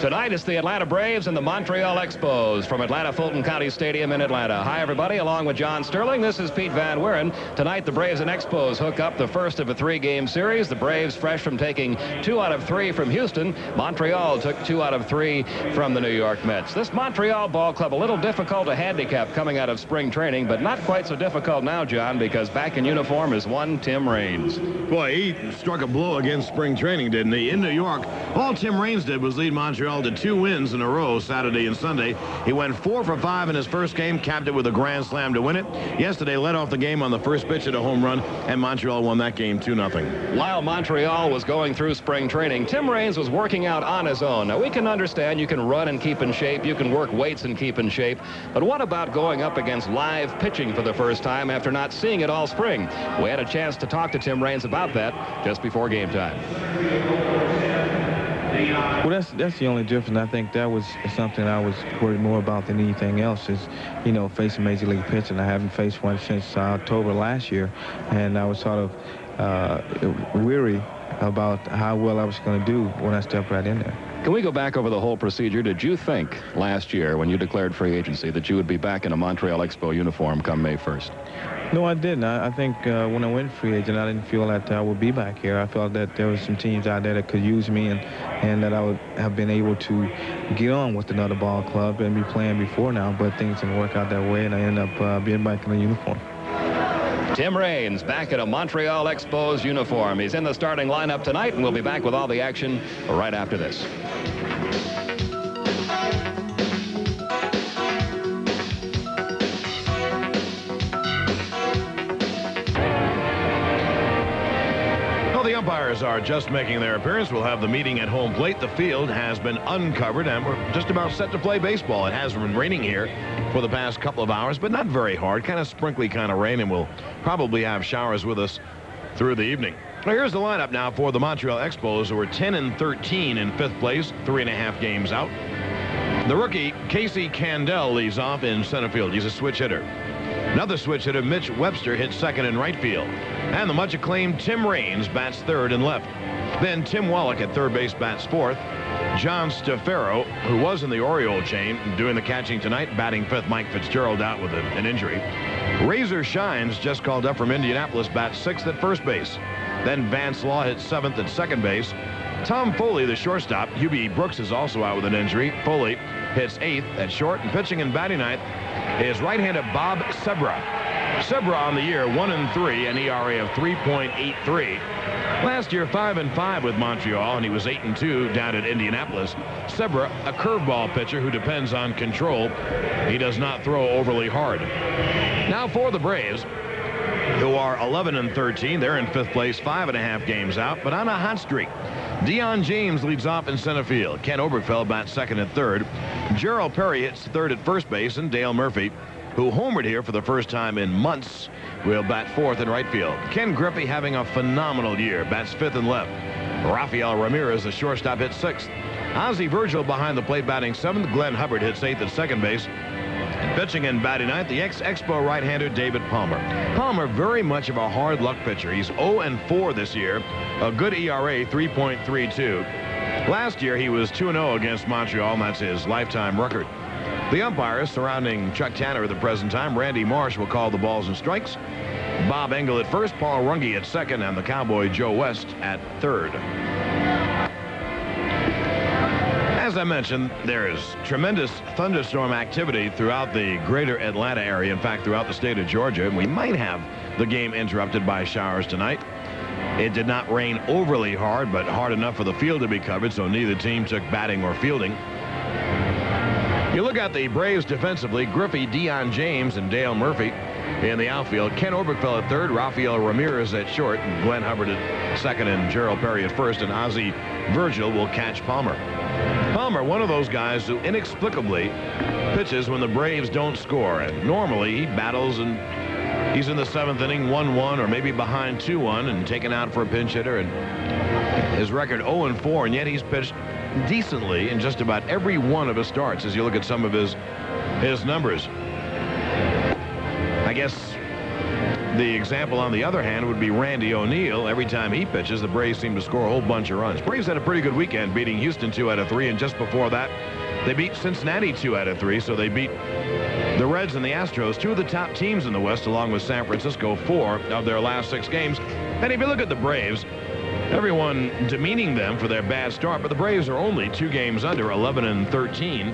Tonight it's the Atlanta Braves and the Montreal Expos from Atlanta Fulton County Stadium in Atlanta. Hi, everybody. Along with John Sterling, this is Pete Van Wieren. Tonight, the Braves and Expos hook up the first of a three-game series. The Braves fresh from taking 2 out of 3 from Houston. Montreal took 2 out of 3 from the New York Mets. This Montreal ball club, a little difficult to handicap coming out of spring training, but not quite so difficult now, John, because back in uniform is one Tim Raines. Boy, he struck a blow against spring training, didn't he? In New York, all Tim Raines did was lead Montreal to 2 wins in a row Saturday and Sunday. He went 4 for 5 in his first game, capped it with a grand slam to win it. Yesterday led off the game on the first pitch at a home run, and Montreal won that game 2-0. While Montreal was going through spring training, Tim Raines was working out on his own. Now, we can understand you can run and keep in shape, you can work weights and keep in shape, but what about going up against live pitching for the first time after not seeing it all spring? We had a chance to talk to Tim Raines about that just before game time. Well, that's the only difference. I think that was something I was worried more about than anything else is, you know, facing Major League pitching. I haven't faced one since October last year, and I was sort of weary about how well I was going to do when I stepped right in there. Can we go back over the whole procedure? Did you think last year when you declared free agency that you would be back in a Montreal Expo uniform come May 1st? No, I didn't. I think when I went free agent, I didn't feel that I would be back here. I felt that there were some teams out there that could use me and that I would have been able to get on with another ball club and be playing before now, but things didn't work out that way, and I ended up being back in the uniform. Tim Raines back in a Montreal Expos uniform. He's in the starting lineup tonight, and we'll be back with all the action right after this. The umpires are just making their appearance. We'll have the meeting at home plate. The field has been uncovered, and we're just about set to play baseball. It has been raining here for the past couple of hours, but not very hard. Kind of sprinkly kind of rain, and we'll probably have showers with us through the evening. Now, here's the lineup now for the Montreal Expos, who are 10-13 in 5th place, 3.5 games out. The rookie, Casey Candell, leads off in center field. He's a switch hitter. Another switch hitter, Mitch Webster, hits second in right field. And the much acclaimed Tim Raines bats third and left. Then Tim Wallach at third base bats fourth. John Stefero, who was in the Oriole chain, doing the catching tonight, batting fifth. Mike Fitzgerald out with an injury. Razor Shines, just called up from Indianapolis, bats sixth at first base. Then Vance Law hits seventh at second base. Tom Foley, the shortstop. Hubie Brooks is also out with an injury. Foley hits eighth at short, and pitching and batting ninth is right-handed Bob Sebra. Sebra on the year 1-3, an ERA of 3.83. Last year 5-5 with Montreal, and he was 8-2 down at Indianapolis. Sebra, a curveball pitcher who depends on control. He does not throw overly hard. Now for the Braves, who are 11-13. They're in 5th place, 5.5 games out, but on a hot streak. Deion James leads off in center field. Ken Oberkfell bats second and third. Gerald Perry hits third at first base, and Dale Murphy, who homered here for the first time in months, will bat fourth in right field. Ken Griffey having a phenomenal year, bats fifth and left. Rafael Ramirez, the shortstop, hits sixth. Ozzie Virgil behind the plate batting seventh. Glenn Hubbard hits eighth at second base. And pitching and batting ninth, the ex-Expo right-hander David Palmer. Palmer, very much of a hard luck pitcher. He's 0-4 this year, a good ERA, 3.32. Last year he was 2-0 against Montreal, and that's his lifetime record. The umpires surrounding Chuck Tanner at the present time. Randy Marsh will call the balls and strikes. Bob Engel at first, Paul Runge at second, and the Cowboy Joe West at third. As I mentioned, there is tremendous thunderstorm activity throughout the greater Atlanta area, in fact, throughout the state of Georgia, and we might have the game interrupted by showers tonight. It did not rain overly hard, but hard enough for the field to be covered, so neither team took batting or fielding. You look at the Braves defensively, Griffey, Deion James, and Dale Murphy in the outfield. Ken Oberkfell at third, Rafael Ramirez at short, and Glenn Hubbard at second, and Gerald Perry at first, and Ozzie Virgil will catch Palmer. Palmer, one of those guys who inexplicably pitches when the Braves don't score, and normally he battles and he's in the 7th inning, 1-1, or maybe behind 2-1 and taken out for a pinch hitter, and his record 0-4, and yet he's pitched decently in just about every one of his starts as you look at some of his numbers. I guess The example, on the other hand, would be Randy O'Neal. Every time he pitches, the Braves seem to score a whole bunch of runs. Braves had a pretty good weekend, beating Houston 2 out of 3, and just before that, they beat Cincinnati 2 out of 3, so they beat the Reds and the Astros, 2 of the top teams in the West, along with San Francisco, 4 of their last 6 games. And if you look at the Braves, everyone demeaning them for their bad start, but the Braves are only 2 games under, 11-13.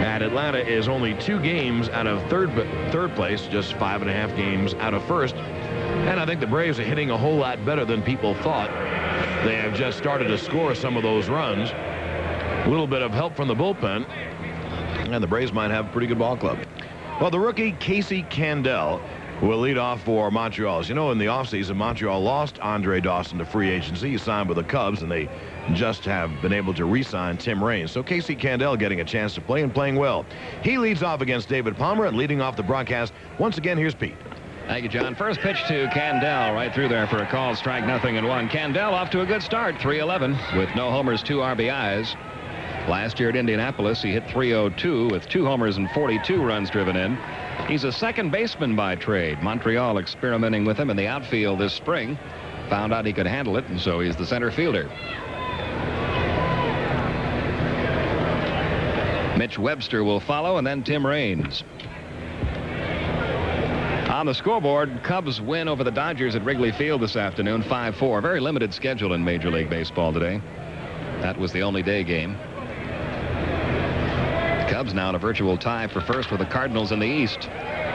And Atlanta is only 2 games out of third place, just 5.5 games out of first. And I think the Braves are hitting a whole lot better than people thought. They have just started to score some of those runs. A little bit of help from the bullpen, and the Braves might have a pretty good ball club. Well, the rookie Casey Candel will lead off for Montreal. As you know, in the offseason, Montreal lost Andre Dawson to free agency. He signed with the Cubs, and they just have been able to re-sign Tim Raines. So Casey Candel getting a chance to play and playing well. He leads off against David Palmer, and leading off the broadcast, once again, here's Pete. Thank you, John. First pitch to Candel, right through there for a call, strike, 0-1. Candel off to a good start, 311 with no homers, 2 RBIs. Last year at Indianapolis, he hit .302 with 2 homers and 42 runs driven in. He's a second baseman by trade. Montreal experimenting with him in the outfield this spring. Found out he could handle it, and so he's the center fielder. Mitch Webster will follow, and then Tim Raines. On the scoreboard, Cubs win over the Dodgers at Wrigley Field this afternoon, 5-4. Very limited schedule in Major League Baseball today. That was the only day game. Cubs now in a virtual tie for first with the Cardinals in the East.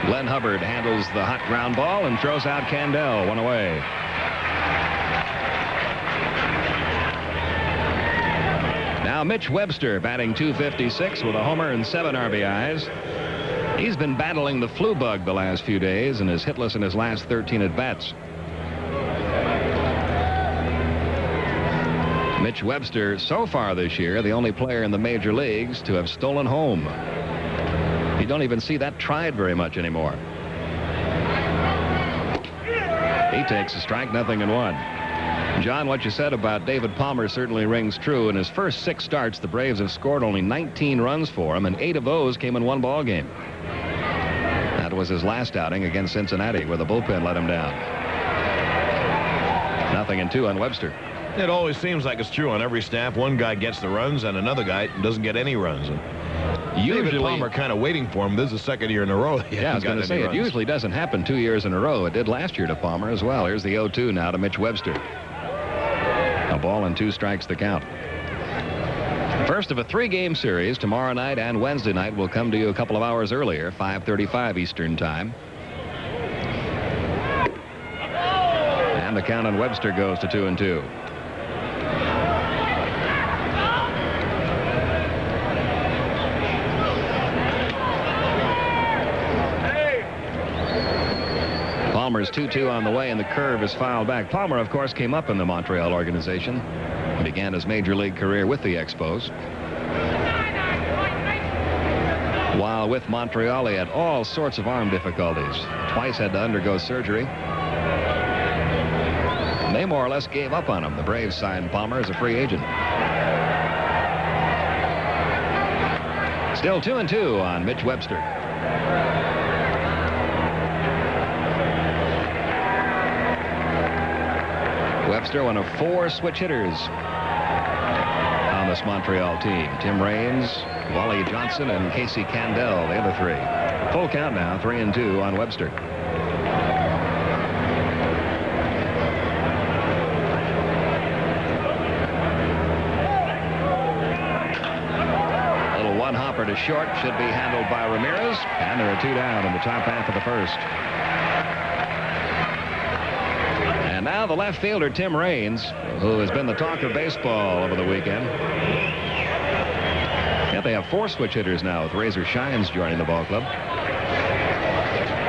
Glenn Hubbard handles the hot ground ball and throws out Candel, 1 away. Now Mitch Webster batting .256 with a homer and 7 RBIs. He's been battling the flu bug the last few days and is hitless in his last 13 at-bats. Mitch Webster, so far this year, the only player in the major leagues to have stolen home. You don't even see that tried very much anymore. He takes a strike, 0-1. John, what you said about David Palmer certainly rings true. In his first 6 starts, the Braves have scored only 19 runs for him, and 8 of those came in 1 ball game. That was his last outing against Cincinnati, where the bullpen let him down. 0-2 on Webster. It always seems like it's true on every staff. One guy gets the runs and another guy doesn't get any runs. And usually, David Palmer kind of waiting for him. This is the second year in a row. Yeah, I was going to say, it usually doesn't happen 2 years in a row. It did last year to Palmer as well. Here's the 0-2 now to Mitch Webster. A ball and 2 strikes the count. First of a 3-game series tomorrow night and Wednesday night will come to you a couple of hours earlier, 5:35 Eastern time. And the count on Webster goes to 2-2. Palmer's 2-2 on the way, and the curve is fouled back. Palmer, of course, came up in the Montreal organization. Began his major league career with the Expos. While with Montreal, he had all sorts of arm difficulties. Twice had to undergo surgery. They more or less gave up on him. The Braves signed Palmer as a free agent. Still 2-2 on Mitch Webster. Webster, one of 4 switch hitters on this Montreal team. Tim Raines, Wally Johnson, and Casey Candel, the other 3. Full count now, 3-2 on Webster. Little one-hopper to short, should be handled by Ramirez, and there are 2 down in the top half of the first. And now the left fielder, Tim Raines, who has been the talk of baseball over the weekend. Yeah, they have 4 switch hitters now with Razor Shines joining the ball club.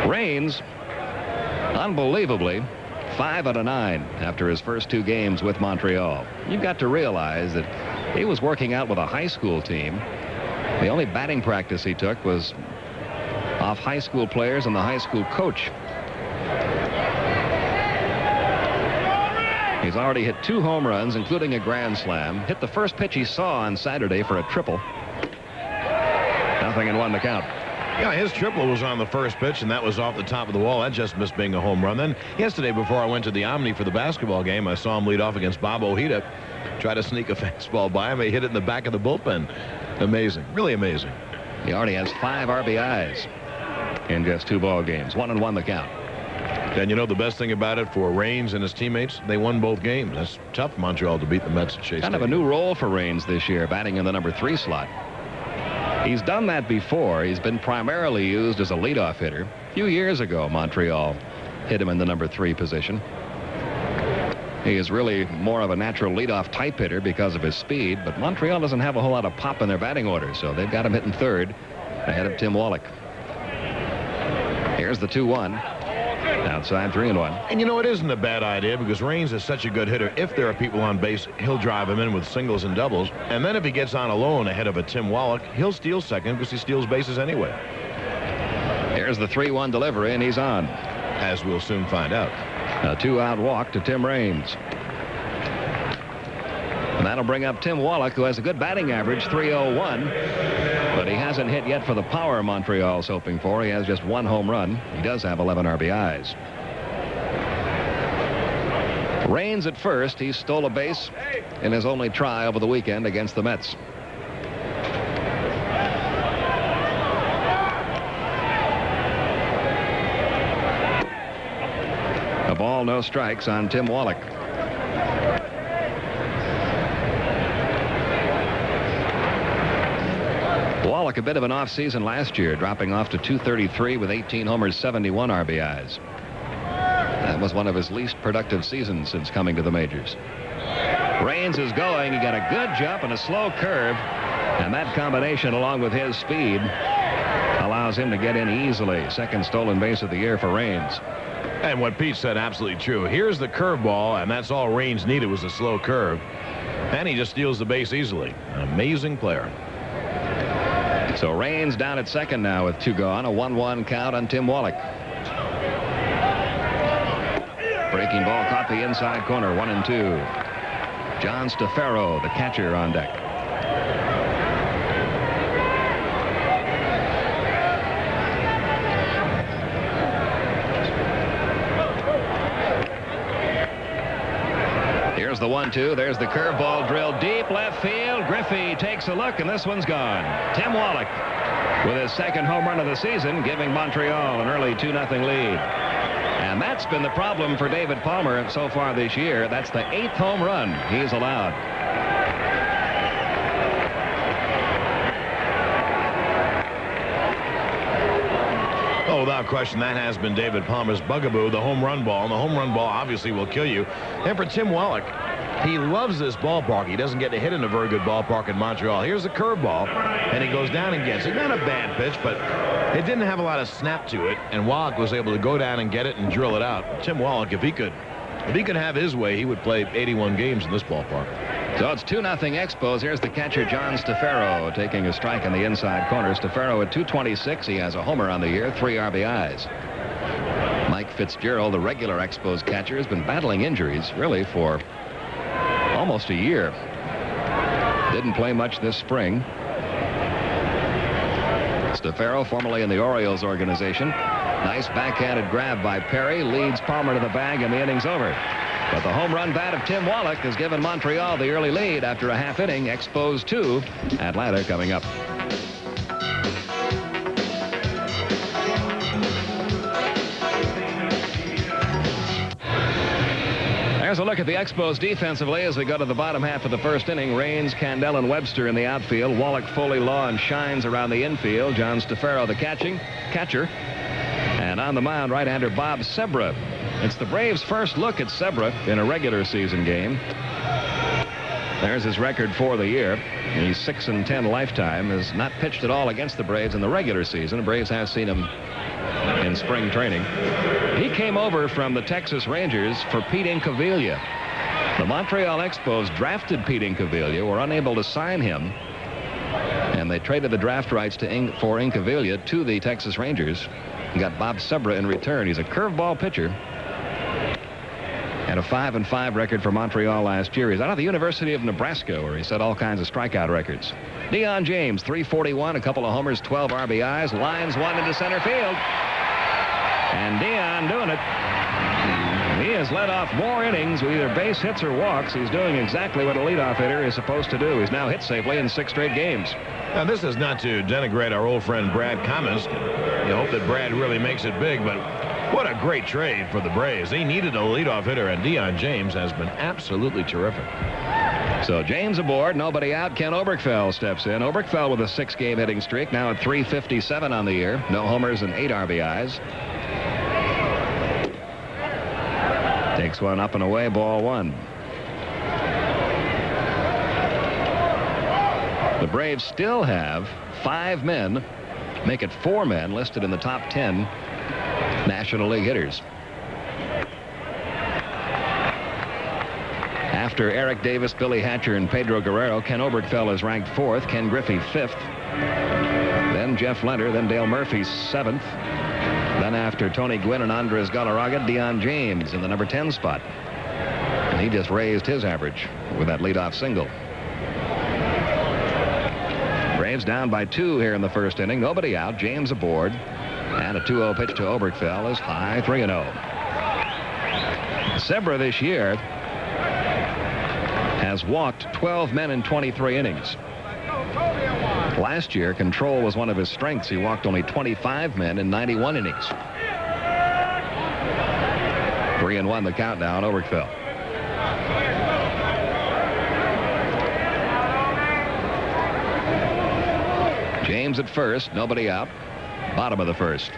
Raines, unbelievably, 5 out of 9 after his first 2 games with Montreal. You've got to realize that he was working out with a high school team. The only batting practice he took was off high school players and the high school coach. He's already hit 2 home runs, including a grand slam. Hit the first pitch he saw on Saturday for a triple. 0-1 the count. Yeah, his triple was on the first pitch, and that was off the top of the wall. That just missed being a home run. Then yesterday, before I went to the Omni for the basketball game, I saw him lead off against Bob Ojeda. Try to sneak a fastball by him. He hit it in the back of the bullpen. Amazing. Really amazing. He already has 5 RBIs in just 2 ball games. 1-1 the count. And you know the best thing about it for Raines and his teammates? They won both games. That's tough for Montreal to beat the Mets at Chase Kind of a new role for Raines this year, batting in the number 3 slot. He's done that before. He's been primarily used as a leadoff hitter. A few years ago, Montreal hit him in the number 3 position. He is really more of a natural leadoff type hitter because of his speed, but Montreal doesn't have a whole lot of pop in their batting order, so they've got him hitting 3rd ahead of Tim Wallach. Here's the 2-1. Outside 3-1. And you know, it isn't a bad idea because Raines is such a good hitter. If there are people on base, he'll drive him in with singles and doubles. And then if he gets on alone ahead of a Tim Wallach, he'll steal second because he steals bases anyway. Here's the 3-1 delivery, and he's on. As we'll soon find out. A 2-out walk to Tim Raines. And that'll bring up Tim Wallach, who has a good batting average, 301. But he hasn't hit yet for the power Montreal's hoping for. He has just 1 home run. He does have 11 RBIs. Raines at first. He stole a base in his only try over the weekend against the Mets. A ball, no strikes on Tim Wallach. Wallach, a bit of an off season last year, dropping off to 233 with 18 homers, 71 RBIs. That was one of his least productive seasons since coming to the majors. Raines is going. He got a good jump and a slow curve, and that combination, along with his speed, allows him to get in easily. 2nd stolen base of the year for Raines. And what Pete said, absolutely true. Here's the curveball, and that's all Raines needed was a slow curve. And he just steals the base easily. An amazing player. So Raines down at 2nd now with 2 gone. A 1-1 count on Tim Wallach. Breaking ball caught the inside corner. 1-2. John Stefero, the catcher, on deck. Here's the 1-2. There's the curveball drilled deep left field. Griffey takes a look, and this one's gone. Tim Wallach with his 2nd home run of the season, giving Montreal an early 2-0 lead. And that's been the problem for David Palmer so far this year. That's the 8th home run he's allowed. Oh, without question, that has been David Palmer's bugaboo, the home run ball. And the home run ball obviously will kill you. And for Tim Wallach, he loves this ballpark. He doesn't get to hit in a very good ballpark in Montreal. Here's a curveball, and he goes down and gets it. Not a bad pitch, but it didn't have a lot of snap to it, and Wallach was able to go down and get it and drill it out. Tim Wallach, if he could have his way, he would play 81 games in this ballpark. So it's 2-0 Expos. Here's the catcher, John Stefero, taking a strike in the inside corner. Stefero at 226. He has a homer on the year, 3 RBIs. Mike Fitzgerald, the regular Expos catcher, has been battling injuries really for almost a year. Didn't play much this spring. Stefero, formerly in the Orioles organization. Nice backhanded grab by Perry. Leads Palmer to the bag, and the inning's over. But the home run bat of Tim Wallach has given Montreal the early lead after a half inning. Expos 2, Atlanta coming up. There's a look at the Expos defensively as we go to the bottom half of the 1st inning. Raines, Candell, and Webster in the outfield. Wallach, Foley, Law, and Shines around the infield. John Stefero, the catcher. And on the mound, right-hander Bob Sebra. It's the Braves' first look at Sebra in a regular season game. There's his record for the year. He's 6-10 lifetime. Has not pitched at all against the Braves in the regular season. The Braves have seen him in spring training. He came over from the Texas Rangers for Pete Incaviglia. The Montreal Expos drafted Pete Incaviglia, were unable to sign him, and they traded the draft rights for Incaviglia to the Texas Rangers and got Bob Sebra in return. He's a curveball pitcher. And a 5-5 record for Montreal last year. He's out of the University of Nebraska, where he set all kinds of strikeout records. Dion James, 341, a couple of homers, 12 RBIs, lines one into center field. And Dion doing it. He has led off more innings with either base hits or walks. He's doing exactly what a leadoff hitter is supposed to do. He's now hit safely in 6 straight games. Now, this is not to denigrate our old friend Brad Cummins. You hope that Brad really makes it big, but what a great trade for the Braves. They needed a leadoff hitter, and Dion James has been absolutely terrific. So James aboard, nobody out. Ken Oberkfell steps in. Oberkfell with a 6-game hitting streak, now at 357 on the year. No homers and 8 RBIs. Takes one up and away, ball 1. The Braves still have 5 men, make it 4 men listed in the top 10 National League hitters. After Eric Davis, Billy Hatcher, and Pedro Guerrero, Ken Oberkfell is ranked 4th, Ken Griffey 5th, then Jeff Leonard, then Dale Murphy 7th. Then after Tony Gwynn and Andres Galarraga, Dion James in the number 10 spot. And he just raised his average with that leadoff single. Braves down by 2 here in the first inning. Nobody out. James aboard. And a 2-0 pitch to Oberkfell is high, 3-0. Sebra this year has walked 12 men in 23 innings. Last year, control was one of his strengths. He walked only 25 men in 91 innings. 3-1 the countdown, Oberkfell. James at first, nobody out. Bottom of the first.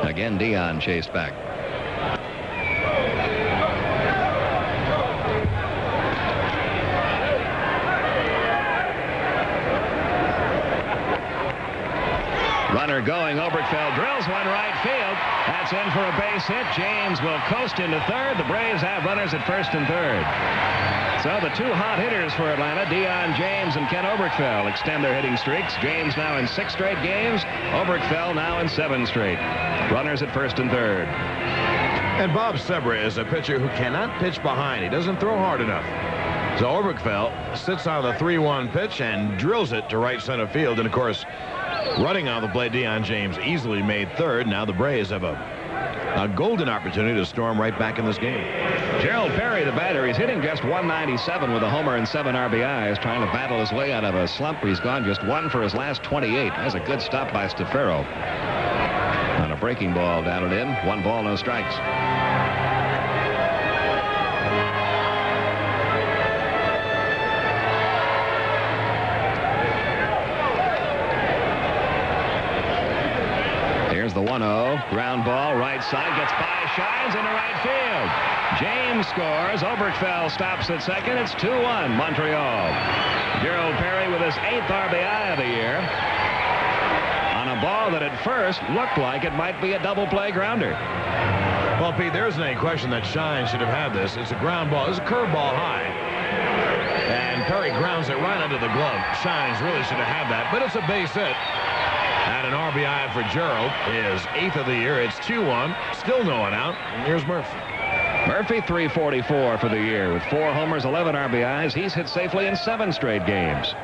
Again, Dion chased back. Runner going. Oberkfell drills one right field. That's in for a base hit. James will coast into third. The Braves have runners at first and third. So the 2 hot hitters for Atlanta, Dion James and Ken Oberkfell, extend their hitting streaks. James now in 6 straight games. Oberkfell now in 7 straight. Runners at first and third. And Bob Sebra is a pitcher who cannot pitch behind. He doesn't throw hard enough. So Oberkfell sits on the 3-1 pitch and drills it to right center field. And, of course, running on the plate, Dion James easily made third. Now the Braves have a golden opportunity to storm right back in this game. Gerald Perry, the batter, he's hitting just 197 with a homer and 7 RBIs, trying to battle his way out of a slump. He's gone just 1 for his last 28. That's a good stop by Stefero. On a breaking ball down and in. 1 ball, no strikes. The 1-0 ground ball right side, gets by, shines into right field. James scores. Oberkfell stops at second. It's 2-1 Montreal. Gerald Perry with his 8th RBI of the year on a ball that at first looked like it might be a double play grounder. Well, Pete, there isn't any question that Shine should have had this. It's a ground ball. It's a curveball high. And Perry grounds it right under the glove. Shines really should have had that, but it's a base hit. And an RBI for Gerald, his 8th of the year. It's 2-1. Still no one out. And here's Murphy. Murphy 344 for the year with 4 homers, 11 RBIs. He's hit safely in 7 straight games.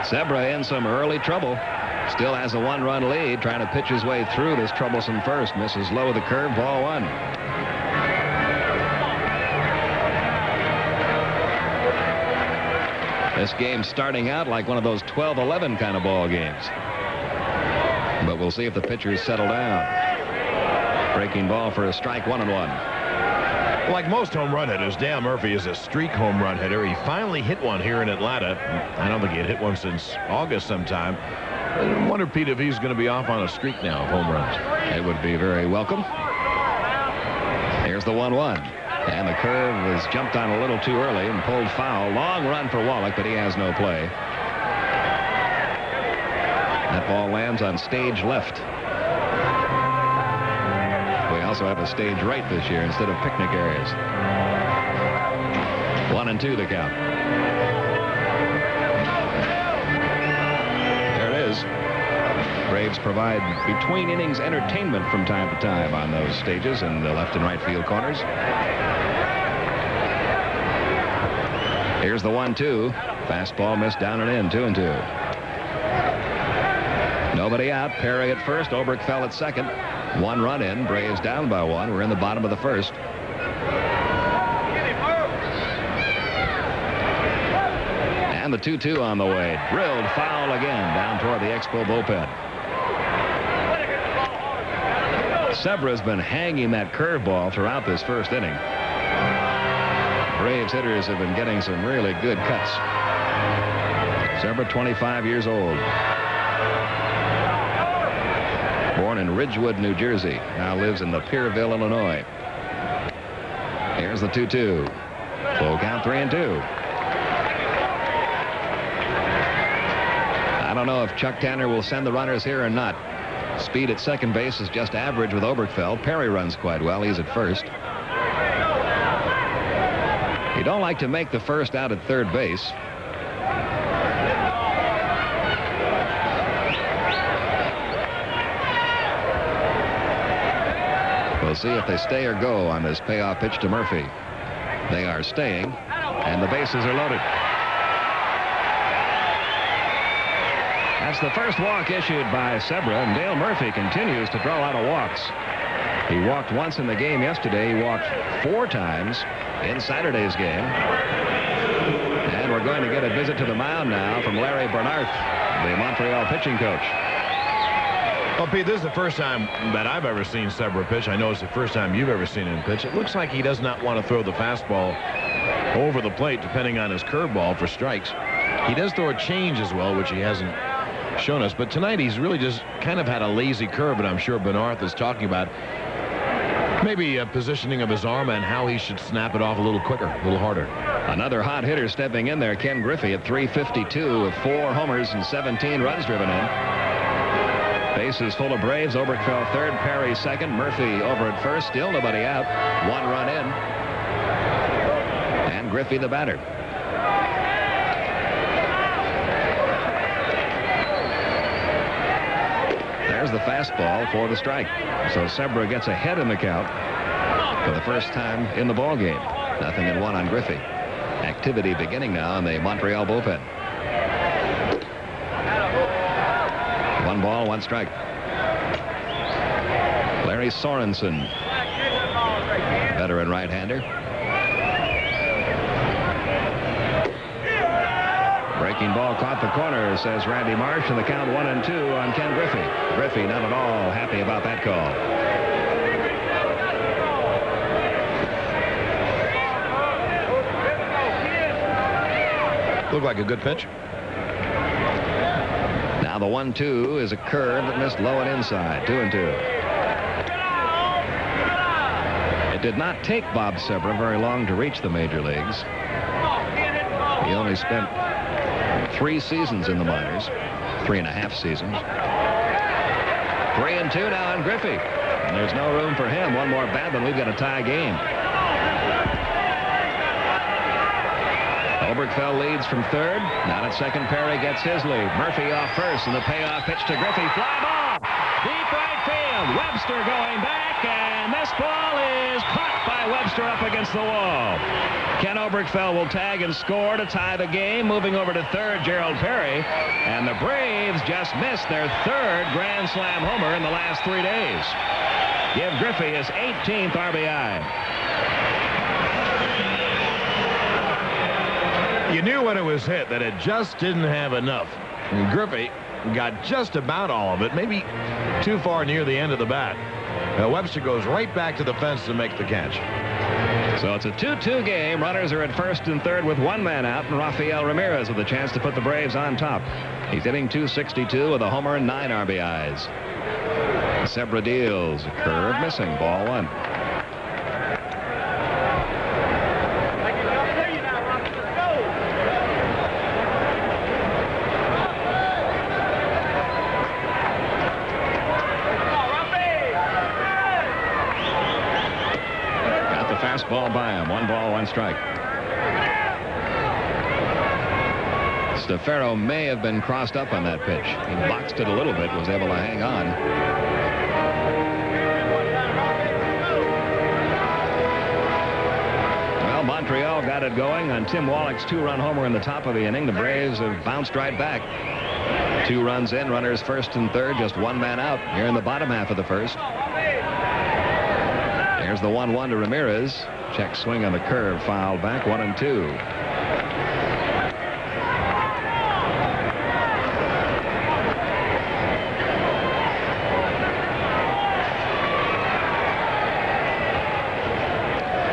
Sebra in some early trouble. Still has a 1-run lead, trying to pitch his way through this troublesome first. Misses low with the curve, ball 1. This game starting out like one of those 12-11 kind of ball games. But we'll see if the pitchers settle down. Breaking ball for a strike, 1-1. Like most home run hitters, Dale Murphy is a streak home run hitter. He finally hit one here in Atlanta. I don't think he had hit one since August sometime. I wonder, Pete, if he's going to be off on a streak now of home runs. It would be very welcome. Here's the 1-1. And the curve was jumped on a little too early and pulled foul. Long run for Wallach, but he has no play. That ball lands on stage left. We also have a stage right this year instead of picnic areas. 1-2 the count. There it is. Braves provide between innings entertainment from time to time on those stages in the left and right field corners. Here's the 1-2. Fastball missed down and in. 2-2. Nobody out. Perry at first. Oberkfell at second. 1 run in. Braves down by 1. We're in the bottom of the first. And the 2-2 on the way. Drilled foul again down toward the Expo bullpen. Sebra's been hanging that curveball throughout this first inning. Braves hitters have been getting some really good cuts. Sebra, 25 years old. Born in Ridgewood, New Jersey. Now lives in Pierreville, Illinois. Here's the 2-2. Full count, 3-2. I don't know if Chuck Tanner will send the runners here or not. Speed at second base is just average with Oberkfell. Perry runs quite well. He's at first. You don't like to make the first out at third base. We'll see if they stay or go on this payoff pitch to Murphy. They are staying, and the bases are loaded. That's the first walk issued by Sebra, and Dale Murphy continues to draw a lot of walks. He walked once in the game yesterday. He walked 4 times in Saturday's game. And we're going to get a visit to the mound now from Larry Bernarth, the Montreal pitching coach. Well, Pete, this is the first time that I've ever seen Sebra pitch. I know it's the first time you've ever seen him pitch. It looks like he does not want to throw the fastball over the plate, depending on his curveball for strikes. He does throw a change as well, which he hasn't shown us. But tonight he's really just kind of had a lazy curve, and I'm sure Bernarth is talking about maybe a positioning of his arm and how he should snap it off a little quicker, a little harder. Another hot hitter stepping in there, Ken Griffey at 352 with 4 homers and 17 runs driven in. Bases full of Braves. Oberkfell third, Perry second, Murphy over at first. Still nobody out. 1 run in. And Griffey the batter. There's the fastball for the strike. So Sebra gets ahead in the count for the first time in the ball game. 0-1 on Griffey. Activity beginning now in the Montreal bullpen. 1 ball, 1 strike. Larry Sorensen, veteran right-hander. Breaking ball caught the corner, says Randy Marsh, and the count 1-2 on Ken Griffey. Griffey not at all happy about that call. Looked like a good pitch. Now the 1-2 is a curve that missed low and inside. 2-2. It did not take Bob Sebra very long to reach the major leagues. He only spent 3 seasons in the minors, 3.5 seasons. 3-2 now on Griffey. And there's no room for him. One more bad one. We've got a tie game. Oberkfell leads from third. Now at second, Perry gets his lead. Murphy off first, and the payoff pitch to Griffey. Fly ball. Deep right field. Webster going back, and this ball is caught by Webster up against the wall. Ken Oberkfell will tag and score to tie the game. Moving over to third, Gerald Perry. And the Braves just missed their 3rd Grand Slam homer in the last 3 days. Give Griffey his 18th RBI. You knew when it was hit that it just didn't have enough. And Griffey got just about all of it, maybe too far near the end of the bat. Webster goes right back to the fence to make the catch. So it's a 2-2 game. Runners are at first and third with 1 man out, and Rafael Ramirez with a chance to put the Braves on top. He's hitting .262 with a homer and 9 RBIs. Sebra deals. A curve missing. Ball 1. Fastball by him. 1 ball, 1 strike. Stefano may have been crossed up on that pitch. He boxed it a little bit, was able to hang on. Well, Montreal got it going on Tim Wallach's 2-run homer in the top of the inning. The Braves have bounced right back. 2 runs in, runners first and third, just 1 man out here in the bottom half of the first. Here's the 1-1 to Ramirez. Check swing on the curve, fouled back, 1-2.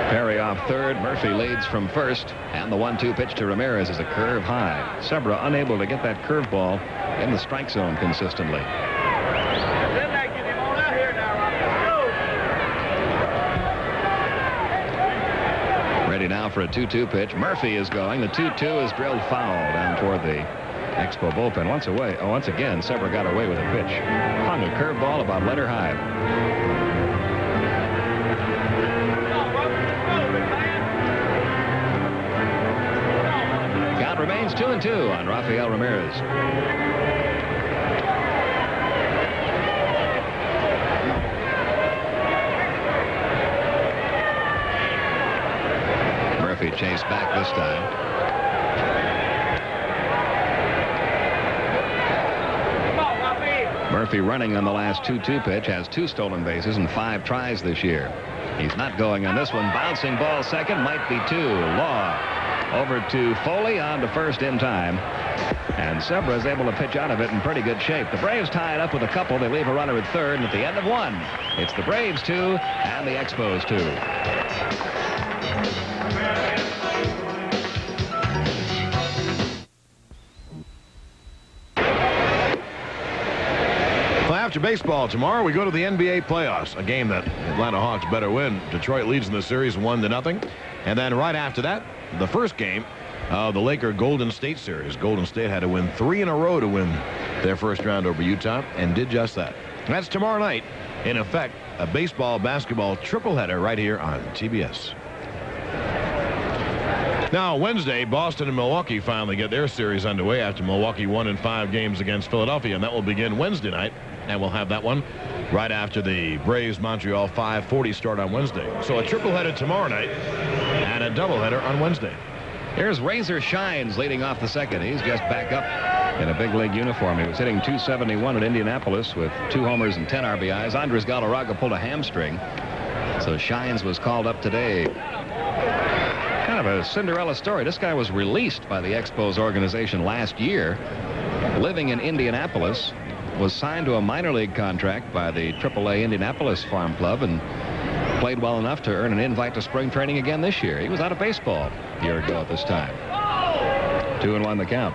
Perry off third. Murphy leads from first. And the 1-2 pitch to Ramirez is a curve high. Sebra unable to get that curveball in the strike zone consistently. Ready now for a 2-2 pitch. Murphy is going. The 2-2 is drilled foul down toward the Expo bullpen. Once again, Sebra got away with a pitch. Hung a curveball about letter high. Count remains 2-2 on Rafael Ramirez. Murphy chased back this time. Murphy running on the last 2-2 pitch, has 2 stolen bases and 5 tries this year. He's not going on this one. Bouncing ball second, might be 2. Law over to Foley, on to first in time. And Sebra is able to pitch out of it in pretty good shape. The Braves tie it up with a couple. They leave a runner at third, and at the end of 1, it's the Braves 2 and the Expos 2. After baseball tomorrow, we go to the NBA playoffs, a game that Atlanta Hawks better win. Detroit leads in the series 1-0. And then right after that, the first game of the Laker Golden State series. Golden State had to win 3 in a row to win their first round over Utah, and did just that. That's tomorrow night. In effect, a baseball-basketball tripleheader right here on TBS. Now, Wednesday, Boston and Milwaukee finally get their series underway after Milwaukee won in 5 games against Philadelphia, and that will begin Wednesday night. And we'll have that one right after the Braves-Montreal 5:40 start on Wednesday. So a tripleheader tomorrow night and a doubleheader on Wednesday. Here's Razor Shines leading off the second. He's just back up in a big league uniform. He was hitting .271 at Indianapolis with 2 homers and 10 RBIs. Andres Galarraga pulled a hamstring, so Shines was called up today. Kind of a Cinderella story. This guy was released by the Expos organization last year, living in Indianapolis, was signed to a minor league contract by the AAA Indianapolis Farm Club, and played well enough to earn an invite to spring training again this year. He was out of baseball a year ago at this time. 2-1 the count.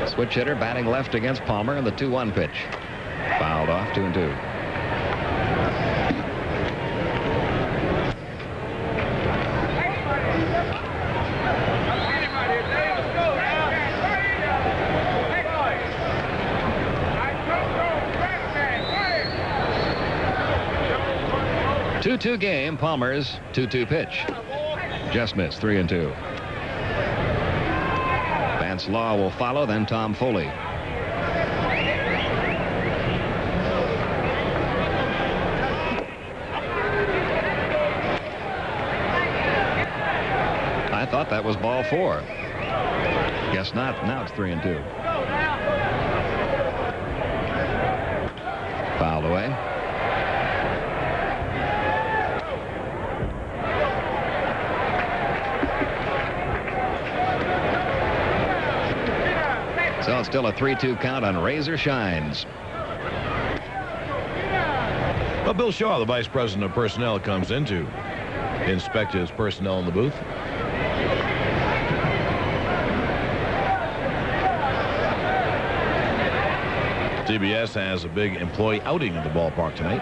Switch hitter batting left against Palmer, and the 2-1 pitch. Fouled off, 2-2. Two game. Palmer's 2-2 pitch. Just missed. 3-2. Vance Law will follow, then Tom Foley. I thought that was ball 4. Guess not. Now it's 3-2. Fouled away. So it's still a 3-2 count on Razor Shines. Well, Bill Shaw, the vice president of personnel, comes in to inspect his personnel in the booth. TBS has a big employee outing in the ballpark tonight.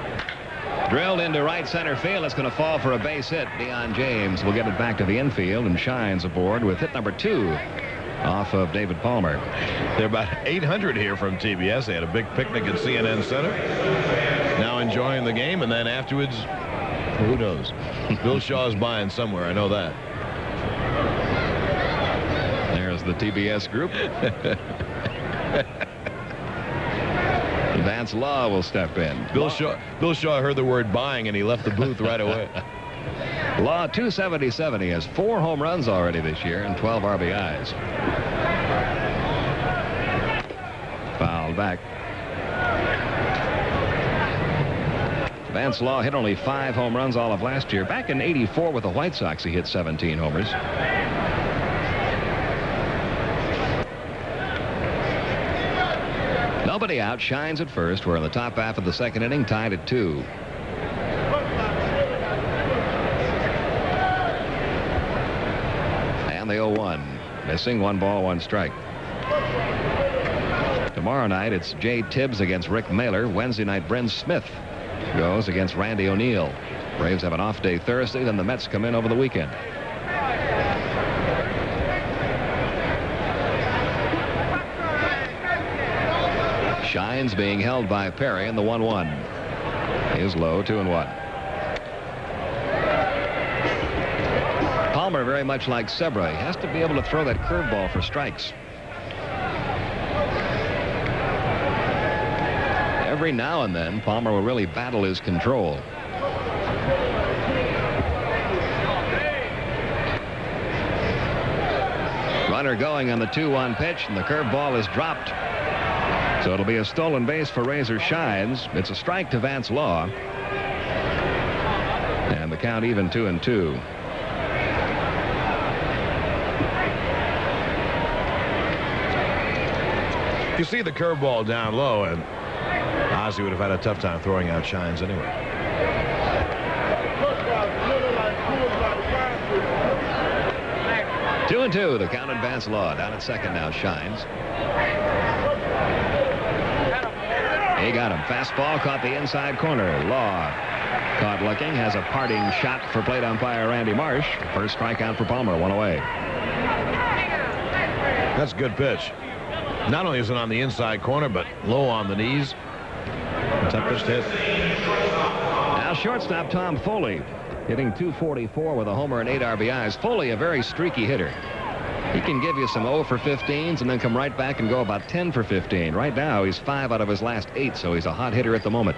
Drilled into right center field. It's going to fall for a base hit. Deion James will get it back to the infield, and Shines aboard with hit number 2 off of David Palmer. They're about 800 here from TBS. They had a big picnic at CNN Center. Now enjoying the game, and then afterwards Who knows? Bill Shaw's buying somewhere. I know that. There's the TBS group. Vance Law will step in. Bill Shaw heard the word buying, and he left the booth right away. Law 277. He has 4 home runs already this year and 12 RBIs. Fouled back. Vance Law hit only 5 home runs all of last year. Back in '84 with the White Sox, he hit 17 homers. Nobody out. Shines at first. We're in the top half of the second inning, tied at 2. And the 0-1. Missing. 1 ball, 1 strike. Tomorrow night, it's Jay Tibbs against Rick Mailer. Wednesday night, Bryn Smith goes against Randy O'Neill. Braves have an off day Thursday, then the Mets come in over the weekend. Shines being held by Perry in the 1-1. Is low, 2-1. Palmer very much like Sebra. He has to be able to throw that curveball for strikes. Every now and then, Palmer will really battle his control. Runner going on the 2-1 pitch, and the curveball is dropped. So it'll be a stolen base for Razor Shines. It's a strike to Vance Law. And the count even 2-2. You see the curveball down low, and Ozzie would have had a tough time throwing out Shines anyway. 2-2. The count at Vance Law. Down at second now, Shines. He got him. Fastball caught the inside corner. Law caught looking. Has a parting shot for plate umpire Randy Marsh. First strikeout for Palmer. 1 away. That's a good pitch. Not only is it on the inside corner, but low on the knees. Toughest hit. Now shortstop Tom Foley hitting .244 with a homer and 8 RBIs. Foley, a very streaky hitter. He can give you some 0 for 15s and then come right back and go about 10 for 15. Right now, he's 5 out of his last 8, so he's a hot hitter at the moment.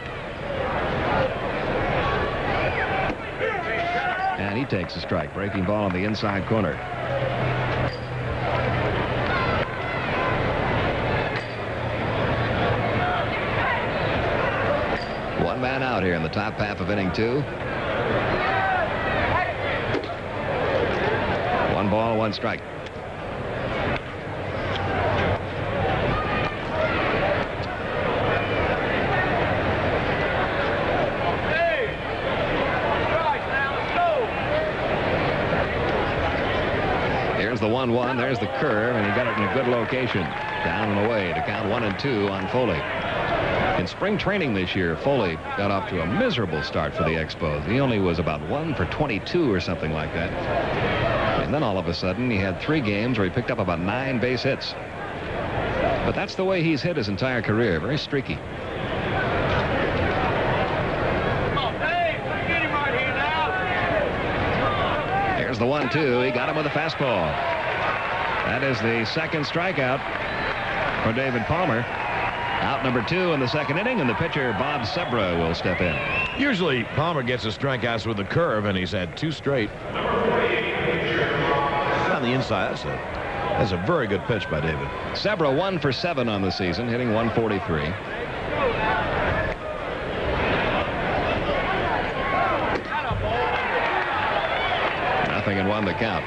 And he takes a strike. Breaking ball on the inside corner. One man out here in the top half of inning 2. 1 ball, 1 strike. The 1-1. There's the curve, and he got it in a good location. Down and away to count 1-2 on Foley. In spring training this year, Foley got off to a miserable start for the Expos. He only was about 1 for 22 or something like that. And then all of a sudden, he had 3 games where he picked up about 9 base hits. But that's the way he's hit his entire career. Very streaky. There's the 1-2. He got him with a fastball. That is the second strikeout for David Palmer. Out number 2 in the second inning, and the pitcher Bob Sebra will step in. Usually Palmer gets his strikeouts with the curve, and he's had 2 straight. On the inside, that's a very good pitch by David. Sebra 1 for 7 on the season, hitting .143. Nothing and 1 the count.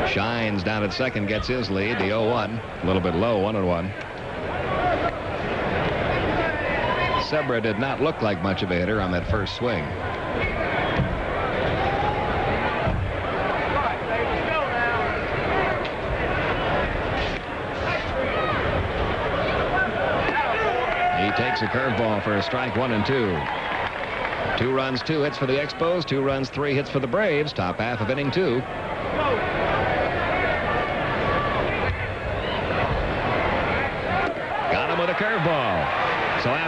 Shines down at second, gets his lead. The 0-1, a little bit low, 1-1. Sebra did not look like much of a hitter on that first swing. He takes a curveball for a strike. 1-2. 2 runs, 2 hits for the Expos. 2 runs, 3 hits for the Braves. Top half of inning 2.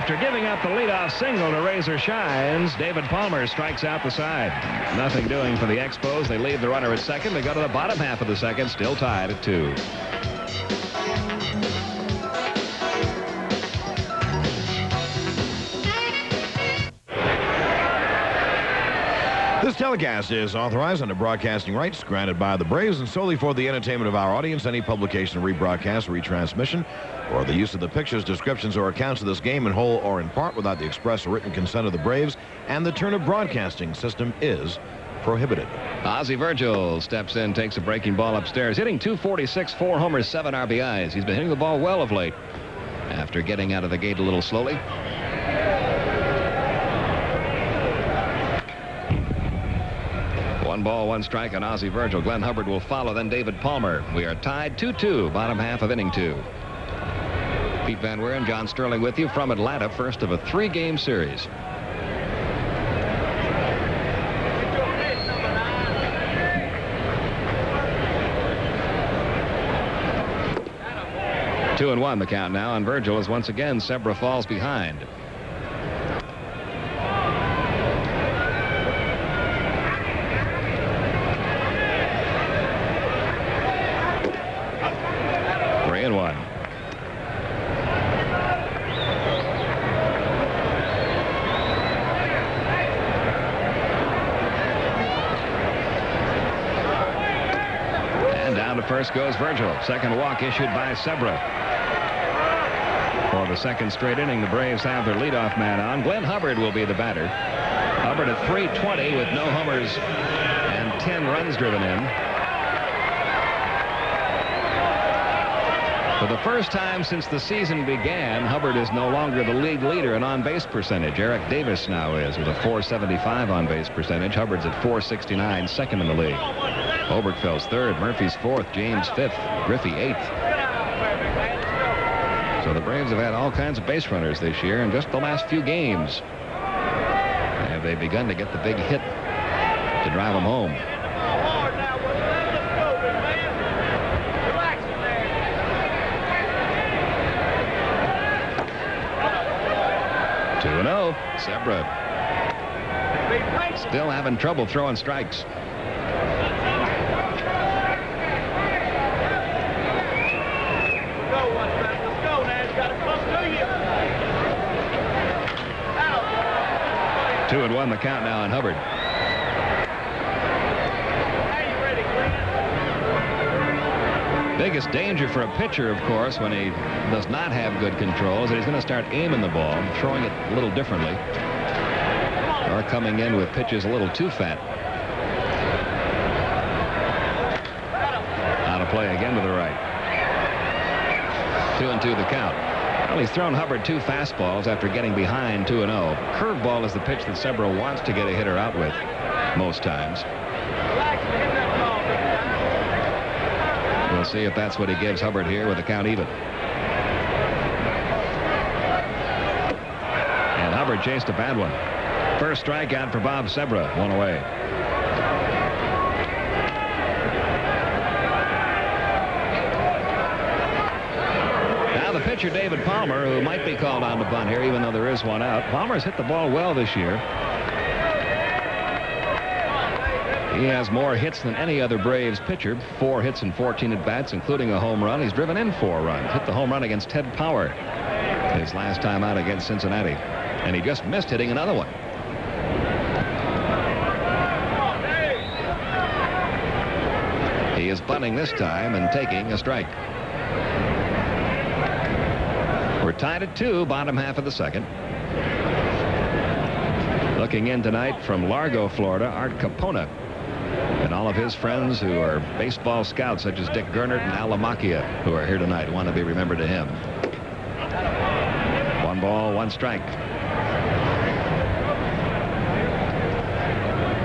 After giving up the leadoff single to Razor Shines, David Palmer strikes out the side. Nothing doing for the Expos. They leave the runner at second. They go to the bottom half of the second, still tied at 2. This telecast is authorized under broadcasting rights granted by the Braves and solely for the entertainment of our audience. Any publication, rebroadcast, retransmission, or the use of the pictures, descriptions, or accounts of this game in whole or in part without the express or written consent of the Braves and the Turner Broadcasting System is prohibited. Ozzie Virgil steps in, takes a breaking ball upstairs, hitting .246, 4 homers, 7 RBIs. He's been hitting the ball well of late after getting out of the gate a little slowly. One ball, one strike on Ozzie Virgil. Glenn Hubbard will follow, then David Palmer. We are tied 2-2, bottom half of inning 2. Pete Van Weeren, John Sterling with you from Atlanta, first of a 3-game series. Two and 1 the count now on Virgil as once again Sebra falls behind. First goes Virgil. Second walk issued by Sebra. For the second straight inning, the Braves have their leadoff man on. Glenn Hubbard will be the batter. Hubbard at .320 with no homers and 10 runs driven in. For the first time since the season began, Hubbard is no longer the league leader in on-base percentage. Eric Davis now is with a .475 on-base percentage. Hubbard's at .469, second in the league. Oberkfeld's third, Murphy's fourth, James fifth, Griffey eighth. So the Braves have had all kinds of base runners this year in just the last few games. Have they begun to get the big hit to drive them home? 2-0. Sebra still having trouble throwing strikes. Two and 1 the count now on Hubbard. Biggest danger for a pitcher, of course, when he does not have good control is that he's going to start aiming the ball, throwing it a little differently, or coming in with pitches a little too fat. Out of play again to the right. 2-2 the count. Well, he's thrown Hubbard 2 fastballs after getting behind 2-0. Curveball is the pitch that Sebra wants to get a hitter out with most times. We'll see if that's what he gives Hubbard here with the count even. And Hubbard chased a bad one. First strikeout for Bob Sebra, 1 away. Now the pitcher David Palmer, who might be called on to bunt here even though there is one out. Palmer's hit the ball well this year. He has more hits than any other Braves pitcher. 4 hits and 14 at-bats, including a home run. He's driven in 4 runs. Hit the home run against Ted Power his last time out against Cincinnati. And he just missed hitting another one. He is bunting this time and taking a strike. We're tied at 2, bottom half of the second. Looking in tonight from Largo, Florida, Art Capona. And all of his friends who are baseball scouts, such as Dick Gernert and Al Lamacchia, who are here tonight, want to be remembered to him. 1 ball, 1 strike.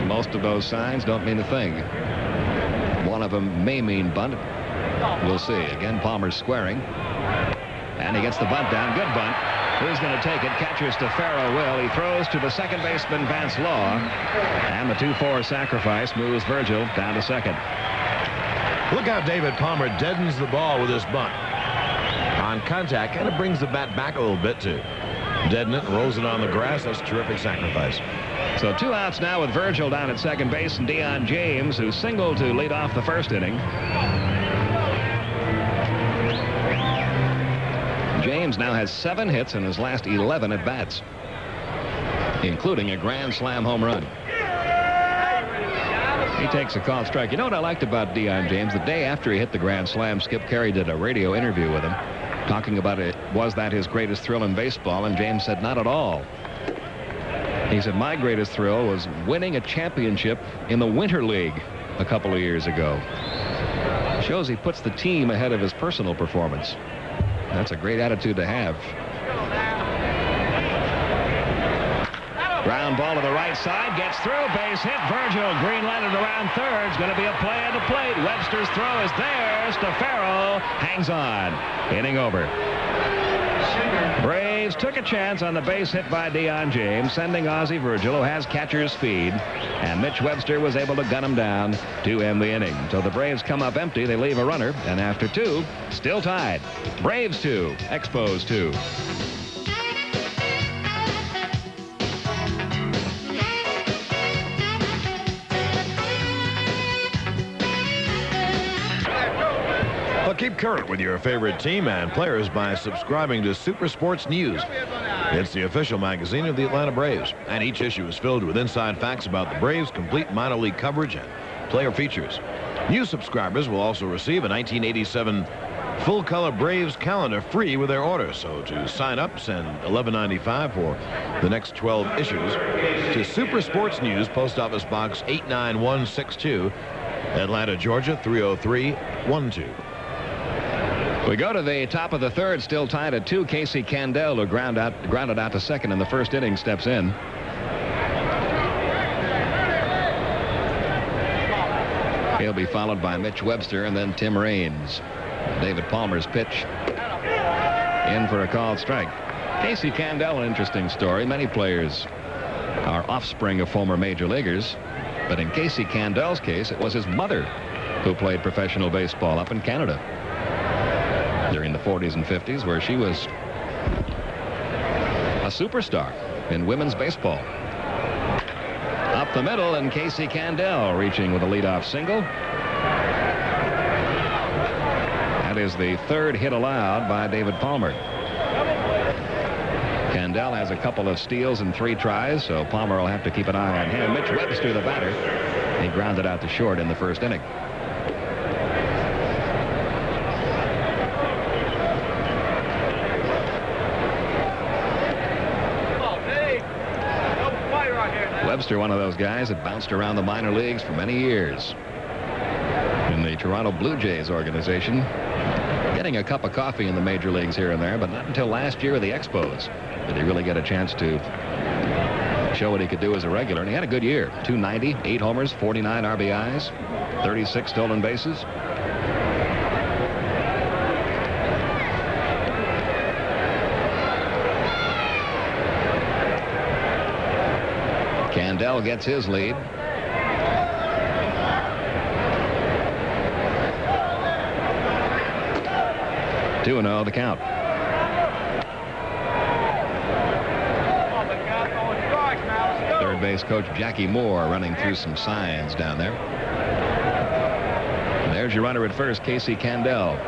Most of those signs don't mean a thing. One of them may mean bunt. We'll see. Again, Palmer's squaring. And he gets the bunt down. Good bunt. Who's going to take it? Catcher Stefano will. He throws to the second baseman, Vance Law. And the 2-4 sacrifice moves Virgil down to second. Look how David Palmer deadens the ball with his bunt. On contact, kind of brings the bat back a little bit, too. deaden it, rolls it on the grass. That's a terrific sacrifice. So 2 outs now with Virgil down at second base and Deion James, who singled to lead off the first inning. James now has 7 hits in his last 11 at bats, including a grand slam home run. He takes a called strike. You know what I liked about Deion James? The day after he hit the grand slam, Skip Carey did a radio interview with him, talking about it. Was that his greatest thrill in baseball? And James said, not at all. He said, my greatest thrill was winning a championship in the Winter League a couple of years ago. Shows he puts the team ahead of his personal performance. That's a great attitude to have. Ground ball to the right side, gets through, base hit. Virgil green-lighted around third. It's going to be a play at the plate. Webster's throw is there. Stafaro hangs on. Inning over. Braves took a chance on the base hit by Deion James, sending Ozzie Virgil, who has catcher's speed, and Mitch Webster was able to gun him down to end the inning. So the Braves come up empty. They leave a runner, and after 2, still tied. Braves 2, Expos 2. Keep current with your favorite team and players by subscribing to Super Sports News. It's the official magazine of the Atlanta Braves, and each issue is filled with inside facts about the Braves, complete minor league coverage, and player features. New subscribers will also receive a 1987 full-color Braves calendar free with their order. So to sign up, send $11.95 for the next 12 issues to Super Sports News, Post Office Box 89162, Atlanta, Georgia 30312. We go to the top of the third, still tied at 2. Casey Candell, who grounded out to second in the first inning, steps in. He'll be followed by Mitch Webster and then Tim Raines. David Palmer's pitch in for a called strike. Casey Candell, an interesting story. Many players are offspring of former major leaguers, but in Casey Candell's case, it was his mother who played professional baseball up in Canada during the 40s and 50s, where she was a superstar in women's baseball. Up the middle, and Casey Candell reaching with a leadoff single. That is the 3rd hit allowed by David Palmer. Candell has a couple of steals and 3 tries, so Palmer will have to keep an eye on him. Mitch Webster, the batter, he grounded out to short in the first inning. Webster, one of those guys that bounced around the minor leagues for many years in the Toronto Blue Jays organization, getting a cup of coffee in the major leagues here and there, but not until last year with the Expos did he really get a chance to show what he could do as a regular. And he had a good year. 290, 8 homers, 49 RBIs, 36 stolen bases. Candell gets his lead. Two and 0 the count. Third base coach Jackie Moore running through some signs down there. And there's your runner at first, Casey Candell.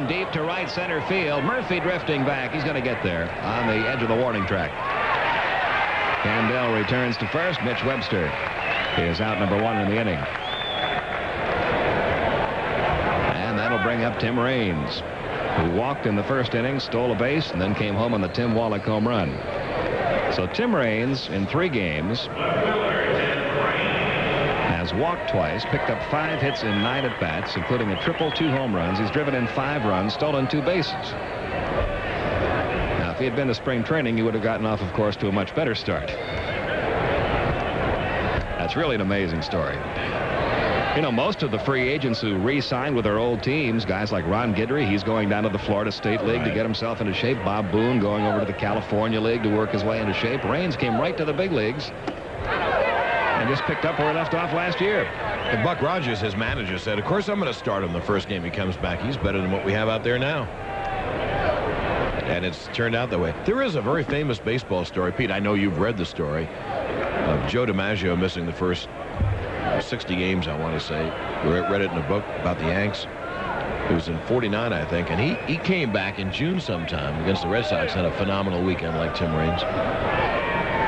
Deep to right center field. Murphy drifting back. He's going to get there on the edge of the warning track. Candell returns to first. Mitch Webster is out number 1 in the inning. And that'll bring up Tim Raines, who walked in the first inning, stole a base, and then came home on the Tim Wallach home run. So Tim Raines in 3 games has walked twice, picked up 5 hits in 9 at-bats, including a triple, 2 home runs. He's driven in 5 runs, stolen 2 bases. Now, if he had been to spring training, he would have gotten off, of course, to a much better start. That's really an amazing story. You know, most of the free agents who re-signed with their old teams, guys like Ron Guidry, he's going down to the Florida State League to get himself into shape. Bob Boone going over to the California League to work his way into shape. Raines came right to the big leagues. and just picked up where he left off last year. And Buck Rogers, his manager, said, of course I'm going to start him the first game he comes back. He's better than what we have out there now. And it's turned out that way. There is a very famous baseball story. Pete, I know you've read the story of Joe DiMaggio missing the first 60 games, I want to say. We read it in a book about the Yanks. It was in '49, I think, and he came back in June sometime against the Red Sox. Had a phenomenal weekend like Tim Raines.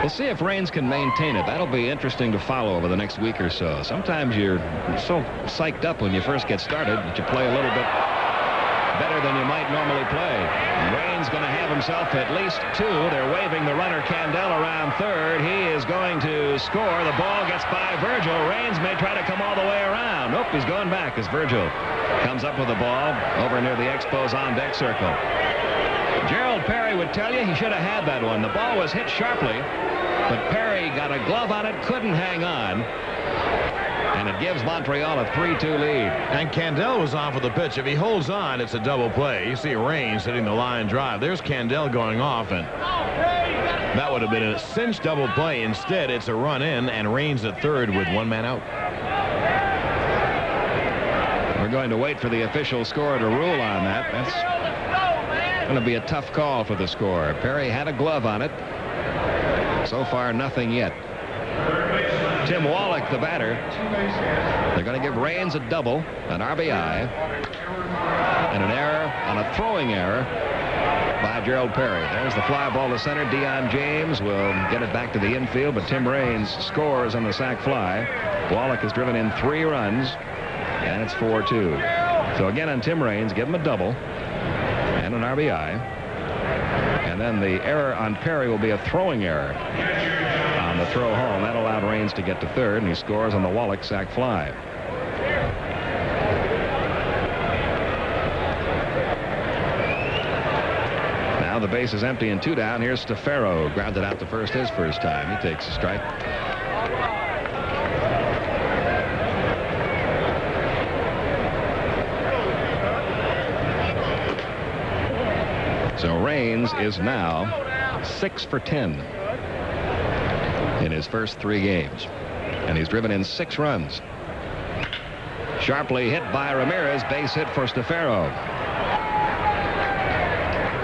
We'll see if Raines can maintain it. That'll be interesting to follow over the next week or so. Sometimes you're so psyched up when you first get started that you play a little bit better than you might normally play. Raines going to have himself at least 2. They're waving the runner Candell around third. He is going to score. The ball gets by Virgil. Raines may try to come all the way around. Nope, he's going back as Virgil comes up with the ball over near the Expos on deck circle. Gerald Perry would tell you he should have had that one. The ball was hit sharply, but Perry got a glove on it, couldn't hang on. And it gives Montreal a 3-2 lead. And Candell was off of the pitch. If he holds on, it's a double play. You see Raines hitting the line drive. There's Candell going off, and that would have been a cinch double play. Instead, it's a run in, and Raines at third with 1 man out. We're going to wait for the official score to rule on that. That's going to be a tough call for the score. Perry had a glove on it. So far, nothing yet. Tim Wallach, the batter. They're going to give Raines a double, an RBI, and an error on a throwing error by Gerald Perry. There's the fly ball to center. Deion James will get it back to the infield, but Tim Raines scores on the sac fly. Wallach has driven in 3 runs, and it's 4-2. So again on Tim Raines, give him a double and an RBI. And then the error on Perry will be a throwing error on the throw home. That allowed Raines to get to third, and he scores on the Wallach sac fly. Now the base is empty and 2 down. Here's Stefero, grounded out to first his first time. He takes a strike. So Raines is now 6 for 10 in his first 3 games, and he's driven in 6 runs. Sharply hit by Ramirez, base hit for Stefero.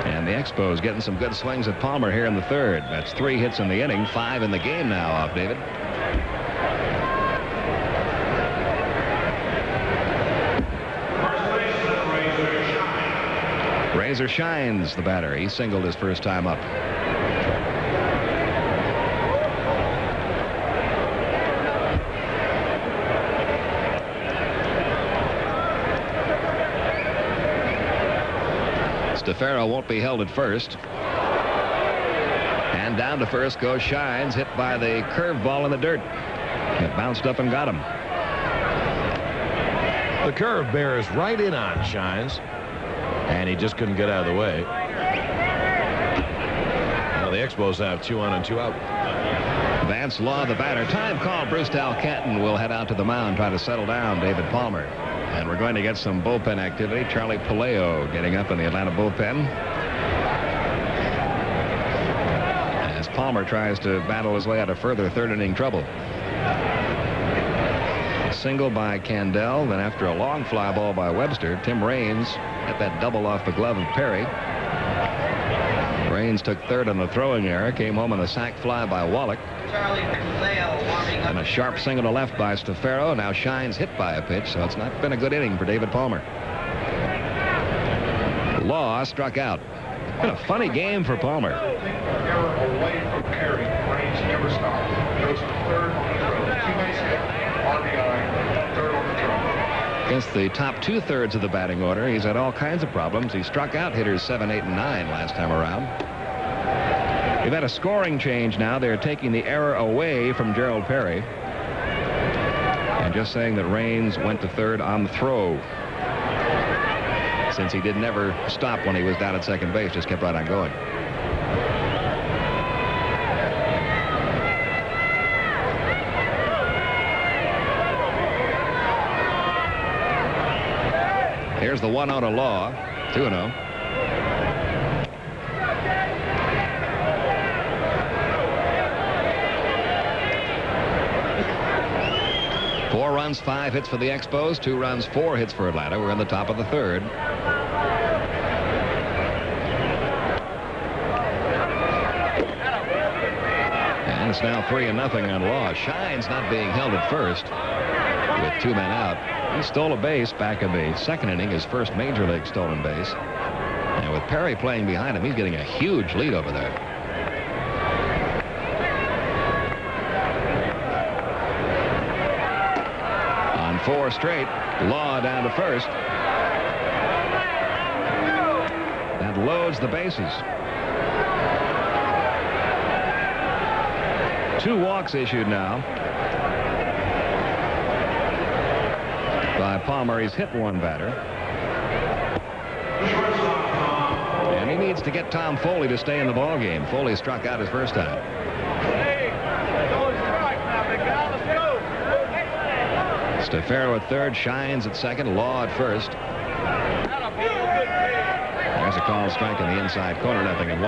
And the Expos getting some good swings at Palmer here in the third. That's 3 hits in the inning, 5 in the game now off David. Razor Shines, the batter. He singled his first time up. Stefero won't be held at first. And down to first goes Shines, hit by the curveball in the dirt. It bounced up and got him. The curve bears right in on Shines, and he just couldn't get out of the way. Now the Expos have 2 on and 2 out. Vance Law, the batter. Time call. Bruce Dalcanton will head out to the mound, try to settle down David Palmer. And we're going to get some bullpen activity. Charlie Palaio getting up in the Atlanta bullpen as Palmer tries to battle his way out of further third-inning trouble. A single by Candell, then after a long fly ball by Webster, Tim Raines got that double off the glove of Perry. Raines took third on the throwing error, came home on a sac fly by Wallach. And a sharp single to left by Stefero. Now Shines hit by a pitch, so it's not been a good inning for David Palmer. Law struck out. Been a funny game for Palmer. Away from Perry. Raines never stopped. Goes to third on the throw. 2 base hit. RBI. Third on the throw. Against the top 2/3 of the batting order, he's had all kinds of problems. He struck out hitters 7, 8, and 9 last time around. We've had a scoring change now. They're taking the error away from Gerald Perry. And just saying that Raines went to third on the throw. Since he did never stop when he was down at second base, just kept right on going. Here's the 1-0 to Law, 2-0. 4 runs, 5 hits for the Expos, 2 runs, 4 hits for Atlanta. We're in the top of the 3rd. And it's now 3-0 on Law. Shines not being held at first with 2 men out. He stole a base back in the 2nd inning, his first major league stolen base. And with Perry playing behind him, he's getting a huge lead over there. On 4 straight, Law down to first. That loads the bases. 2 walks issued now by Palmer. He's hit 1 batter. And he needs to get Tom Foley to stay in the ball game. Foley struck out his first time. Stefano at 3rd, Shines at 2nd, Law at 1st. There's a called strike in the inside corner, 0-1.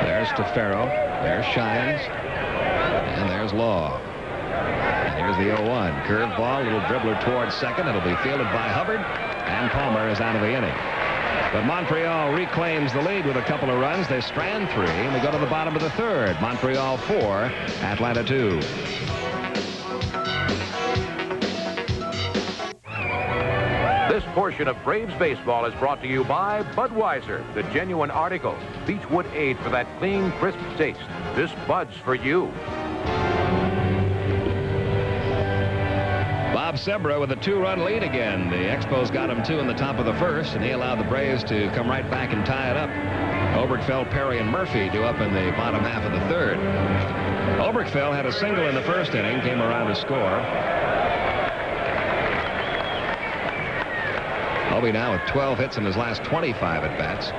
There's Stefano, there's Shines, and there's Law. And here's the 0-1. Curved ball, little dribbler towards 2nd. It'll be fielded by Hubbard, and Palmer is out of the inning. But Montreal reclaims the lead with a couple of runs. They strand 3, and we go to the bottom of the 3rd. Montreal 4, Atlanta 2. This portion of Braves baseball is brought to you by Budweiser, the genuine article. Beechwood aid for that clean, crisp taste. This Bud's for you. Bob Sebra with a 2-run lead again. The Expos got him 2 in the top of the 1st, and he allowed the Braves to come right back and tie it up. Oberkfell, Perry, and Murphy do up in the bottom half of the 3rd. Oberkfell had a single in the 1st inning, came around to score. Obi now with 12 hits in his last 25 at-bats.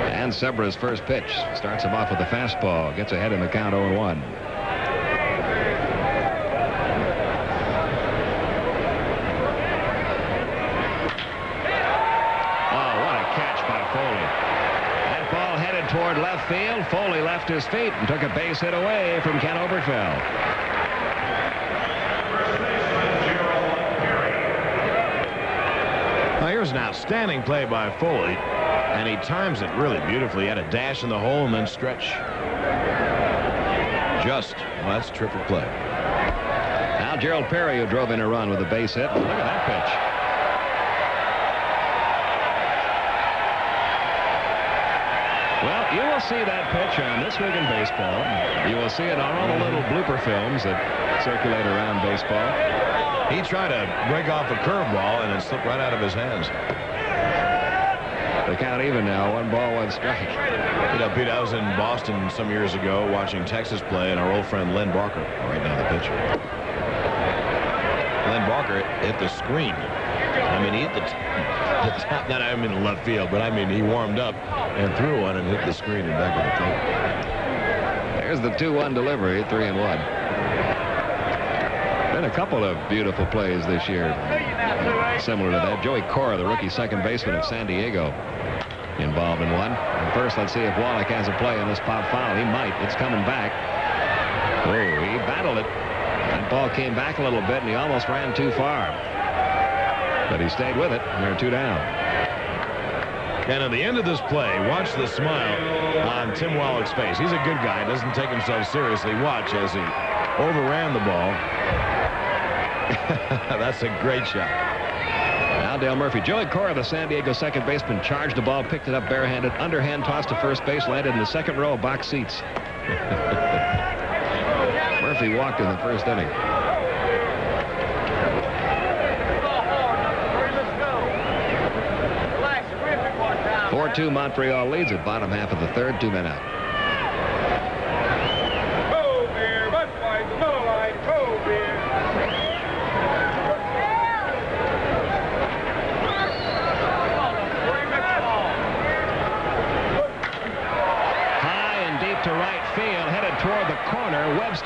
And Sebra's first pitch starts him off with a fastball, gets ahead in the count 0-1. Toward left field. Foley left his feet and took a base hit away from Ken Oberkfell. Now here's an outstanding play by Foley, and he times it really beautifully. He had a dash in the hole and then stretch. Well, that's a terrific play. Now Gerald Perry, who drove in a run with a base hit. Look at that pitch. Well, you will see that pitch on This Week in Baseball. You will see it on all the little blooper films that circulate around baseball. He tried to break off a curveball, and it slipped right out of his hands. The count even now, 1 ball, 1 strike. You know, Pete, I was in Boston some years ago watching Texas play, and our old friend Len Barker, right now the pitcher. Len Barker hit the screen. I mean, he hit the top, not I mean the left field, but I mean he warmed up and threw one and hit the screen and back of the plate. There's the 2-1 delivery, 3-1. Been a couple of beautiful plays this year similar to that. Joey Cora, the rookie second baseman at San Diego, involved in one. And first, let's see if Wallach has a play on this pop foul. He might. It's coming back. Oh, he battled it. That ball came back a little bit, and he almost ran too far. But he stayed with it, and they're 2 down. And at the end of this play, watch the smile on Tim Wallach's face. He's a good guy, doesn't take himself seriously. Watch as he overran the ball. That's a great shot. Now Dale Murphy. Joey Cora, the San Diego second baseman, charged the ball, picked it up barehanded, underhand toss to first base, landed in the second row of box seats. Murphy walked in the first inning. 4-2 Montreal leads at bottom half of the 3rd, 2 men out.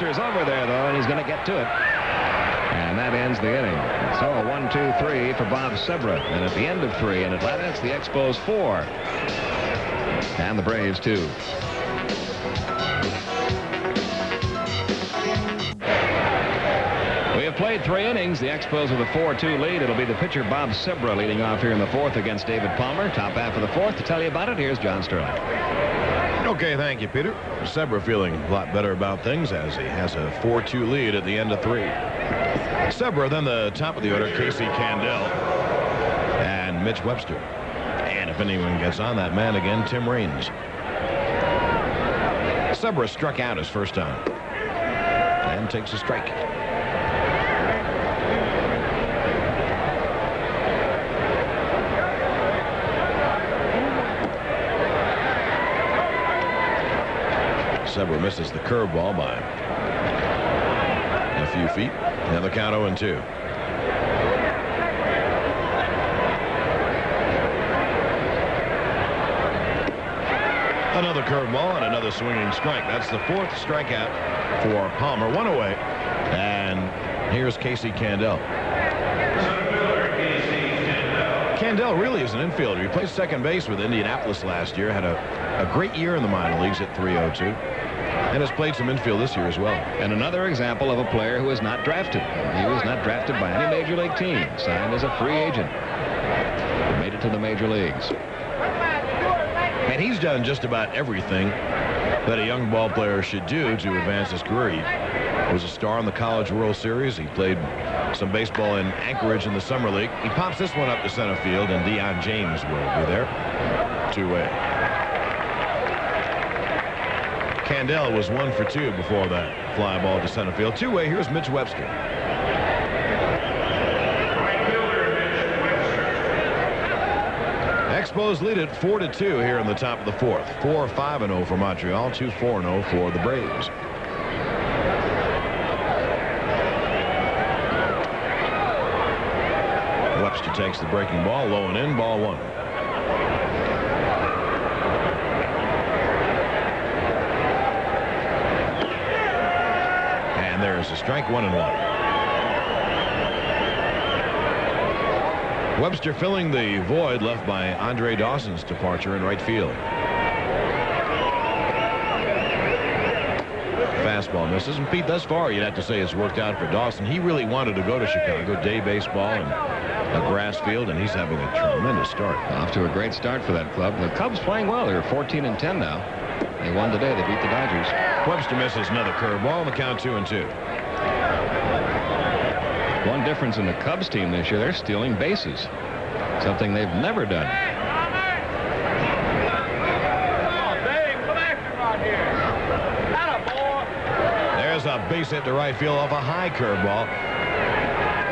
Webster's over there, though, and he's going to get to it. And that ends the inning. So a 1-2-3 for Bob Sebra. And at the end of 3 in Atlanta, it's the Expos 4. And the Braves 2. We have played 3 innings. The Expos with a 4-2 lead. It'll be the pitcher Bob Sebra leading off here in the 4th against David Palmer. Top half of the 4th. To tell you about it, here's John Sterling. Okay, thank you, Peter. Sebra feeling a lot better about things as he has a 4-2 lead at the end of 3. Sebra, then the top of the order, Casey Candell and Mitch Webster. And if anyone gets on that man again, Tim Raines. Sebra struck out his first time and takes a strike. Sebra misses the curveball by a few feet. Now the count 0-2. Another curveball and another swinging strike. That's the 4th strikeout for Palmer. 1 away. And here's Casey Candell. Candell really is an infielder. He played second base with Indianapolis last year. Had a great year in the minor leagues at 302. And has played some infield this year as well. And another example of a player who was not drafted. He was not drafted by any major league team. Signed as a free agent. Made it to the major leagues. And he's done just about everything that a young ball player should do to advance his career. He was a star in the College World Series. He played some baseball in Anchorage in the Summer League. He pops this one up to center field, and Deion James will be there. 2-way. Candell was 1 for 2 before that fly ball to center field. 2-way. Here's Mitch Webster. Expos lead it 4-2 here in the top of the 4th. 4-5-0 for Montreal. 2-4-0 for the Braves. Webster takes the breaking ball, low and in, ball 1. And there's a strike, 1-1. Webster filling the void left by Andre Dawson's departure in right field. Fastball misses, and Pete, thus far you'd have to say it's worked out for Dawson. He really wanted to go to Chicago, day baseball and a grass field, and he's having a tremendous start. Off to a great start for that club. The Cubs playing well. They're 14-10 now. They won today. They beat the Dodgers. Webster misses another curveball. The count 2-2. One difference in the Cubs team this year, they're stealing bases. Something they've never done. There's a base hit to right field off a high curveball.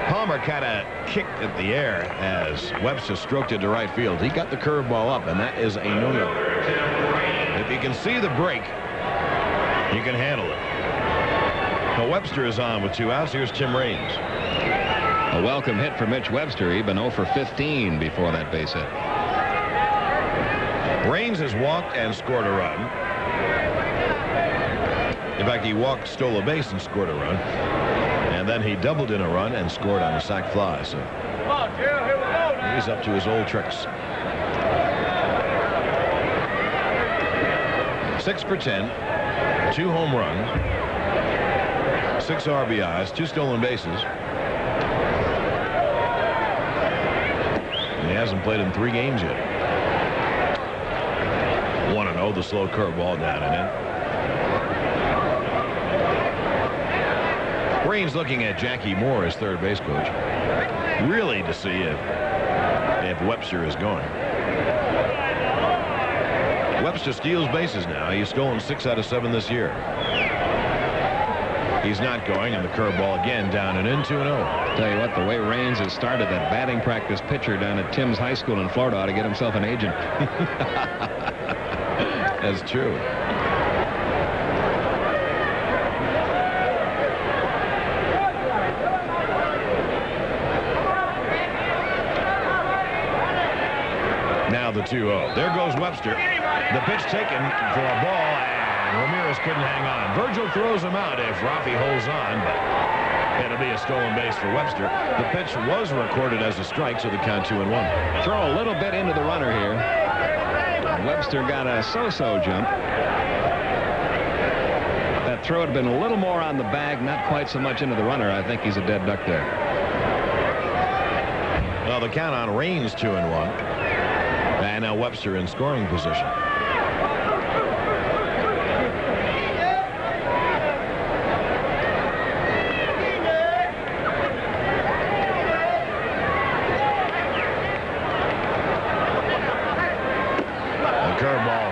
Palmer kind of kicked at the air as Webster stroked it to right field. He got the curveball up, and that is a no-no. If you can see the break, you can handle it. Now Webster is on with 2 outs. Here's Tim Raines. A welcome hit for Mitch Webster. He'd been 0 for 15 before that base hit. Raines has walked and scored a run. In fact, he walked, stole a base, and scored a run. And then he doubled in a run and scored on a sac fly. So he's up to his old tricks. 6 for 10. 2 home runs. 6 RBIs. 2 stolen bases. He hasn't played in 3 games yet. 1-0, the slow curveball down and in. Raines looking at Jackie Moore as third base coach, really to see if Webster is going. Webster steals bases now. He's stolen 6 out of 7 this year. He's not going, and the curveball again down and in. 2-0. Tell you what, the way Raines has started, that batting practice pitcher down at Tim's High School in Florida ought to get himself an agent. That's true. Now the 2-0. There goes Webster. The pitch taken for a ball, and Ramirez couldn't hang on. Virgil throws him out if Rafi holds on, but it'll be a stolen base for Webster. The pitch was recorded as a strike, so the count 2-1. Throw a little bit into the runner here. Webster got a so-so jump. That throw had been a little more on the bag, not quite so much into the runner. I think he's a dead duck there. Well, the count on Raines 2-1. And now Webster in scoring position.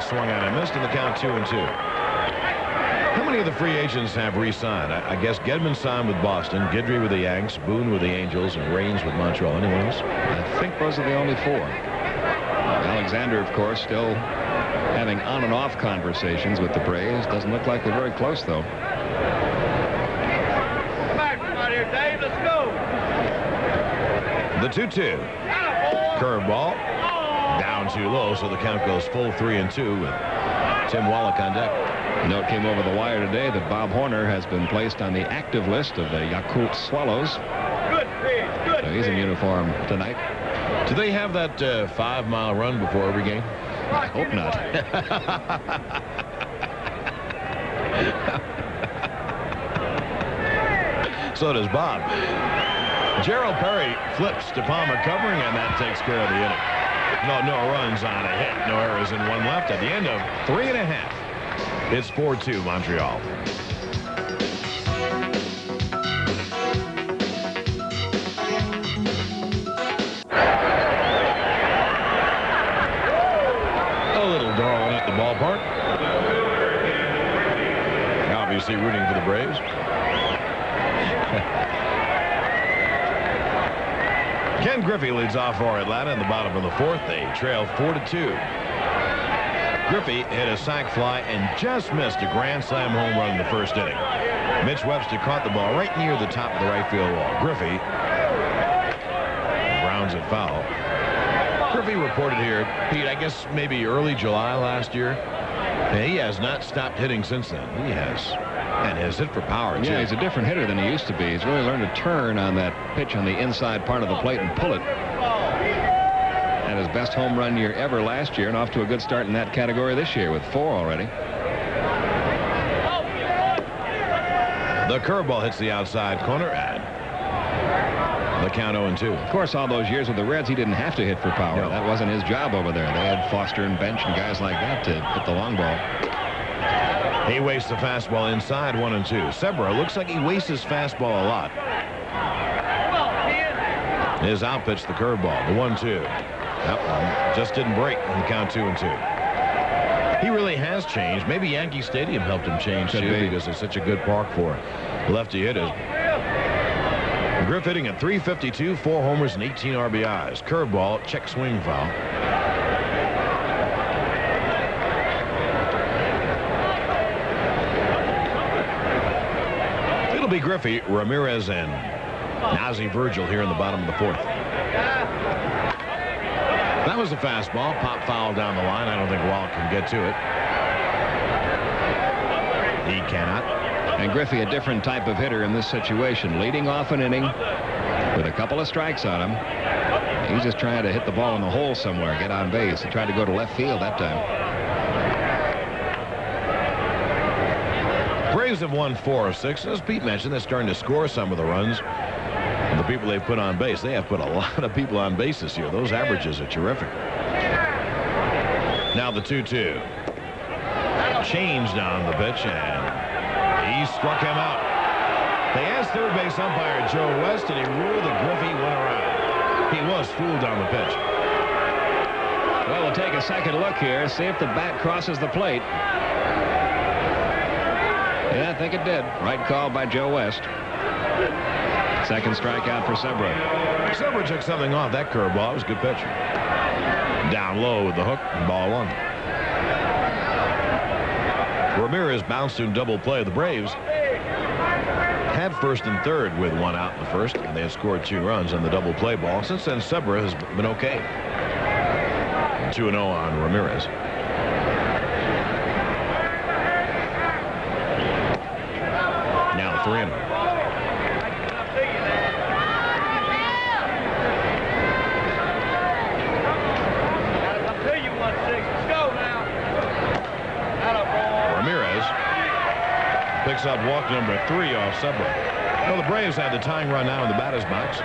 Swung out and missed, and the count 2-2. How many of the free agents have re-signed? I guess Gedman signed with Boston, Guidry with the Yanks, Boone with the Angels, and Raines with Montreal. Anyone else? I think those are the only 4. Alexander, of course, still having on and off conversations with the Braves. Doesn't look like they're very close, though. Come on here, Dave. Let's go. The 2-2. Curveball. Down too low, so the count goes full 3-2 with Tim Wallach on deck. Note came over the wire today that Bob Horner has been placed on the active list of the Yakult Swallows. Good pitch. Good So he's in uniform tonight. Do they have that 5-mile run before every game? I hope not. So does Bob. Gerald Perry flips to Palmer covering, and that takes care of the inning. No runs on a hit. No errors and 1 left at the end of 3.5. It's 4-2 Montreal. A little darling at the ballpark. Obviously rooting for the Braves. Ken Griffey leads off for Atlanta in the bottom of the 4th. They trail 4-2. Griffey hit a sac fly and just missed a grand slam home run in the first inning. Mitch Webster caught the ball right near the top of the right field wall. Griffey grounds it foul. Griffey reported here, Pete, I guess maybe early July last year. And he has not stopped hitting since then. He has. And has hit for power, too. Yeah, he's a different hitter than he used to be. He's really learned to turn on that pitch on the inside part of the plate and pull it. Had his best home run year ever last year, and off to a good start in that category this year with 4 already. The curveball hits the outside corner, and the count 0-2. Of course, all those years with the Reds, he didn't have to hit for power. No. That wasn't his job over there. They had Foster and Bench and guys like that to hit the long ball. He wastes the fastball inside 1-2. Sebra looks like he wastes his fastball a lot. His outpitch the curveball, the 1-2. That one just didn't break in the count 2-2. He really has changed. Maybe Yankee Stadium helped him change too, because it's such a good park for lefty hitters. Griff hitting at .352, 4 homers and 18 RBIs. Curveball, check swing foul. It'll be Griffey, Ramirez, and Nazi Virgil here in the bottom of the 4th. That was a fastball. Pop foul down the line. I don't think Wallach can get to it. He cannot. And Griffey, a different type of hitter in this situation. Leading off an inning with a couple of strikes on him. He's just trying to hit the ball in the hole somewhere, get on base. He tried to go to left field that time. Braves have won 4 of 6. As Pete mentioned, they're starting to score some of the runs. And the people they've put on base, they have put a lot of people on base this year. Those averages are terrific. Now the 2-2. Changed on the pitch, and he struck him out. They asked third base umpire Joe West, and he ruled that Griffey went around. He was fooled on the pitch. Well, we'll take a second look here, see if the bat crosses the plate. Yeah, I think it did. Right call by Joe West. Second strikeout for Sebra. Sebra took something off that curveball. It was a good pitch. Down low with the hook, and ball 1. Ramirez bounced in double play. The Braves had first and third with 1 out in the first, and they had scored 2 runs on the double play ball. Since then, Sebra has been okay. 2-0 on Ramirez. 3 in them. Ramirez picks up walk number 3 off Subway. Well, the Braves have the tying run now in the batter's box.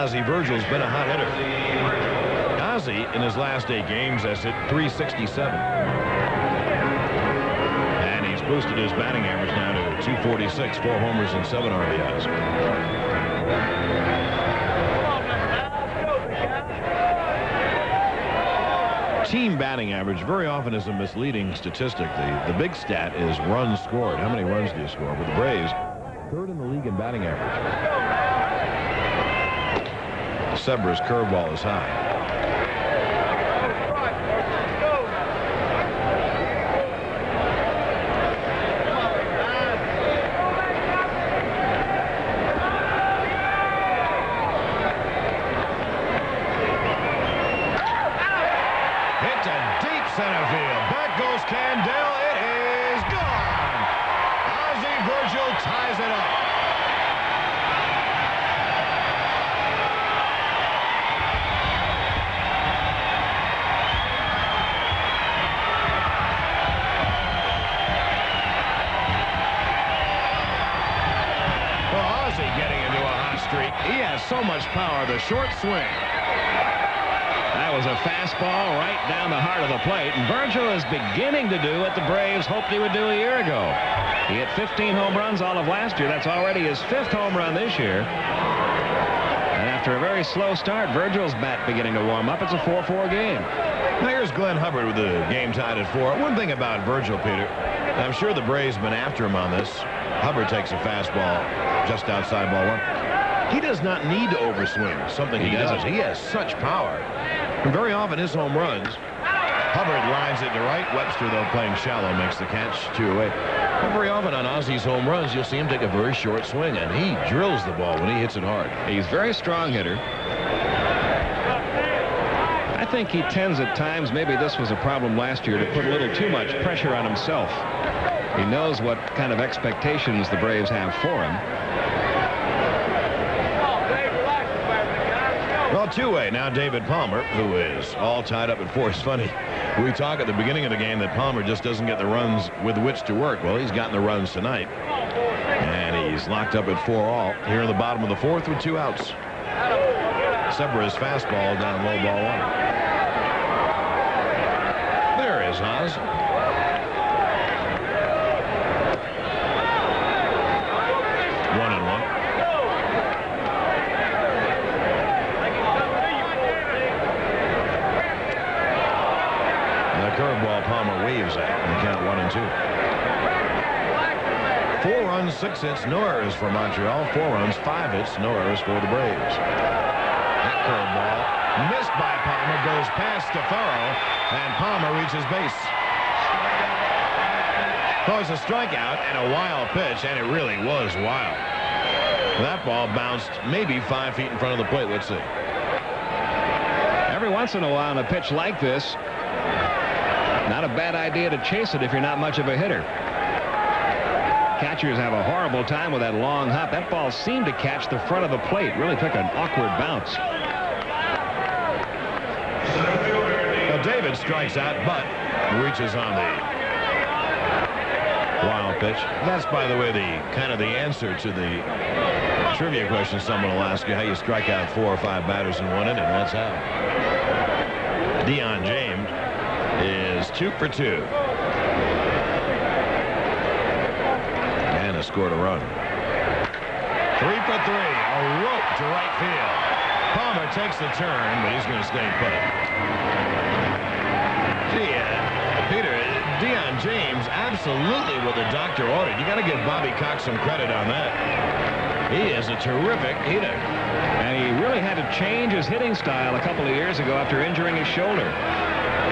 Ozzie Virgil's been a hot hitter. Ozzie, in his last 8 games, has hit .367. And he's boosted his batting average now to .246, 4 homers and 7 RBIs. Team batting average very often is a misleading statistic. The big stat is runs scored. How many runs do you score? With the Braves, 3rd in the league in batting average. Sebra's curveball is high. Hit to deep center field. Back goes Candell. It is gone. Ozzie Virgil ties it up. He has so much power. The short swing. That was a fastball right down the heart of the plate. And Virgil is beginning to do what the Braves hoped he would do a year ago. He hit 15 home runs all of last year. That's already his 5th home run this year. And after a very slow start, Virgil's bat beginning to warm up. It's a 4-4 game. Now here's Glenn Hubbard with the game tied at 4. One thing about Virgil, Peter, I'm sure the Braves have been after him on this. Hubbard takes a fastball just outside ball 1. He does not need to overswing, something he does. He has such power. And very often his home runs, Hubbard lines it to right. Webster, though, playing shallow, makes the catch 2 away. But very often on Ozzie's home runs, you'll see him take a very short swing, and he drills the ball when he hits it hard. He's a very strong hitter. I think he tends at times, maybe this was a problem last year, to put a little too much pressure on himself. He knows what kind of expectations the Braves have for him. Well, 2-way now. David Palmer, who is all tied up at 4. It's funny. We talk at the beginning of the game that Palmer just doesn't get the runs with which to work. Well, he's gotten the runs tonight. And he's locked up at 4 all here in the bottom of the 4th with 2 outs. Sebra's fastball down low ball 1. There is Oz. Curveball Palmer waves at and the count 1-2. 4 runs, 6 hits, no errors for Montreal. 4 runs, 5 hits, no errors for the Braves. That curveball missed by Palmer, goes past Stefaro, and Palmer reaches base. Oh, it's a strikeout and a wild pitch, and it really was wild. That ball bounced maybe 5 feet in front of the plate. Let's see. Every once in a while on a pitch like this, not a bad idea to chase it if you're not much of a hitter. Catchers have a horrible time with that long hop. That ball seemed to catch the front of the plate. Really took an awkward bounce. Well, David strikes out, but reaches on the wild pitch. That's, by the way, the answer to the trivia question someone will ask you, how you strike out 4 or 5 batters in 1 inning. That's how. Dion James is 2 for 2. And has scored a run. 3 for 3. A rope to right field. Palmer takes the turn, but he's going to stay put. Gee, Peter, Dion James absolutely what the doctor ordered. You got to give Bobby Cox some credit on that. He is a terrific hitter. And he really had to change his hitting style a couple of years ago after injuring his shoulder.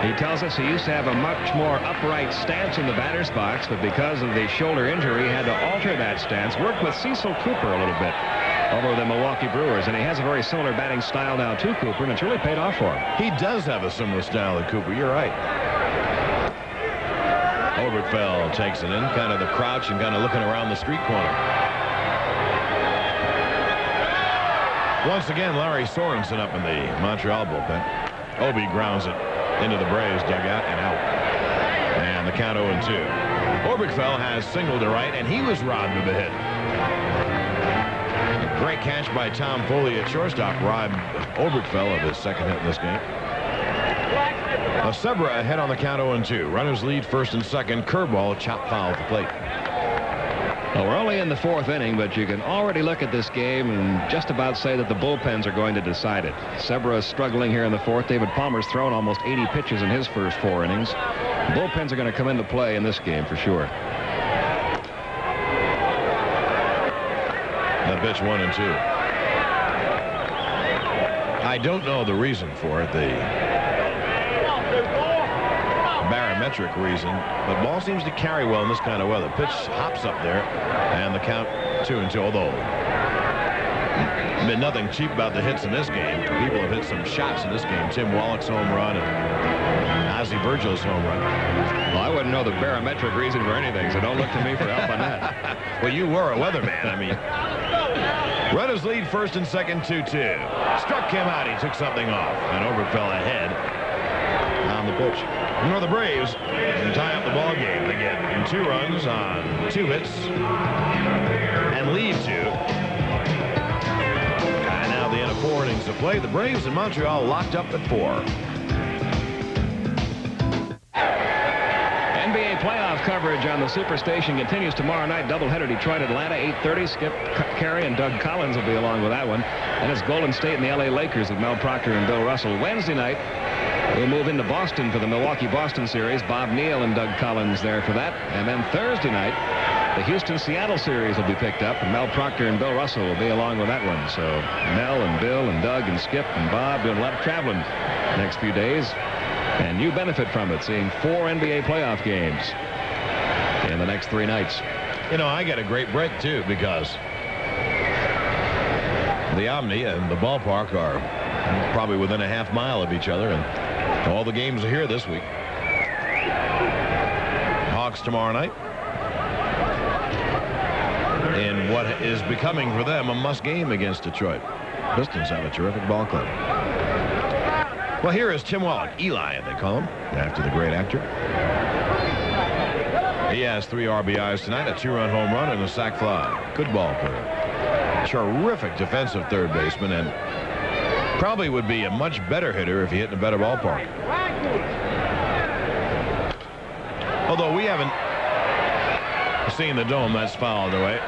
He tells us he used to have a much more upright stance in the batter's box, but because of the shoulder injury, he had to alter that stance. Worked with Cecil Cooper a little bit over the Milwaukee Brewers, and he has a very similar batting style now to Cooper, and it's really paid off for him. He does have a similar style to Cooper. You're right. Oberkfell takes it in, kind of the crouch and kind of looking around the street corner. Once again, Larry Sorensen up in the Montreal bullpen. Obi grounds it into the Braves dugout and out. And the count 0-2. Oberkfell has singled to right, and he was robbed of a hit. A great catch by Tom Foley at shortstop robbed Oberkfell of his second hit in this game. Sebra ahead on the count 0-2. Runners lead first and second. Curveball, chop foul at the plate. Well, we're only in the 4th inning, but you can already look at this game and just about say that the bullpens are going to decide it. Sebra is struggling here in the 4th. David Palmer's thrown almost 80 pitches in his first 4 innings. The bullpens are going to come into play in this game for sure. The pitch 1-2. I don't know the reason for it, the barometric reason, but ball seems to carry well in this kind of weather. Pitch hops up there, and the count 2-2. Although been nothing cheap about the hits in this game. People have hit some shots in this game. Tim Wallach's home run and Ozzie Virgil's home run. Well, I wouldn't know the barometric reason for anything, so don't look to me for help on that. Well, you were a weatherman. I mean, runners lead first and second 2-2. Struck him out. He took something off, and Oberkfell ahead on the pitch. You know, the Braves can tie up the ball game. They get 2 runs on 2 hits and lead 2. And now the end of 4 innings of play. The Braves in Montreal locked up at 4. NBA playoff coverage on the Superstation continues tomorrow night. Doubleheader, Detroit, Atlanta, 8:30. Skip Carey and Doug Collins will be along with that one. And it's Golden State and the LA Lakers with Mel Proctor and Bill Russell. Wednesday night, we'll move into Boston for the Milwaukee-Boston series. Bob Neal and Doug Collins there for that. And then Thursday night, the Houston-Seattle series will be picked up, and Mel Proctor and Bill Russell will be along with that one. So Mel and Bill and Doug and Skip and Bob doing a lot of traveling the next few days. And you benefit from it, seeing 4 NBA playoff games in the next 3 nights. You know, I get a great break, too, because the Omni and the ballpark are probably within a half-mile of each other, and all the games are here this week. Hawks tomorrow night in what is becoming for them a must game against Detroit. Pistons have a terrific ball club. Well, here is Tim Wallach, Eli, they call him, after the great actor. He has 3 RBIs tonight, a 2-run home run, and a sac fly. Good ball player. Terrific defensive third baseman, and probably would be a much better hitter if he hit in a better ballpark. Although we haven't seen the dome, that's fouled away.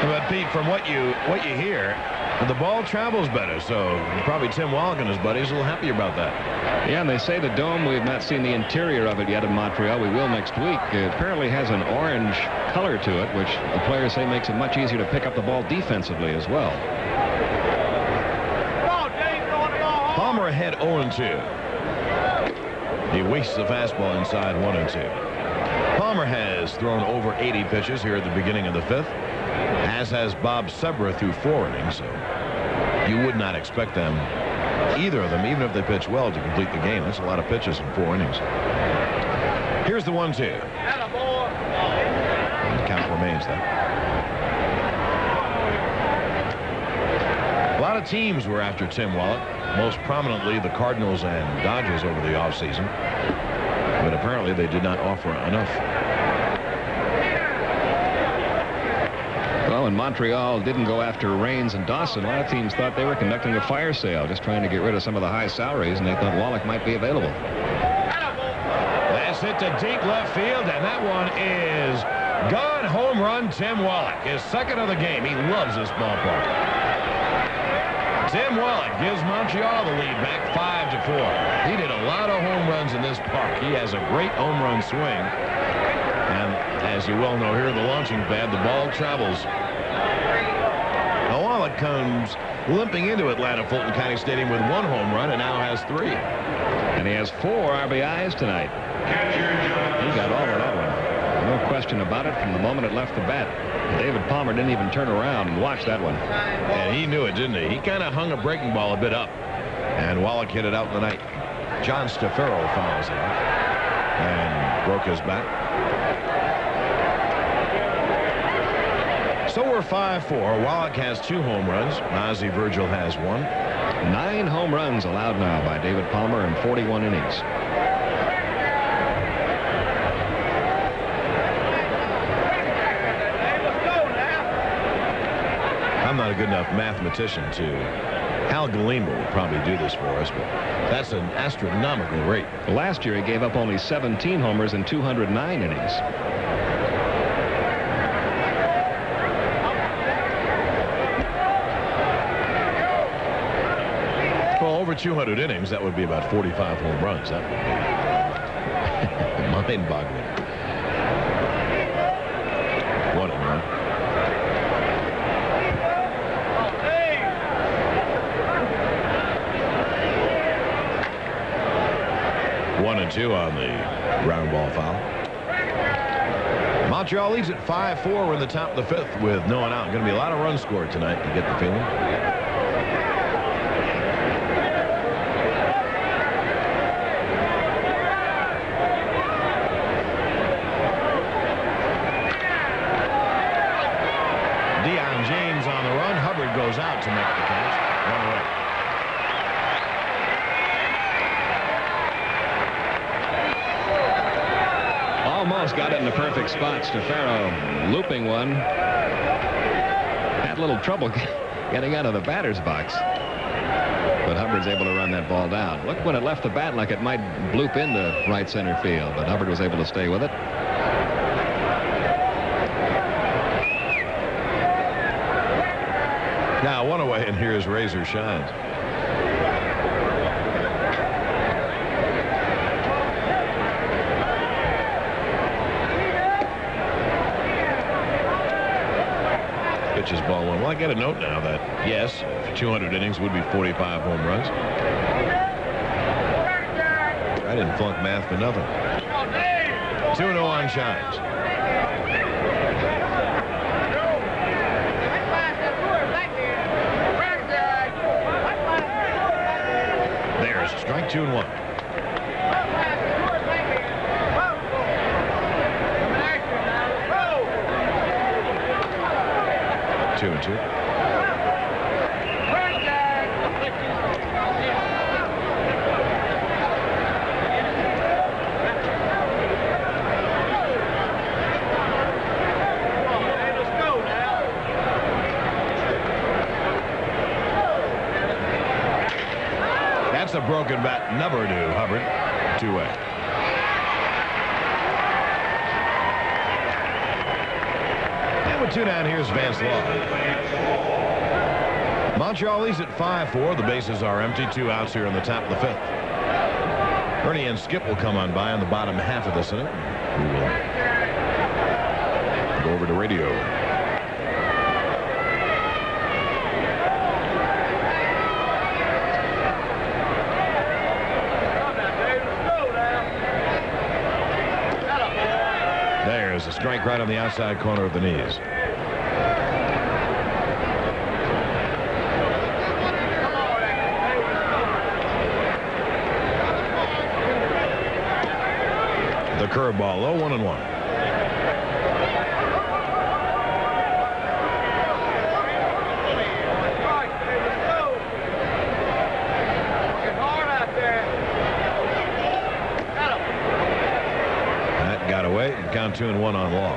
But Pete, from what you hear, the ball travels better, so probably Tim Wallach and his buddies are a little happier about that. Yeah, and they say the dome, we have not seen the interior of it yet in Montreal. We will next week. It apparently has an orange color to it, which the players say makes it much easier to pick up the ball defensively as well. Palmer ahead 0-2. He wastes the fastball inside 1-2. Palmer has thrown over 80 pitches here at the beginning of the 5th, as has Bob Sebra through 4 innings, so you would not expect them, either of them, even if they pitch well, to complete the game. That's a lot of pitches in 4 innings. Here's the 1-2. And the count remains there. A lot of teams were after Tim Wallach, most prominently the Cardinals and Dodgers over the offseason, but apparently they did not offer enough. Well, when Montreal didn't go after Raines and Dawson, a lot of teams thought they were conducting a fire sale, just trying to get rid of some of the high salaries, and they thought Wallach might be available. That's hit to deep left field, and that one is gone. Home run, Tim Wallach. His second of the game. He loves this ballpark. Tim Wallach gives Montreal the lead back 5-4. He did a lot of home runs in this park. He has a great home run swing. And as you well know here, the launching pad, the ball travels. Now Wallach comes limping into Atlanta Fulton County Stadium with 1 home run and now has 3. And he has 4 RBIs tonight. He got all of that one. No question about it from the moment it left the bat. David Palmer didn't even turn around and watch that one. And he knew it, didn't he? He kind of hung a breaking ball a bit up. And Wallach hit it out in the night. John Stafaro fouls it out. and broke his bat. So we're 5-4. Wallach has 2 home runs. Ozzie Virgil has 1. 9 home runs allowed now by David Palmer in 41 innings. I'm not a good enough mathematician to. Hal Galima will probably do this for us, but that's an astronomical rate. Last year, he gave up only 17 homers in 209 innings. Well, over 200 innings, that would be about 45 home runs. That would be mind-boggling. 1-1. 1-2 on the ground ball foul. Montreal leads at 5-4. We're in the top of the 5th with no one out. Going to be a lot of runs scored tonight, to get the feeling. Deion James on the run. Hubbard goes out to make the catch. 1 away. Almost got it in the perfect spot. Stefano looping one. Had a little trouble getting out of the batter's box. But Hubbard's able to run that ball down. Look, when it left the bat like it might bloop into right center field, but Hubbard was able to stay with it. Now 1 away, and here's Razor Shines. Pitches ball 1. Well, I get a note now that, yes, 200 innings would be 45 home runs. I didn't flunk math for nothing. 2-0 on Shines. There's a strike, 2-1. 2-2. That's a broken bat. Number 2, Hubbard. 2-way. With 2 down, here's Vance Law. Montreal leads at 5-4. The bases are empty. 2 outs here in the top of the 5th. Ernie and Skip will come on by on the bottom half of this inning. We will go over to radio. There's a strike right on the outside corner of the knees. The curveball low, 1-1. That got away. Count 2-1 on Law.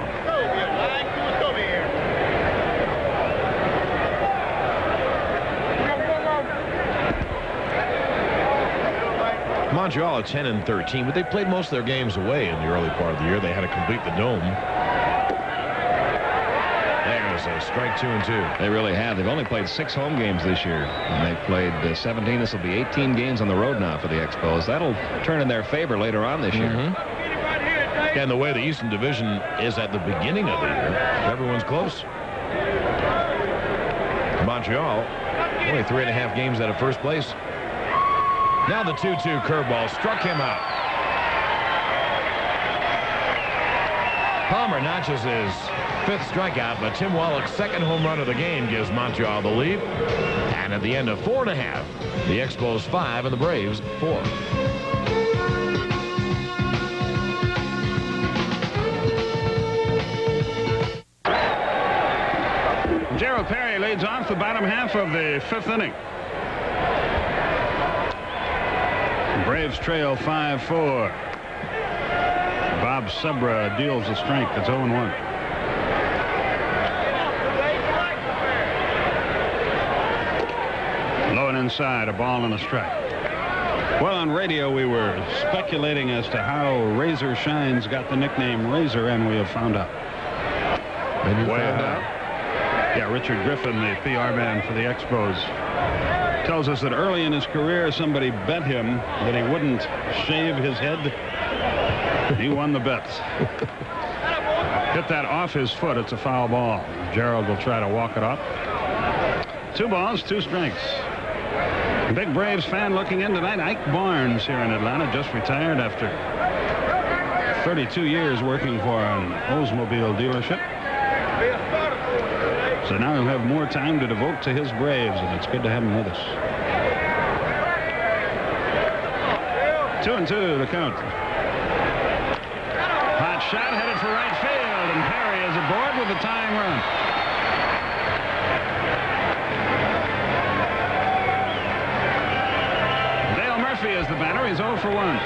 Montreal at 10-13, but they played most of their games away in the early part of the year. They had to complete the dome. There's a strike, 2-2. They really have. They've only played 6 home games this year. And they've played 17. This will be 18 games on the road now for the Expos. That'll turn in their favor later on this year. And the way the Eastern Division is at the beginning of the year, everyone's close. Montreal only 3.5 games out of first place. Now the 2-2 curveball struck him out. Palmer notches his 5th strikeout, but Tim Wallach's 2nd home run of the game gives Montreal the lead. And at the end of 4.5, the Expos 5 and the Braves 4. leads off the bottom half of the 5th inning. Braves trail 5-4. Bob Sebra deals the strike. It's 0-1. Low and inside, a ball and a strike. Well, on radio, we were speculating as to how Razor Shines got the nickname Razor, and we have found out. And you found out? Yeah, Richard Griffin, the PR man for the Expos, tells us that early in his career, somebody bet him that he wouldn't shave his head. He won the bets. Hit that off his foot. It's a foul ball. Gerald will try to walk it off. 2 balls, 2 strikes. A big Braves fan looking in tonight. Ike Barnes here in Atlanta, just retired after 32 years working for an Oldsmobile dealership. So now he'll have more time to devote to his Braves, and it's good to have him with us. 2-2 the count. Hot shot headed for right field, and Perry is aboard with the tying run. Dale Murphy is the batter. He's 0 for 1.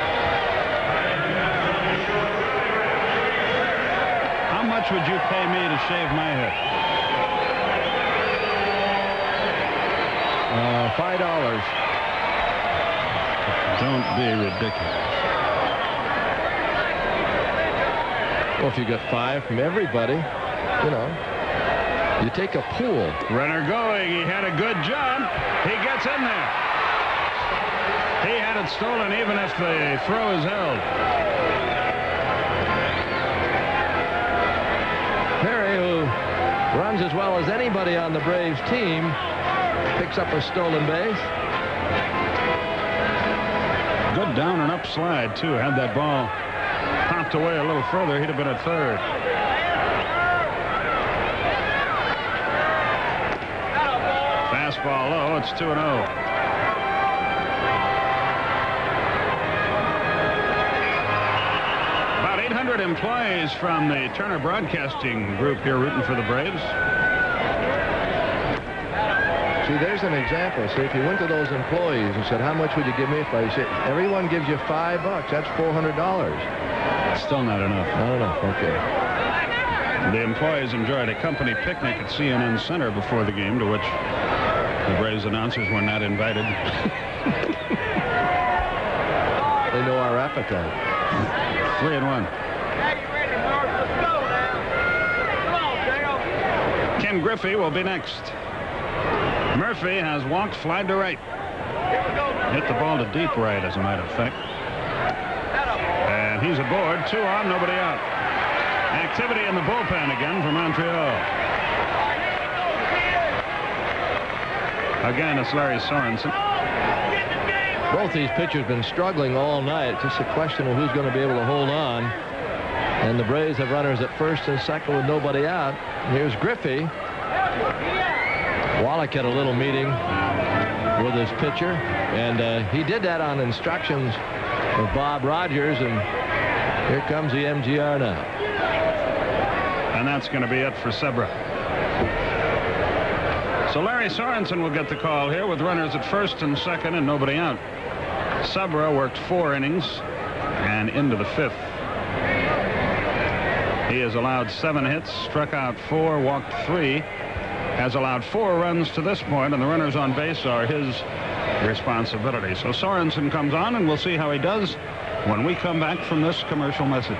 How much would you pay me to shave my head? $5. Don't be ridiculous. Well, if you got 5 from everybody, you know, you take a pool. Runner going. He had a good jump. He gets in there. He had it stolen even if the throw is held. Perry, who runs as well as anybody on the Braves team, picks up a stolen base. Good down and up slide, too. Had that ball popped away a little further, he'd have been at third. Fastball low. It's 2-0. About 800 employees from the Turner Broadcasting Group here rooting for the Braves. See, there's an example. See, if you went to those employees and said, how much would you give me if I said, everyone gives you $5, that's $400. Still not enough. Not enough, okay. The employees enjoyed a company picnic at CNN Center before the game, to which the Braves announcers were not invited. They know our appetite. 3-1. Ken Griffey will be next. Murphy has walked, flied to right. Hit the ball to deep right, as a matter of fact. And he's aboard. 2 on, nobody out. Activity in the bullpen again for Montreal. Again, it's Larry Sorensen. Both these pitchers have been struggling all night. It's just a question of who's going to be able to hold on. And the Braves have runners at first and second with nobody out. Here's Griffey. Wallach had a little meeting with his pitcher, and he did that on instructions of Bob Rogers, and here comes the MGR now. And that's going to be it for Sebra. So Larry Sorensen will get the call here with runners at first and second and nobody out. Sebra worked 4 innings and into the 5th. He has allowed 7 hits, struck out 4, walked 3, has allowed 4 runs to this point, and the runners on base are his responsibility. So Sorensen comes on, and we'll see how he does when we come back from this commercial message.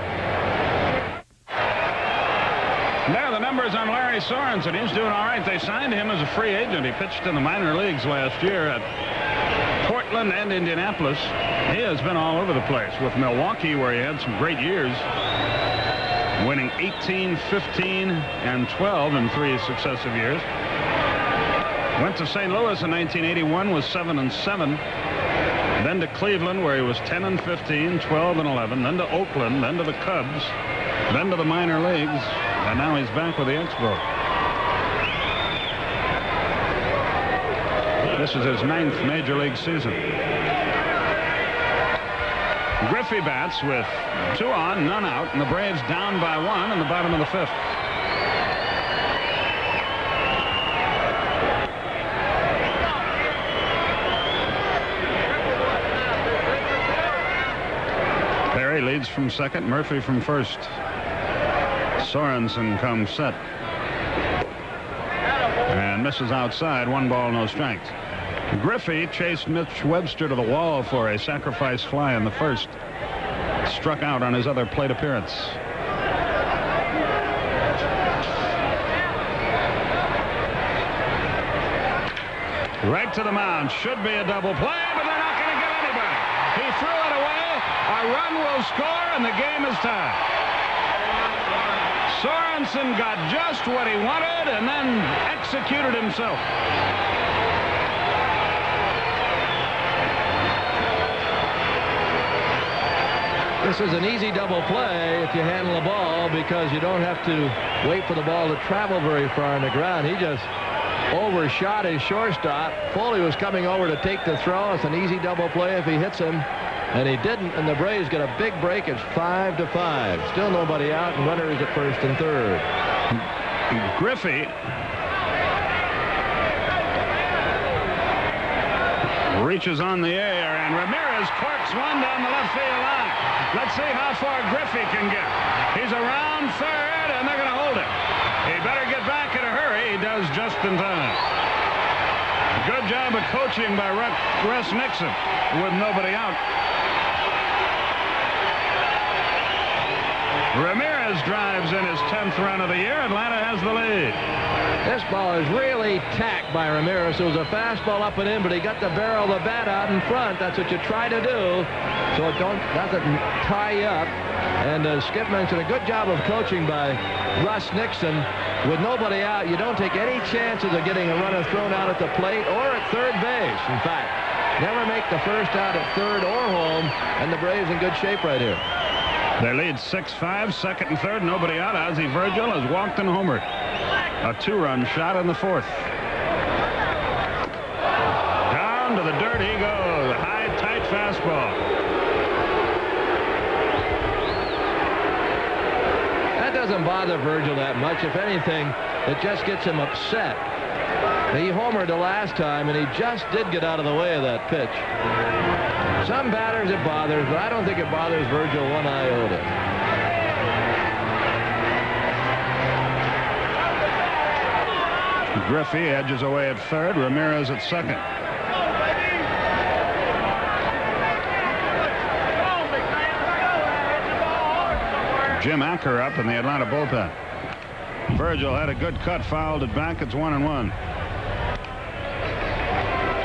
There are the numbers on Larry Sorensen. He's doing all right. They signed him as a free agent. He pitched in the minor leagues last year at Portland and Indianapolis. He has been all over the place with Milwaukee, where he had some great years, winning 18, 15, and 12 in 3 successive years. Went to St. Louis in 1981, was 7-7. Then to Cleveland, where he was 10-15, 12-11. Then to Oakland, then to the Cubs, then to the minor leagues, and now he's back with the Expos. This is his 9th major league season. Griffey bats with 2 on, none out, and the Braves down by 1 in the bottom of the 5th. leads from second, Murphy from first. Sorensen comes set. And misses outside. 1 ball, no strikes. Griffey chased Mitch Webster to the wall for a sacrifice fly in the first. Struck out on his other plate appearance. Right to the mound. Should be a double play, but they're not going to get anybody. He threw it away. A run will score, and the game is tied. Sorensen got just what he wanted and then executed himself. This is an easy double play if you handle the ball, because you don't have to wait for the ball to travel very far on the ground. He just overshot his shortstop. Foley was coming over to take the throw. It's an easy double play if he hits him, and he didn't, and the Braves get a big break. It's 5-5. Still nobody out, and runners at first and third. Griffey reaches on the air, and Ramirez corks one down the left field line. Let's see how far Griffey can get. He's around third, and they're going to hold it. He better get back in a hurry. He does just in time. Good job of coaching by Russ Nixon with nobody out. Ramirez drives in his 10th run of the year. Atlanta has the lead. This ball is really tacked by Ramirez. It was a fastball up and in, but he got the barrel of the bat out in front. That's what you try to do, so it doesn't tie you up. And Skip mentioned a good job of coaching by Russ Nixon. With nobody out, you don't take any chances of getting a runner thrown out at the plate or at third base. In fact, never make the first out at third or home, and the Braves in good shape right here. They lead 6-5, second and third, nobody out. Ozzie Virgil has walked and homered. A 2-run shot in the fourth. Down to the dirt he goes. High, tight fastball. That doesn't bother Virgil that much. If anything, it just gets him upset. He homered the last time, and he just did get out of the way of that pitch. Some batters it bothers, but I don't think it bothers Virgil one iota. Griffey edges away at third. Ramirez at second. Jim Acker up in the Atlanta bullpen. Virgil had a good cut, fouled it back. It's 1-1.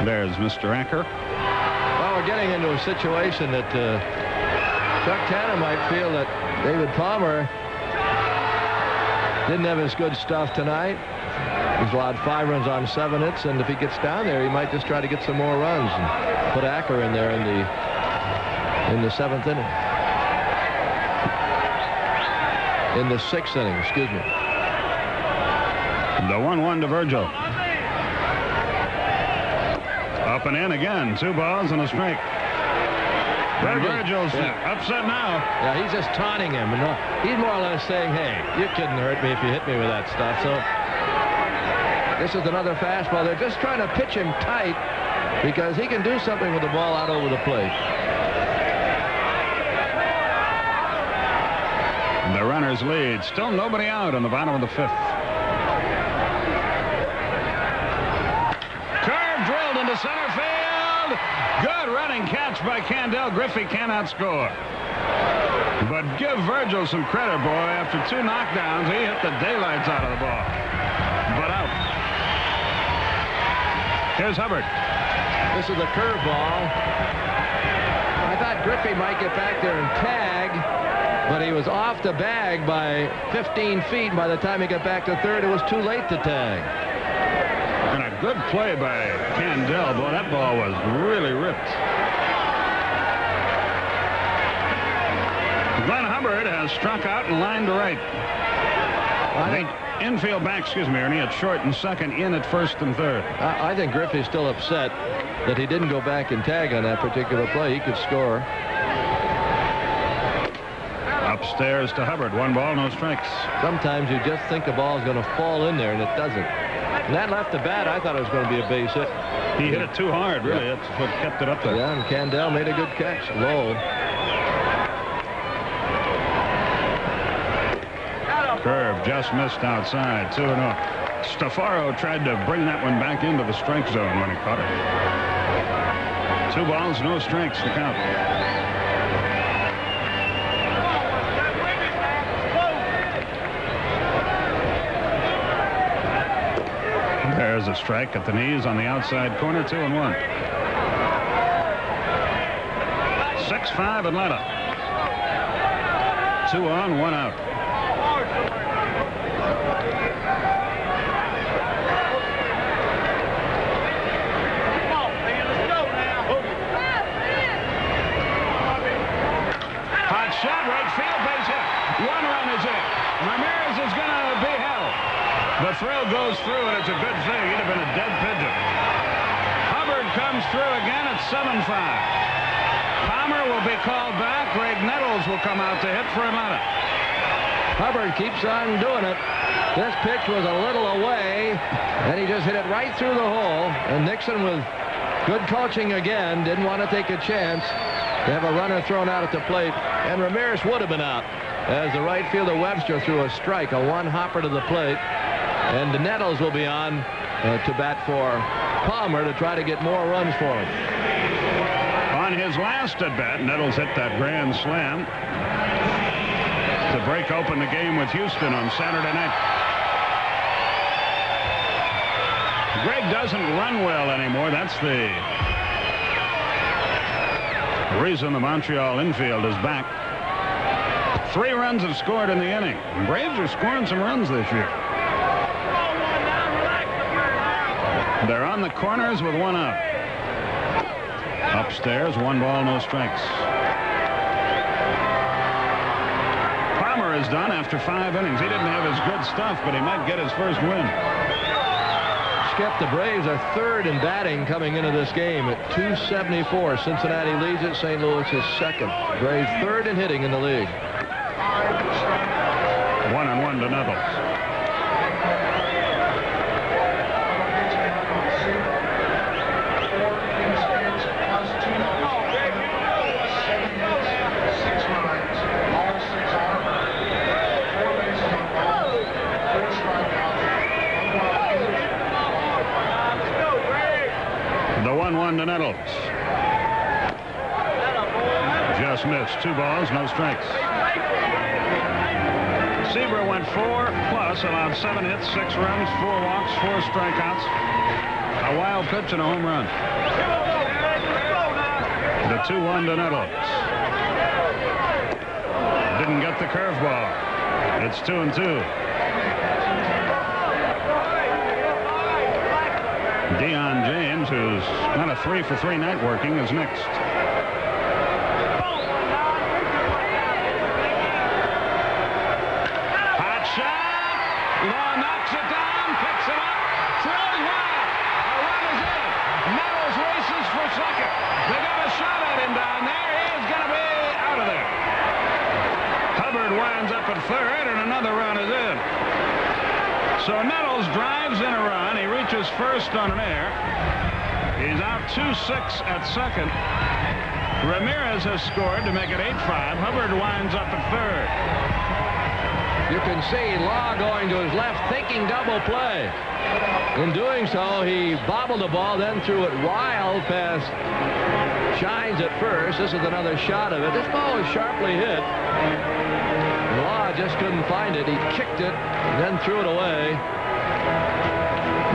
There's Mr. Acker. Well, we're getting into a situation that Chuck Tanner might feel that David Palmer didn't have his good stuff tonight. He's allowed 5 runs on 7 hits, and if he gets down there, he might just try to get some more runs and put Acker in there in the 7th inning. In the 6th inning, excuse me. The 1-1 to Virgil. Up and in again. 2 balls and a strike. Virgil's upset now. Yeah, he's just taunting him. And he's more or less saying, hey, you couldn't hurt me if you hit me with that stuff. So this is another fastball. They're just trying to pitch him tight because he can do something with the ball out over the plate. The runners lead. Still nobody out in the bottom of the 5th. Curve drilled into center field. Good running catch by Candell. Griffey cannot score. But give Virgil some credit, boy. After 2 knockdowns, he hit the daylights out of the ball. But out. Here's Hubbard. This is a curveball. I thought Griffey might get back there and tag, but he was off the bag by 15 feet. By the time he got back to third, it was too late to tag. And a good play by Candell. Boy, that ball was really ripped. Glenn Hubbard has struck out and lined to right. Infield back, excuse me, Ernie, at short and second, in at first and third. I think Griffey's still upset that he didn't go back and tag on that particular play. He could score. Upstairs to Hubbard. 1 ball, no strikes. Sometimes you just think the ball's going to fall in there, and it doesn't. And that left the bat, I thought it was going to be a base hit. He hit it too hard, really. That's what kept it up there. Yeah, and Candell made a good catch. Low. Curve just missed outside. 2-0. Stafaro tried to bring that one back into the strike zone when he caught it. 2 balls, no strikes to count. There's a strike at the knees on the outside corner. 2-1. 6-5 Atlanta. 2 on, 1 out. Hot shot, right field, base hit. 1 run is in. Ramirez is going to be held. The throw goes through, and it's a good thing. He'd have been a dead pigeon. Hubbard comes through again at 7-5. Palmer will be called back. Greg Nettles will come out to hit for Atlanta. Hubbard keeps on doing it. This pitch was a little away, and he just hit it right through the hole. And Nixon, with good coaching again, didn't want to take a chance to have a runner thrown out at the plate. And Ramirez would have been out as the right fielder Webster threw a strike, a 1-hopper to the plate. And Nettles will be on to bat for Palmer to try to get more runs for him. On his last at-bat, Nettles hit that grand slam to break open the game with Houston on Saturday night. Greg doesn't run well anymore. That's the reason the Montreal infield is back. 3 runs have scored in the inning. Braves are scoring some runs this year. They're on the corners with 1 out. Upstairs, 1 ball, no strikes. Palmer is done after 5 innings. He didn't have his good stuff, but he might get his first win. Skip, the Braves are 3rd in batting coming into this game at .274. Cincinnati leads it. St. Louis is 2nd. Braves 3rd in hitting in the league. 1-1 to Nettles. The 1-1 to Nettles. Just missed. 2 balls, no strikes. Seaver went 4+, allowed 7 hits, 6 runs, 4 walks, 4 strikeouts. A wild pitch and a home run. The 2-1 to Nettles. Didn't get the curveball. It's 2-2. Deion James, who's got a 3-for-3 night working, is next. Hot shot. Law knocks it down, picks it up, throws wide. A run is in. Nettles races for second. They got a shot at him down there. He is going to be out of there. Hubbard winds up at 3rd, and another run is in. So Nettles drives in a run. He reaches 1st on an error. He's out 2-6 at 2nd. Ramirez has scored to make it 8-5. Hubbard winds up at 3rd. You can see Law going to his left, thinking double play. In doing so, he bobbled the ball, then threw it wild past Shines at first. This is another shot of it. This ball was sharply hit. Law just couldn't find it. He kicked it, then threw it away.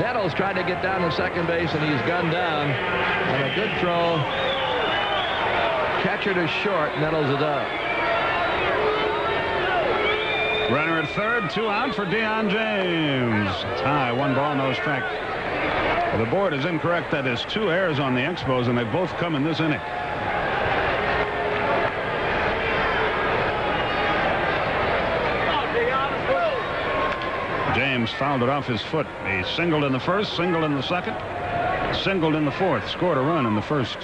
Nettles tried to get down to second base, and he's gunned down. And a good throw. Catcher to short. Nettles is out. Runner at 3rd, 2 out for Deion James. Tie, 1 ball, no strike. The board is incorrect. That is 2 errors on the Expos, and they both come in this inning. James fouled it off his foot. He singled in the 1st, singled in the 2nd, singled in the 4th, scored a run in the 1st.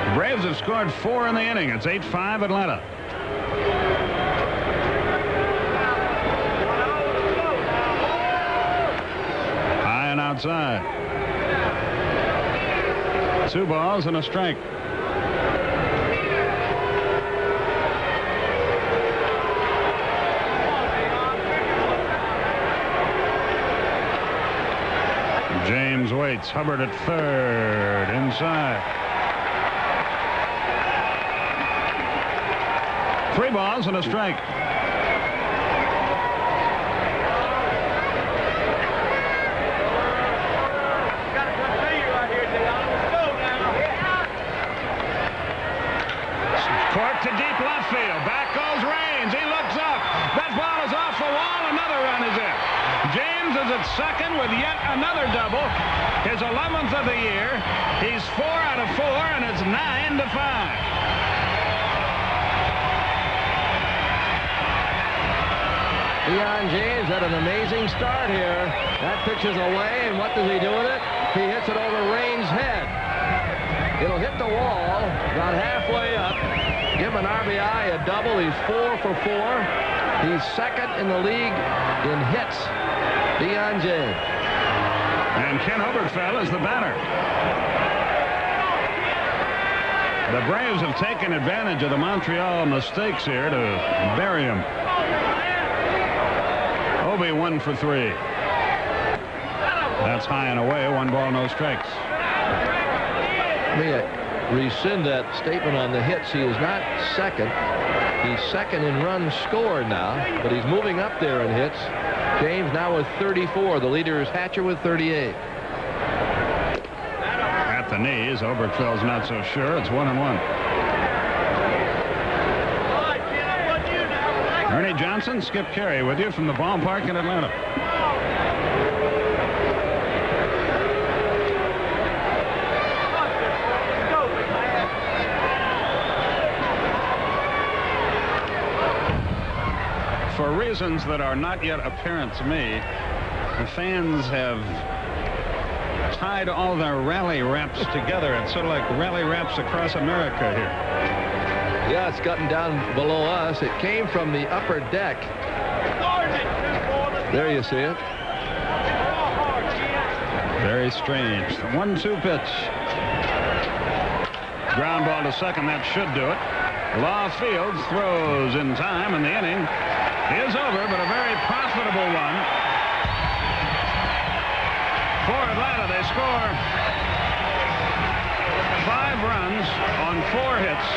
The Braves have scored 4 in the inning. It's 8-5 Atlanta. High and outside. 2 balls and a strike. James waits. Hubbard at third. Inside. 3 balls and a strike. Court to deep left field. Back goes Raines. He looks up. That ball is off the wall. Another run is in. James is at second with yet another double. His 11th of the year. He's 4 out of 4, and it's 9-5. Leon James had an amazing start here. That pitch is away, and what does he do with it? He hits it over Raines' head. It'll hit the wall about halfway up. Give him an RBI, a double. He's 4 for 4. He's second in the league in hits. Leon James. And Ken Obergefell is the batter. The Braves have taken advantage of the Montreal mistakes here to bury him. Obi 1 for 3. That's high and away. 1 ball, no strikes. Let me rescind that statement on the hits. He is not second. He's second in runs scored now, but he's moving up there in hits. James now with 34. The leader is Hatcher with 38. At the knees, Obergefell's not so sure. It's 1-1. Ernie Johnson, Skip Carey with you from the ballpark in Atlanta. For reasons that are not yet apparent to me, the fans have tied all their rally wraps together. It's sort of like rally wraps across America here. Yeah, it's gotten down below us. It came from the upper deck. There you see it. Very strange. 1-2 pitch. Ground ball to second. That should do it. Law Fields throws in time, and the inning is over, but a very profitable one. For Atlanta, they score 5 runs on 4 hits.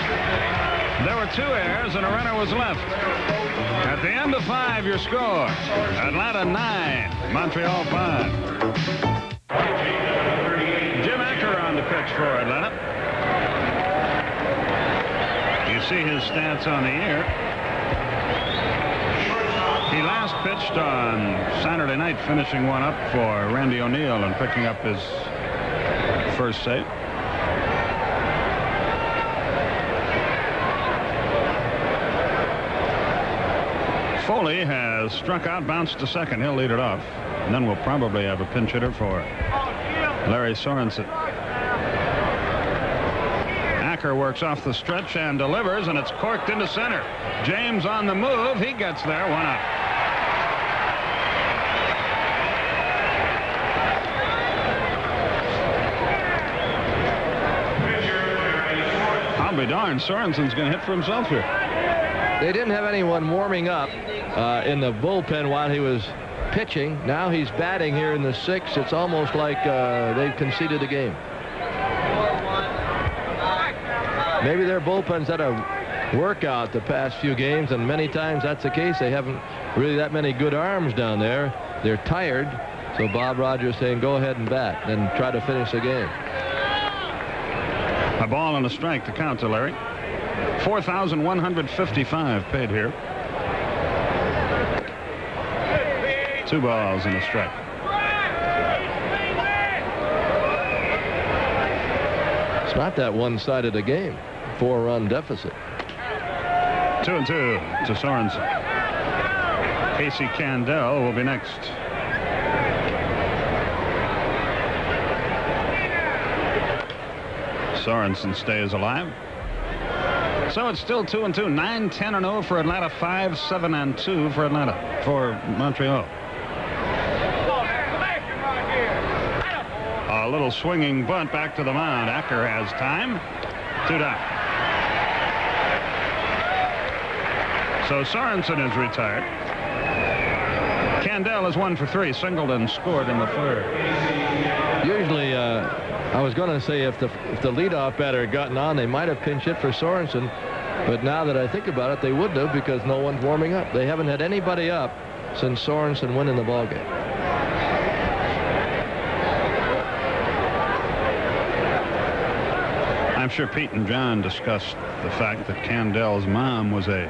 There were 2 errors, and a runner was left. At the end of 5, your score: Atlanta 9, Montreal 5. Jim Acker on the pitch for Atlanta. You see his stats on the air. He last pitched on Saturday night, finishing one up for Randy O'Neill and picking up his first save. Foley has struck out, bounced to second. He'll lead it off. And then we'll probably have a pinch hitter for Larry Sorensen. Acker works off the stretch and delivers, and it's corked into center. James on the move. He gets there. 1 out. I'll be darned. Sorensen's going to hit for himself here. They didn't have anyone warming up in the bullpen while he was pitching. Now he's batting here in the 6th. It's almost like they've conceded the game. Maybe their bullpen's had a workout the past few games, and many times that's the case. They haven't really that many good arms down there. They're tired, so Bob Rogers saying go ahead and bat and try to finish the game. A ball and a strike to count to Larry. $4,155 paid here. 2 balls and a strike. It's not that one-sided a game. 4-run deficit. 2-2 to Sorensen. Casey Candell will be next. Sorensen stays alive. So it's still 2-2. 9-10-0 for Atlanta. 5-7-2 for Atlanta. For Montreal. A little swinging bunt back to the mound. Acker has time. 2 down. So Sorensen is retired. Candell is 1 for 3. Singleton scored in the third. Usually, I was going to say if the leadoff batter had gotten on, they might have pinch hit for Sorensen. But now that I think about it, they wouldn't have, because no one's warming up. They haven't had anybody up since Sorensen went in the ballgame. I'm sure Pete and John discussed the fact that Candell's mom was a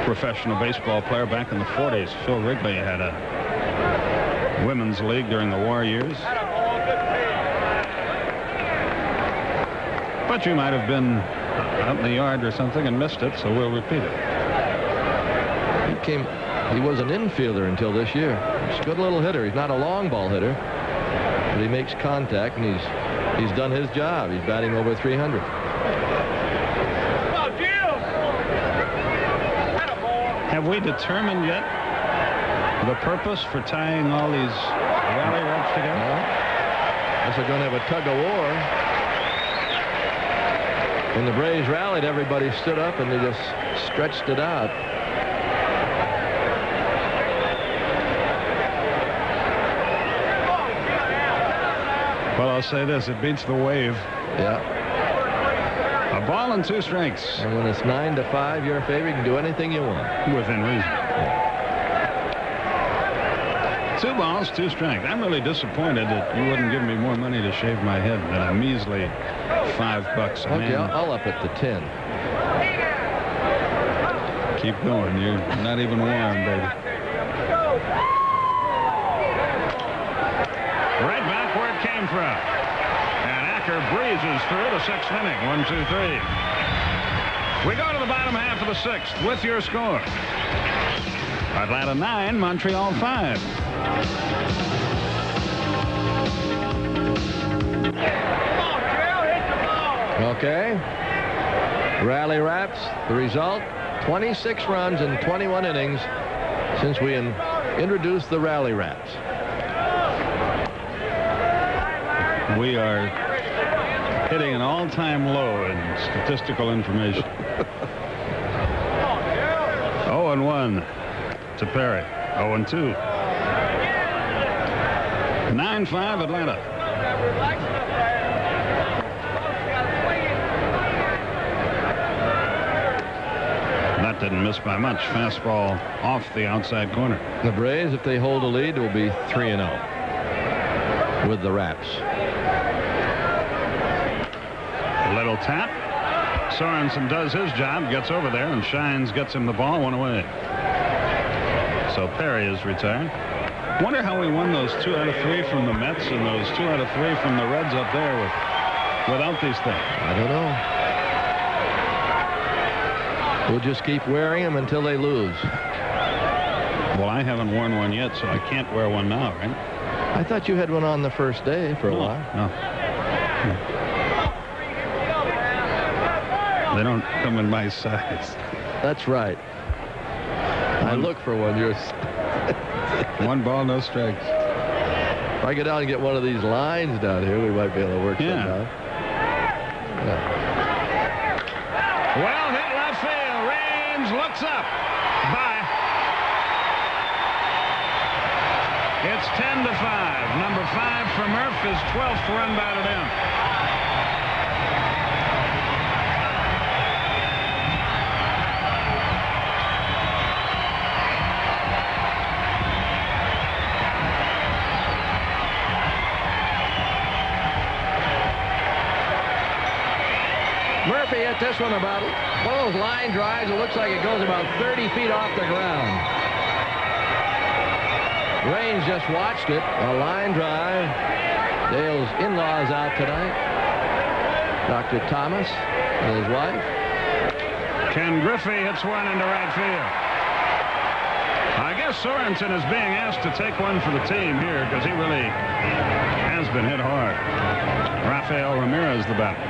professional baseball player back in the 40s. Phil Wrigley had a women's league during the war years. But you might have been out in the yard or something and missed it, so we'll repeat it. He was an infielder until this year. He's a good little hitter. He's not a long ball hitter, but he makes contact, and he's done his job. He's batting over 300. Have we determined yet the purpose for tying all these rally reps together? No. Guess they're going to have a tug of war. When the Braves rallied, everybody stood up and they just stretched it out. Well, I'll say this, it beats the wave. Yeah. A ball and 2 strikes. And when it's 9-5, your favor, you can do anything you want. Within reason. 2 balls, 2 strikes. I'm really disappointed that you wouldn't give me more money to shave my head than a measly $5 a man. Okay, I'll up it to 10. Keep going. You're not even warm, baby. Right back where it came from. And Acker breezes through the 6th inning. 1, 2, 3. We go to the bottom half of the 6th with your score. Atlanta 9, Montreal 5. Okay. Rally wraps. The result, 26 runs in 21 innings since we introduced the rally wraps. We are hitting an all-time low in statistical information. 0-1 to Perry. 0-2. 9-5 Atlanta. That didn't miss by much. Fastball off the outside corner. The Braves, if they hold a lead, will be 3-0 with the wraps. Little tap. Sorensen does his job, gets over there, and Shines gets him the ball, 1 away. So Perry is retired. Wonder how we won those 2 out of 3 from the Mets and those 2 out of 3 from the Reds up there without these things. I don't know. We'll just keep wearing them until they lose. Well, I haven't worn one yet, so I can't wear one now, right? I thought you had one on the first day for a while. No. They don't come in my size. That's right. I look for one. You're 1 ball, no strikes. If I get down and get one of these lines down here, we might be able to work some out. Yeah. Well hit left field. Raines looks up. Bye. It's 10-5. Number 5 for Murph, his 12th run batted in. Murphy hit this one about one of those line drives. It looks like it goes about 30 feet off the ground. Raines just watched it. A line drive. Dale's in-laws out tonight. Dr. Thomas and his wife. Ken Griffey hits one into right field. I guess Sorensen is being asked to take one for the team here because he really has been hit hard. Rafael Ramirez the batter.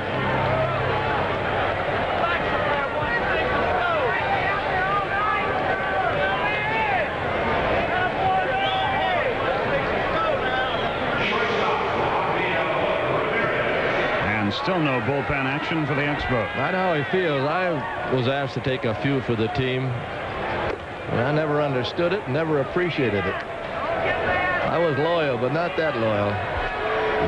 Still no bullpen action for the Expos. I know how he feels. I was asked to take a few for the team. And I never understood it, never appreciated it. was loyal, but not that loyal.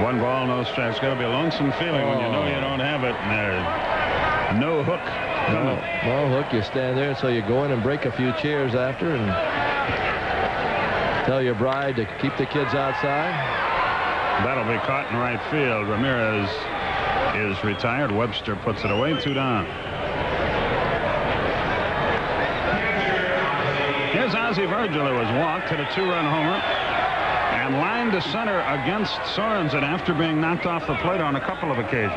1 ball, no strikes. It's got to be a lonesome feeling when you know you don't have it. And there's no hook coming. No hook. You stand there, so you go in and break a few chairs after and tell your bride to keep the kids outside. That'll be caught in right field. Ramirez is retired. Webster puts it away. 2 down. Here's Ozzie Virgil, who was walked, hit a 2-run homer, and lined to center against Sorensen after being knocked off the plate on a couple of occasions.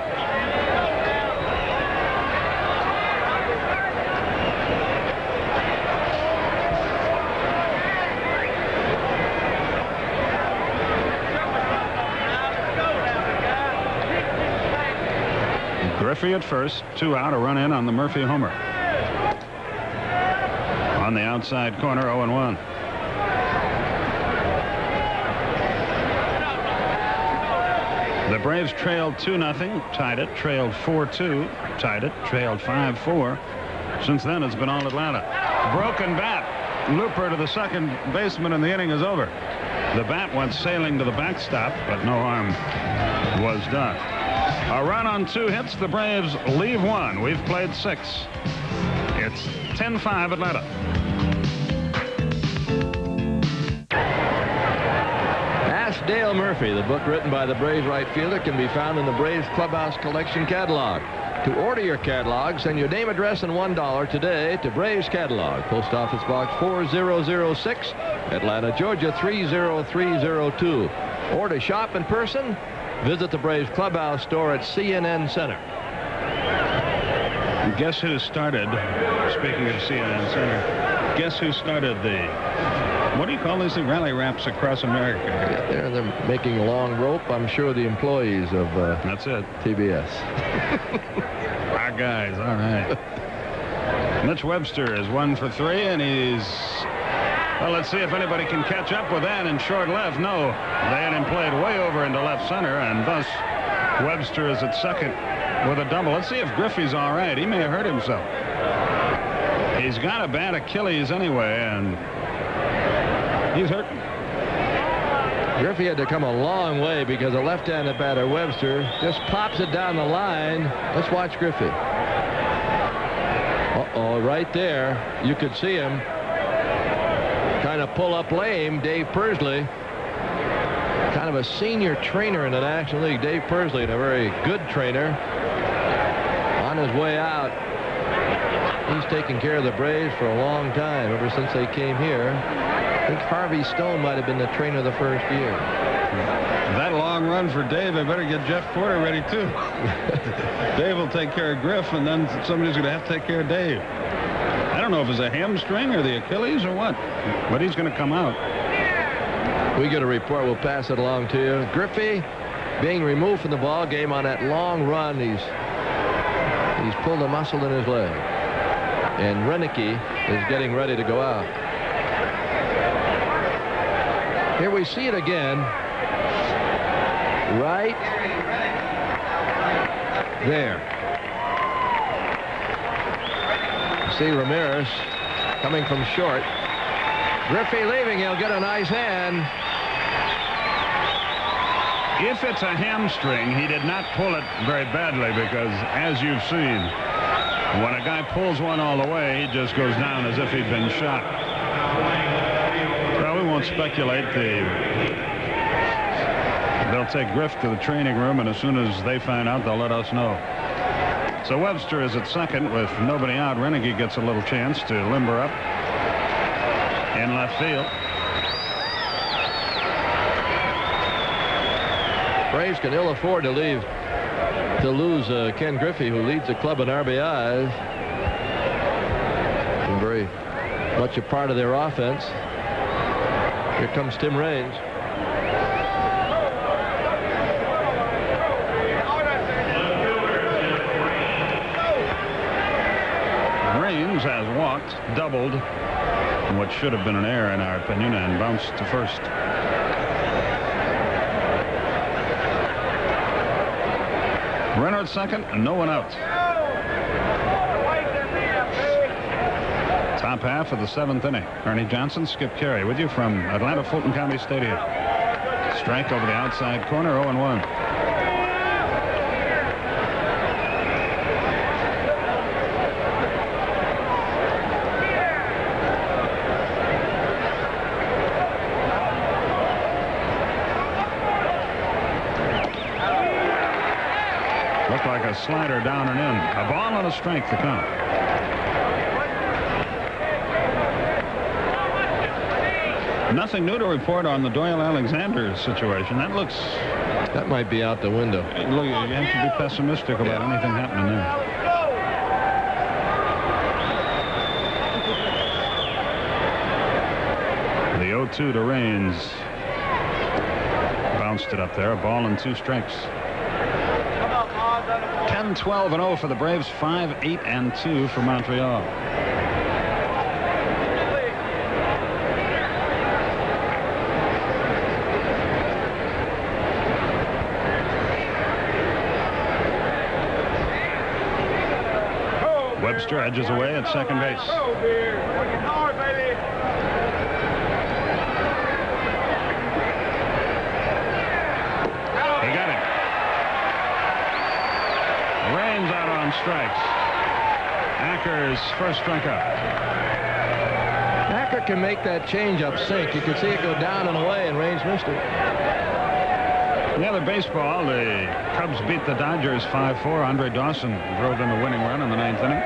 Griffey at first, 2 out, a run in on the Murphy homer. On the outside corner, 0-1. The Braves trailed 2-0, tied it, trailed 4-2, tied it, trailed 5-4. Since then, it's been all Atlanta. Broken bat. Looper to the second baseman, and the inning is over. The bat went sailing to the backstop, but no harm was done. A run on 2 hits. The Braves leave 1. We've played 6. It's 10-5 Atlanta. Ask Dale Murphy. The book written by the Braves right fielder can be found in the Braves Clubhouse Collection catalog. To order your catalog, send your name, address, and $1 today to Braves Catalog, Post Office Box 4006, Atlanta, Georgia 30302. Or to shop in person, visit the Braves Clubhouse store at CNN Center. Guess who started, speaking of CNN Center, guess who started the, what do you call these things, rally wraps across America? Yeah, they're making a long rope. I'm sure the employees of that's it. TBS. Our guys, all right. Mitch Webster is 1 for 3, and he's, well, let's see if anybody can catch up with that in short left. No, they had him played way over into left center, and thus Webster is at second with a double. Let's see if Griffey's all right. He may have hurt himself. He's got a bad Achilles anyway, and he's hurt. Griffey had to come a long way because the left-handed batter Webster just pops it down the line. Let's watch Griffey. Uh-oh, right there. You could see him kind of pull up lame. Dave Pursley, kind of a senior trainer in the National League. Dave Pursley, a very good trainer. On his way out, he's taken care of the Braves for a long time, ever since they came here. I think Harvey Stone might have been the trainer the first year. That long run for Dave, I better get Jeff Porter ready, too. Dave will take care of Griff, and then somebody's going to have to take care of Dave. I don't know if it's a hamstring or the Achilles or what, but he's going to come out. We get a report. We'll pass it along to you. Griffey being removed from the ball game on that long run. He's pulled a muscle in his leg. And Renicky is getting ready to go out. Here we see it again. Right there. See Ramirez coming from short. Griffey leaving. He'll get a nice hand. If it's a hamstring, he did not pull it very badly, because as you've seen, when a guy pulls one all the way, he just goes down as if he'd been shot. Well, we won't speculate. They'll take Griff to the training room, and as soon as they find out, they'll let us know. So Webster is at second with nobody out. Renicky gets a little chance to limber up in left field. Braves can ill afford to lose Ken Griffey, who leads the club in RBIs. And very much a part of their offense. Here comes Tim Raines. Raines has walked, doubled, what should have been an error in our opinion, and bounced to first. Runner at second, and no one out. Top half of the 7th inning. Ernie Johnson, Skip Carey with you from Atlanta Fulton County Stadium. Strike over the outside corner, 0-1. Looked like a slider down and in. A ball and a strike to count. Nothing new to report on the Doyle Alexander situation. That might be out the window. Look, you have to be pessimistic about anything happening there. The 0-2 to Raines. Bounced it up there. A ball and 2 strikes. 10-12-0 for the Braves. 5-8-2 for Montreal. Webster edges away at second base. He got it. Raines out on strikes. Acker's first strikeout. Acker can make that changeup sink. You can see it go down and away, and Raines missed it. The other baseball, the Cubs beat the Dodgers 5-4. Andre Dawson drove in the winning run in the 9th inning.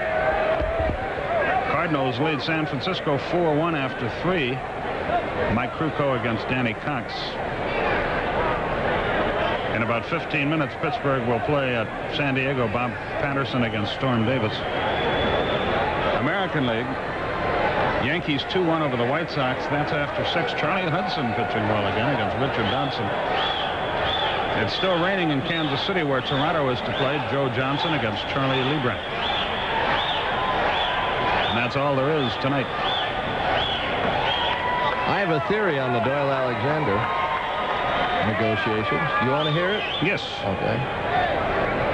Cardinals lead San Francisco 4-1 after 3. Mike Krukow against Danny Cox. In about 15 minutes, Pittsburgh will play at San Diego. Bob Patterson against Storm Davis. American League, Yankees 2-1 over the White Sox. That's after 6. Charlie Hudson pitching well again against Richard Dodson. It's still raining in Kansas City, where Toronto is to play. Joe Johnson against Charlie Liebrand. And that's all there is tonight. I have a theory on the Doyle Alexander negotiations. You want to hear it? Yes. Okay.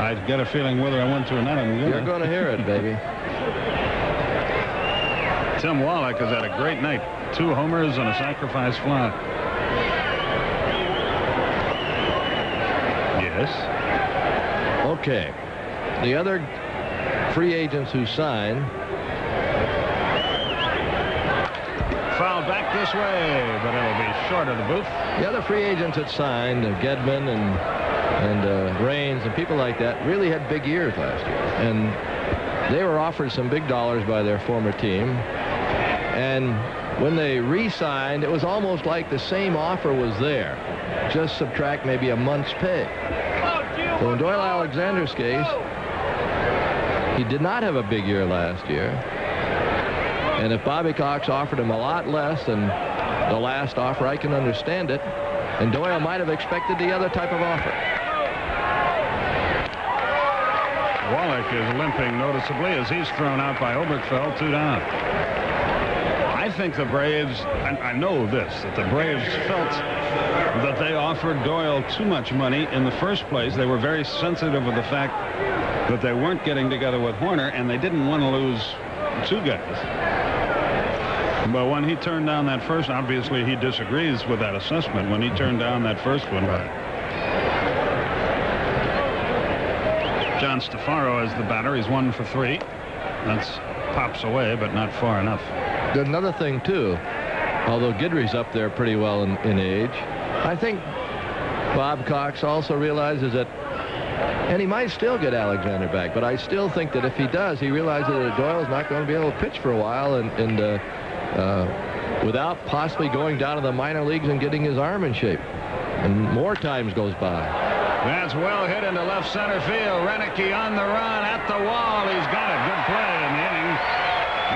I get a feeling whether I want to or not, I'm going to. You're going to hear it, baby. Tim Wallach has had a great night. 2 homers and a sacrifice fly. Yes. Okay. The other free agents who signed. Fouled back this way, but it'll be short of the booth. The other free agents that signed, Gedman and Raines and people like that, really had big years last year. And they were offered some big dollars by their former team. And when they re-signed, it was almost like the same offer was there. Just subtract maybe a month's pay. So in Doyle Alexander's case, he did not have a big year last year. And if Bobby Cox offered him a lot less than the last offer, I can understand it. And Doyle might have expected the other type of offer. Wallach is limping noticeably as he's thrown out by Oberkfell, 2 down. I think the Braves, and I know this, that the Braves felt that they offered Doyle too much money in the first place. They were very sensitive of the fact that they weren't getting together with Horner, and they didn't want to lose 2 guys. But when he turned down that first, obviously he disagrees with that assessment. When he turned down that first one, right. John Stefaro is the batter. He's 1 for 3. That's pops away, but not far enough. Another thing, too, although Guidry's up there pretty well in age, I think Bob Cox also realizes that, and he might still get Alexander back, but I still think that if he does, he realizes that Doyle's not going to be able to pitch for a while and without possibly going down to the minor leagues and getting his arm in shape. And more times goes by. That's well hit into left center field. Renicky on the run at the wall. He's got it. Good play, and the inning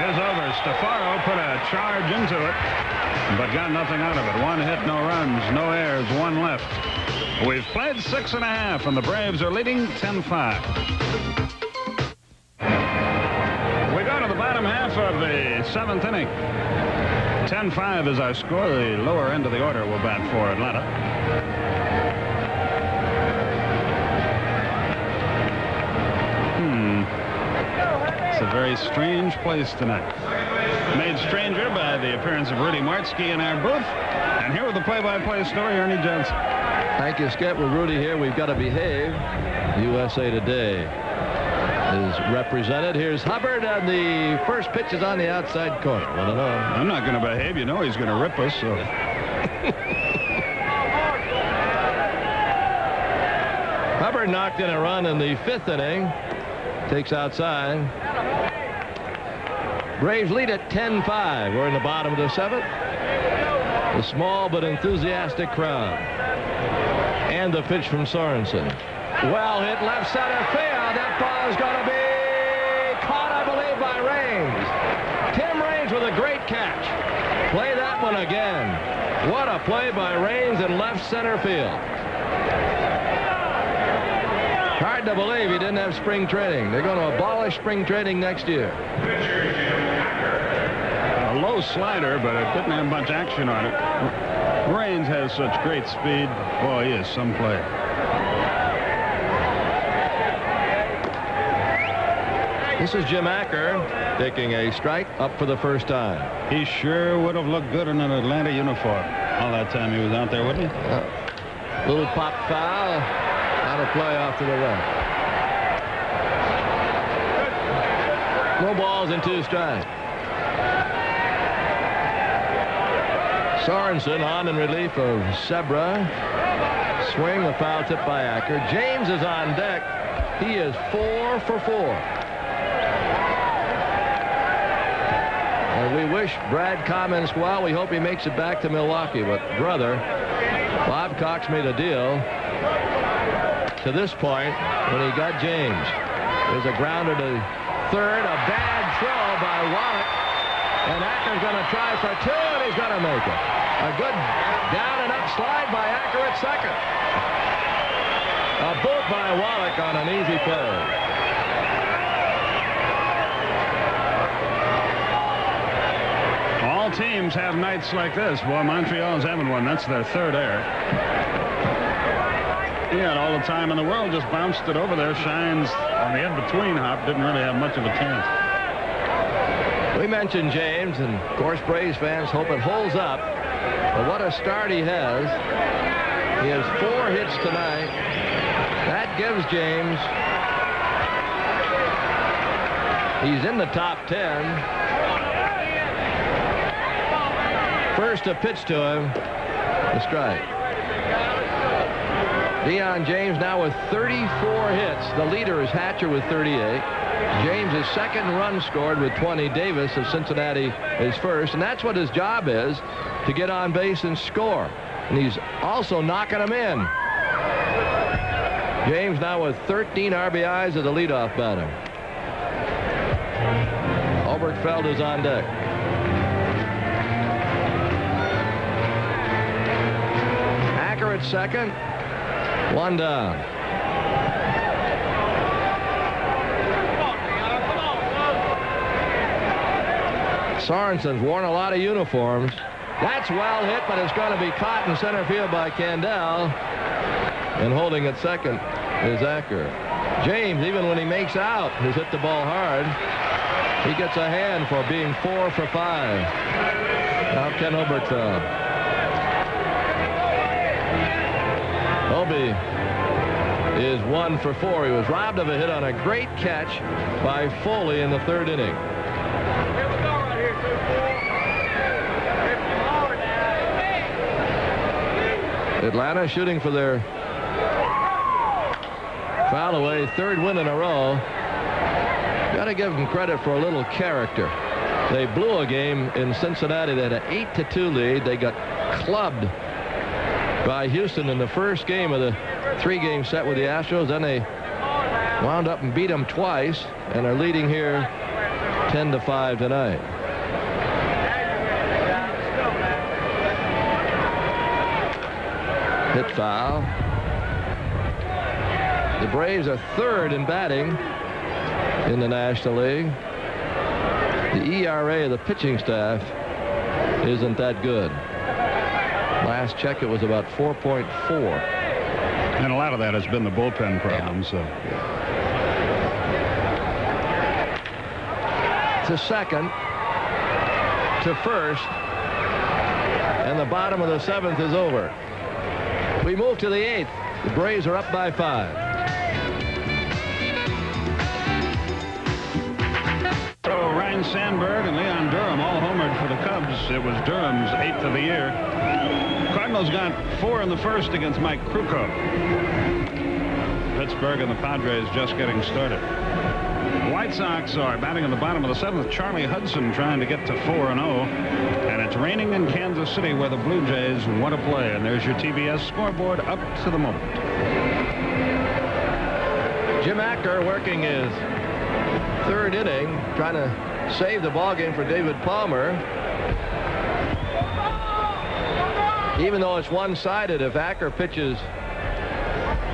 is over. Stefaro put a charge into it, but got nothing out of it. 1 hit, no runs, no errors, 1 left. We've played 6½, and the Braves are leading 10-5. We go to the bottom half of the 7th inning. 10-5 is our score. The lower end of the order will bat for Atlanta. It's a very strange place tonight. Made stranger by the appearance of Rudy Martzke in our booth. And here with the play-by-play story, Ernie Johnson. Thank you, Skip. With Rudy here, we've got to behave. USA Today is represented. Here's Hubbard, and the first pitch is on the outside corner. I'm not going to behave. You know he's going to rip us. So. Hubbard knocked in a run in the 5th inning. Takes outside. Braves lead at 10-5. We're in the bottom of the 7th. The small but enthusiastic crowd. And the pitch from Sorensen. Well hit left center field. That ball is going to be caught, I believe, by Raines. Tim Raines with a great catch. Play that one again. What a play by Raines in left center field. Hard to believe he didn't have spring training. They're going to abolish spring training next year. A low slider, but it didn't have much action on it. Raines has such great speed. Boy, he is some player. This is Jim Acker taking a strike up for the first time. He sure would have looked good in an Atlanta uniform all that time he was out there, wouldn't he? Little pop foul. Out of play off to the right. No balls and 2 strikes. Sorensen on in relief of Sebra. Swing, a foul tip by Acker. James is on deck. He is 4 for 4. And we wish Brad comments well. We hope he makes it back to Milwaukee. But brother, Bob Cox made a deal to this point when he got James. There's a grounder to third. A bad throw by Wallach. And Acker's going to try for 2, and he's going to make it. A good down and up slide by Acker at second. A boot by Wallach on an easy play. All teams have nights like this. Boy, Montreal's having one. That's their 3rd error. He had all the time in the world, just bounced it over there. Shines on the in-between hop, didn't really have much of a chance. We mentioned James, and of course Braves fans hope it holds up. But what a start he has. He has 4 hits tonight. That gives James, he's in the top 10. First to pitch to him, the strike. Deion James now with 34 hits. The leader is Hatcher with 38. James is second run scored with 20. Davis of Cincinnati is first. And that's what his job is, to get on base and score. And he's also knocking them in. James now with 13 RBIs as the leadoff batter. Oberkfell is on deck. Acker at second. 1 down. Sorensen's worn a lot of uniforms. That's well hit, but it's going to be caught in center field by Candell. And holding at second is Acker. James, even when he makes out, has hit the ball hard. He gets a hand for being 4 for 5. Now Ken Oberkfell. Obi is 1 for 4. He was robbed of a hit on a great catch by Foley in the 3rd inning. Atlanta shooting for their foul away 3rd win in a row. Got to give them credit for a little character. They blew a game in Cincinnati. They had an 8-2 lead. They got clubbed by Houston in the first game of the 3-game set with the Astros. Then they wound up and beat them twice and are leading here 10-5 tonight. Hit foul. The Braves are 3rd in batting in the National League. The ERA of the pitching staff isn't that good. Last check, it was about 4.4. And a lot of that has been the bullpen problem. So to second, to first, and the bottom of the 7th is over. We move to the 8th. The Braves are up by 5. Ryan Sandberg and Leon Durham all homered for the Cubs. It was Durham's 8th of the year. Cardinals got 4 in the first against Mike Krukow. Pittsburgh and the Padres just getting started. The White Sox are batting in the bottom of the 7th. Charlie Hudson trying to get to 4-0. And it's raining in Kansas City where the Blue Jays want to play. And there's your TBS scoreboard up to the moment. Jim Acker working his 3rd inning, trying to save the ball game for David Palmer. Even though it's one-sided, if Acker pitches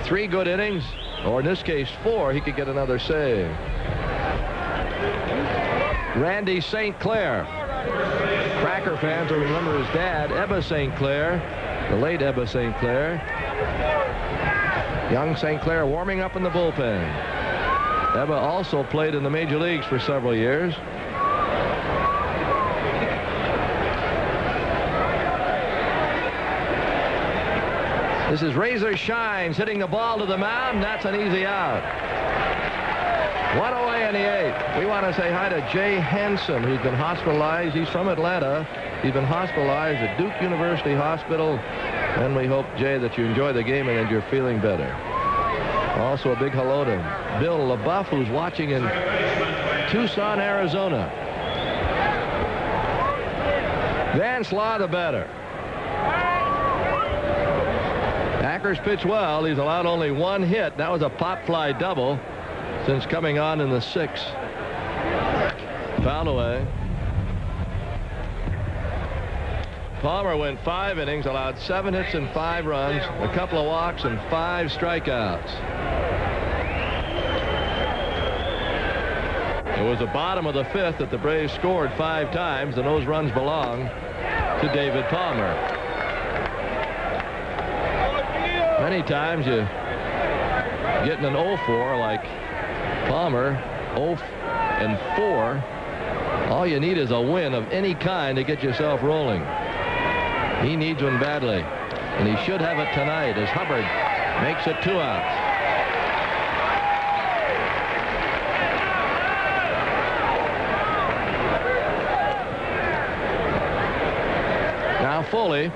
3 good innings, or in this case 4, he could get another save. Randy St. Clair. Cracker fans will remember his dad, Ebba St. Clair, the late Ebba St. Clair. Young St. Clair warming up in the bullpen. Ebba also played in the major leagues for several years. This is Razor Shines hitting the ball to the mound. That's an easy out. 1 away in the 8th. We want to say hi to Jay Hansen, who's been hospitalized. He's from Atlanta. He's been hospitalized at Duke University Hospital. And we hope, Jay, that you enjoy the game and that you're feeling better. Also a big hello to Bill LaBeouf, who's watching in Tucson, Arizona. Van Slaw, the batter. Acker's pitched well. He's allowed only 1 hit. That was a pop fly double since coming on in the 6th. Foul away. Palmer went 5 innings, allowed 7 hits and 5 runs, a couple of walks and 5 strikeouts. It was the bottom of the 5th that the Braves scored 5 times, and those runs belong to David Palmer. Many times you getting an 0-4 like Palmer, 0-4. All you need is a win of any kind to get yourself rolling. He needs one badly, and he should have it tonight as Hubbard makes it 2 outs. Now Foley.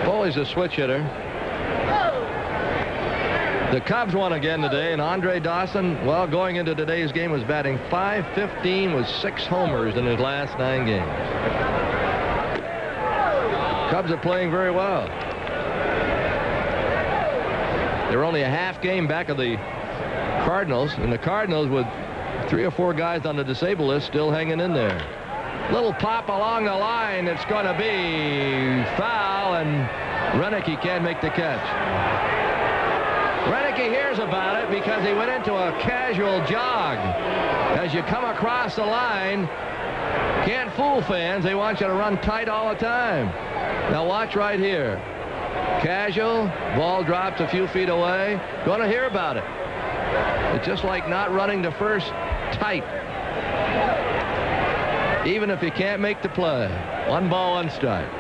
Foley's a switch hitter. The Cubs won again today, and Andre Dawson, well, going into today's game, was batting .515 with 6 homers in his last 9 games. Cubs are playing very well. They're only a half game back of the Cardinals, and the Cardinals, with 3 or 4 guys on the disabled list, still hanging in there. Little pop along the line. It's going to be foul, and Renicky can't make the catch. Renicky hears about it because he went into a casual jog. As you come across the line, can't fool fans. They want you to run tight all the time. Now watch right here. Casual, ball drops a few feet away. Going to hear about it. It's just like not running to first tight. Even if you can't make the play. 1 ball, 1 strike.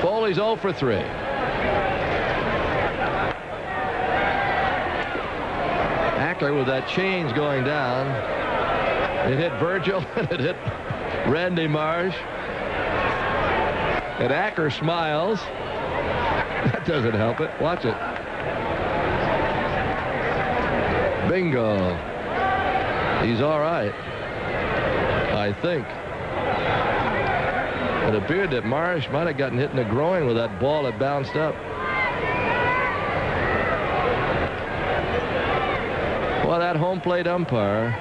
Foley's 0 for 3. Ackler with that change going down. It hit Virgil, and it hit Randy Marsh. And Acker smiles. That doesn't help it. Watch it. Bingo. He's all right, I think. It appeared that Marsh might have gotten hit in the groin with that ball that bounced up. Well, that home plate umpire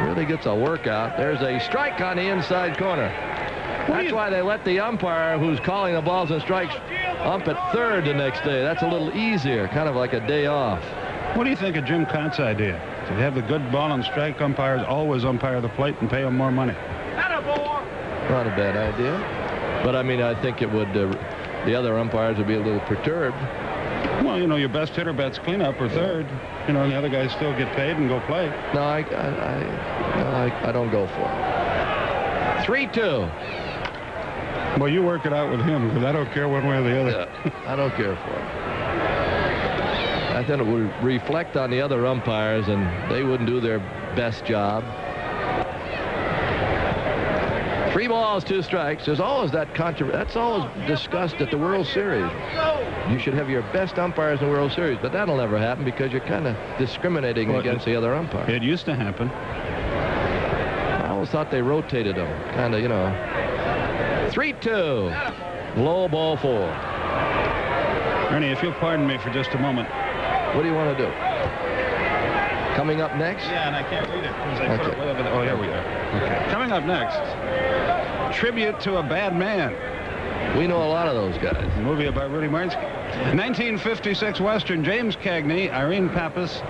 really gets a workout. There's a strike on the inside corner. That's why they let the umpire who's calling the balls and strikes ump at 3rd the next day. That's a little easier, kind of like a day off. What do you think of Jim Cott's idea? To have the good ball and strike umpires always umpire the plate and pay them more money. Not a bad idea. But, I mean, I think it would the other umpires would be a little perturbed. Well, you know, your best hitter bats cleanup or third. You know, and the other guys still get paid and go play. No, I don't go for it. 3-2. Well, you work it out with him, because I don't care one way or the other. Yeah, I don't care for it. I think it would reflect on the other umpires, and they wouldn't do their best job. 3 balls, 2 strikes. There's always that controversy. That's always discussed at the World Series. You should have your best umpires in the World Series, but that'll never happen because you're kind of discriminating against the other umpire. It used to happen. I always thought they rotated them, kind of, you know. 3-2. Low ball 4. Ernie, if you'll pardon me for just a moment. What do you want to do? Coming up next? Yeah, and I can't read it. Okay. Oh, here we go. Okay. Coming up next, Tribute to a Bad Man. We know a lot of those guys. A movie about Rudy Marnsky. 1956 Western, James Cagney, Irene Pappas.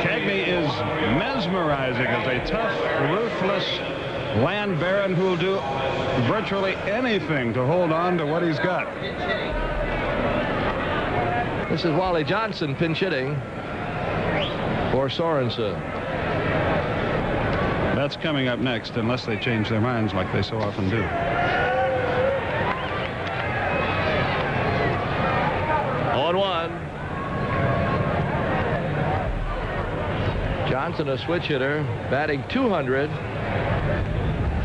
Cagney is mesmerizing as a tough, ruthless land baron who will do virtually anything to hold on to what he's got. This is Wally Johnson pinch hitting for Sorensen. That's coming up next, unless they change their minds like they so often do. On 1. Johnson, a switch hitter, batting .200.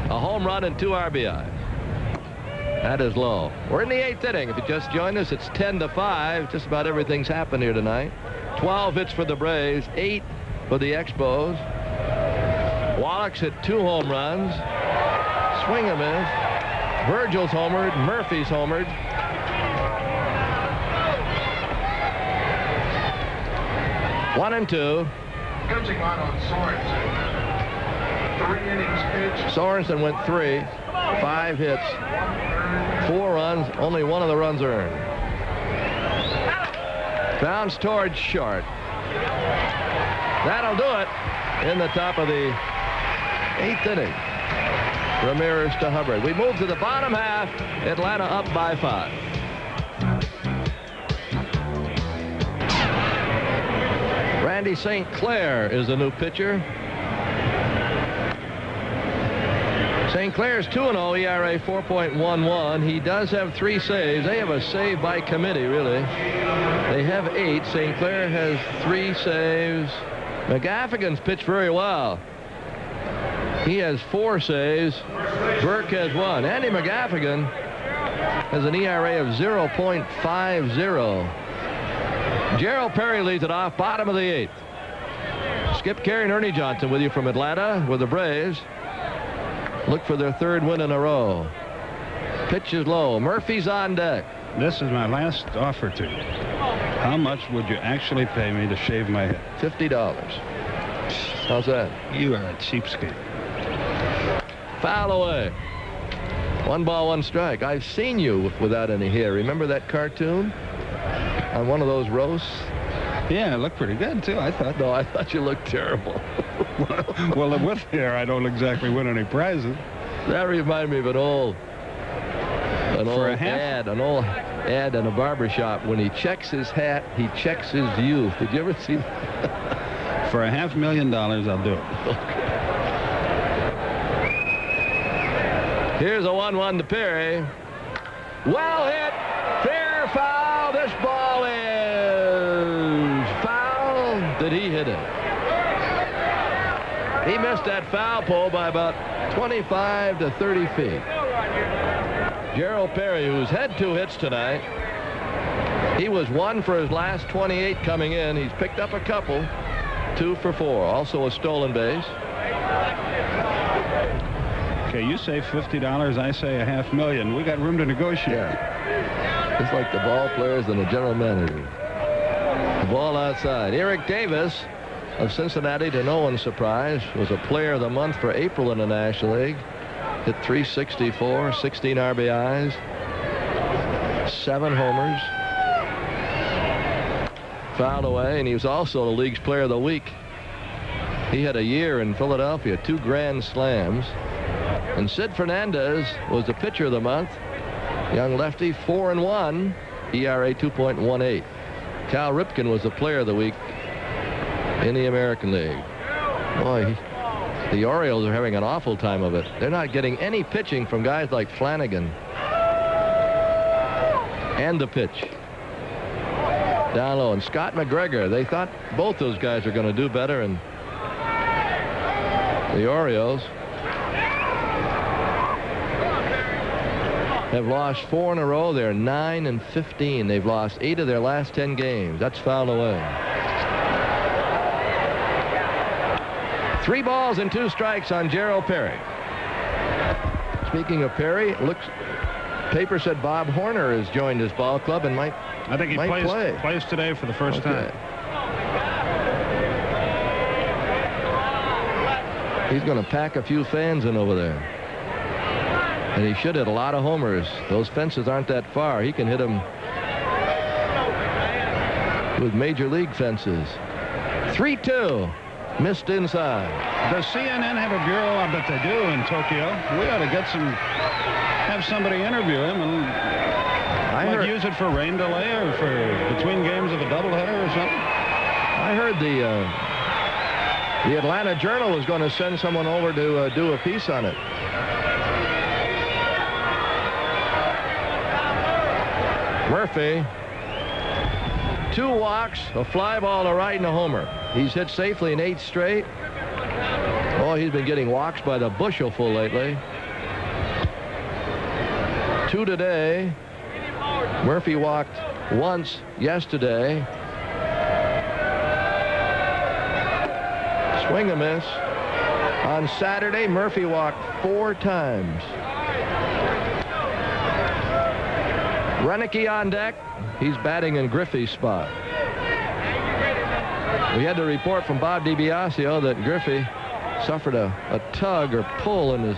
A home run and 2 RBI. That is low. We're in the 8th inning. If you just joined us, it's 10-5. Just about everything's happened here tonight. 12 hits for the Braves, 8 for the Expos. Wallach's hit 2 home runs. Swing and miss. Virgil's homered. Murphy's homered. One and 2. Pitching line on Sorensen. 3 innings pitched. Sorensen went 3. 5 hits. 4 runs. Only 1 of the runs earned. Bounce towards short. That'll do it in the top of the 8th inning. Ramirez to Hubbard. We move to the bottom half. Atlanta up by 5. Randy St. Clair is the new pitcher. St. Clair's 2-0, ERA 4.11. He does have 3 saves. They have a save by committee, really. They have 8. St. Clair has 3 saves. McGaffigan's pitched very well. He has 4 saves. Burke has 1. Andy McGaffigan has an ERA of 0.50. Gerald Perry leads it off, bottom of the 8th. Skip Carey and Ernie Johnson with you from Atlanta with the Braves. Look for their 3rd win in a row. Pitch is low. Murphy's on deck. This is my last offer to you. How much would you actually pay me to shave my head? $50. How's that? You are a cheapskate. Foul away. 1 ball, 1 strike. I've seen you without any hair. Remember that cartoon on one of those roasts? Yeah, it looked pretty good, too, I thought. No, I thought you looked terrible. Well, with hair, I don't exactly win any prizes. That reminded me of an old ad in a barber shop. When he checks his hat, he checks his youth. Did you ever see that? For $500,000, I'll do it. Here's a 1-1 to Perry. Well hit. Fair foul. This ball is foul. Did he hit it? He missed that foul pole by about 25 to 30 feet. Gerald Perry, who's had 2 hits tonight. He was 1 for his last 28 coming in. He's picked up a couple. 2 for 4. Also a stolen base. Okay, you say $50, I say $500,000. We got room to negotiate. Yeah. It's like the ball players and the general manager. The ball outside. Eric Davis of Cincinnati, to no one's surprise, was a player of the month for April in the National League. Hit .364, 16 RBIs, 7 homers. Fouled away, and he was also the league's player of the week. He had a year in Philadelphia, 2 grand slams. And Sid Fernandez was the pitcher of the month. Young lefty, 4-1, ERA 2.18. Cal Ripken was the player of the week in the American League. Boy, the Orioles are having an awful time of it. They're not getting any pitching from guys like Flanagan. And the pitch. Down low. And Scott McGregor, they thought both those guys are going to do better, and the Orioles have lost 4 in a row. They're 9-15. They've lost 8 of their last 10 games. That's fouled away. 3 balls and 2 strikes on Gerald Perry. Speaking of Perry, paper said Bob Horner has joined his ball club and might. I think he plays today for the first time. He's going to pack a few fans in over there. And he should hit a lot of homers. Those fences aren't that far. He can hit them with major league fences. 3-2. Missed inside. Does CNN have a bureau? I bet they do in Tokyo. We ought to have somebody interview him and use it for rain delay or for between games of a doubleheader or something. I heard the Atlanta Journal was going to send someone over to do a piece on it. Murphy, 2 walks, a fly ball to right, and a homer. He's hit safely in 8 straight. Oh, he's been getting walks by the bushelful lately. 2 today. Murphy walked once yesterday. Swing a miss. On Saturday, Murphy walked 4 times. Renicky on deck. He's batting in Griffey's spot. We had the report from Bob DiBiasio that Griffey suffered a tug or pull in his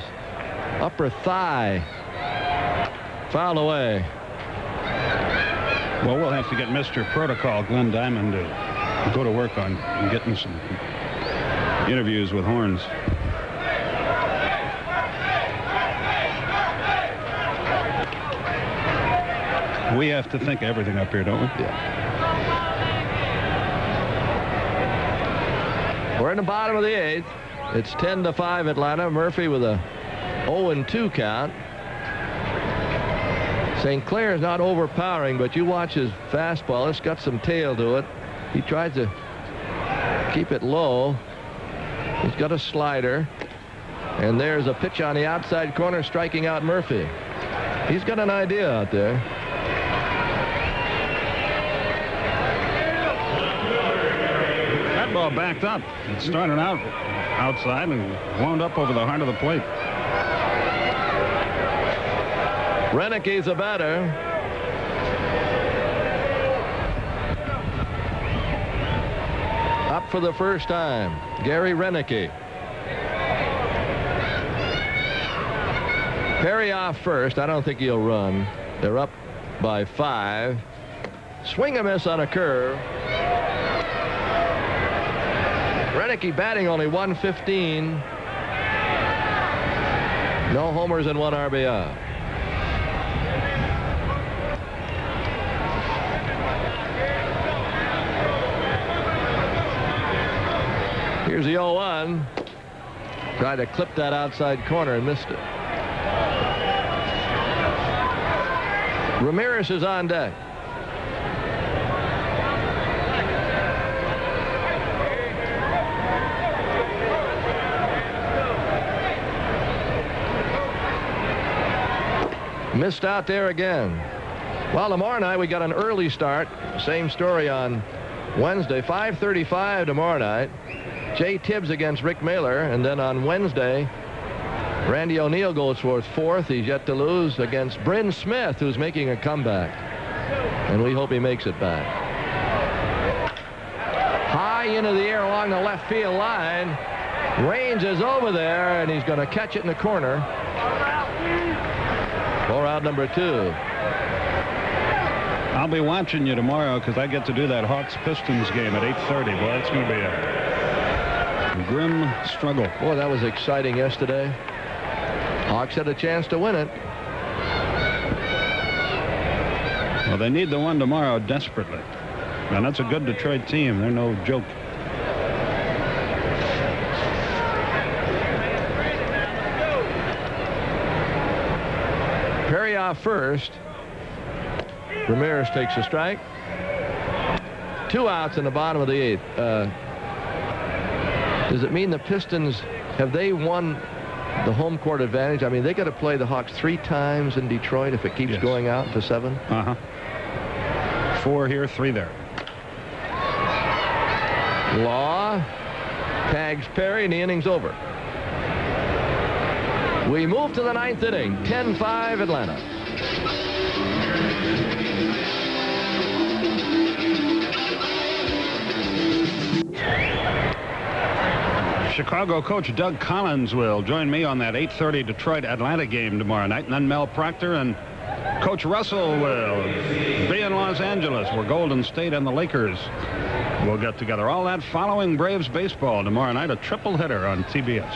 upper thigh. Foul away. Well, we'll have to get Mr. Protocol, Glenn Diamond, to go to work on getting some interviews with horns. We have to think everything up here, don't we? Yeah. We're in the bottom of the 8th. It's 10-5 Atlanta. Murphy with a 0-2 count. St. Clair is not overpowering, but you watch his fastball. It's got some tail to it. He tries to keep it low. He's got a slider. And there's a pitch on the outside corner striking out Murphy. He's got an idea out there. That ball backed up. It started out outside and wound up over the heart of the plate. Renicky's a batter. Up for the first time, Gary Renicky. Perry off first. I don't think he'll run. They're up by 5. Swing a miss on a curve. Renicky batting only 115. No homers and 1 RBI. Here's the 0-1. Tried to clip that outside corner and missed it. Ramirez is on deck. Missed out there again. Well, tomorrow night we got an early start. Same story on Wednesday, 5:35 tomorrow night. Jay Tibbs against Rick Mailer, and then on Wednesday, Randy O'Neill goes for his 4th. He's yet to lose against Bryn Smith, who's making a comeback, and we hope he makes it back. High into the air along the left field line. Raines is over there, and he's going to catch it in the corner. 4 out number 2. I'll be watching you tomorrow because I get to do that Hawks-Pistons game at 8:30. Boy, it's going to be a grim struggle. Boy, that was exciting yesterday. Hawks had a chance to win it. Well, they need the one tomorrow desperately. And that's a good Detroit team. They're no joke. Perry off first. Ramirez takes a strike. 2 outs in the bottom of the 8th. Does it mean the Pistons, have they won the home court advantage? I mean, they got to play the Hawks 3 times in Detroit if it keeps going out to 7. 4 here, 3 there. Law tags Perry, and the inning's over. We move to the 9th inning. 10-5 Atlanta. Chicago coach Doug Collins will join me on that 8:30 Detroit-Atlanta game tomorrow night. And then Mel Proctor and Coach Russell will be in Los Angeles, where Golden State and the Lakers will get together. All that following Braves baseball tomorrow night, a triple hitter on TBS.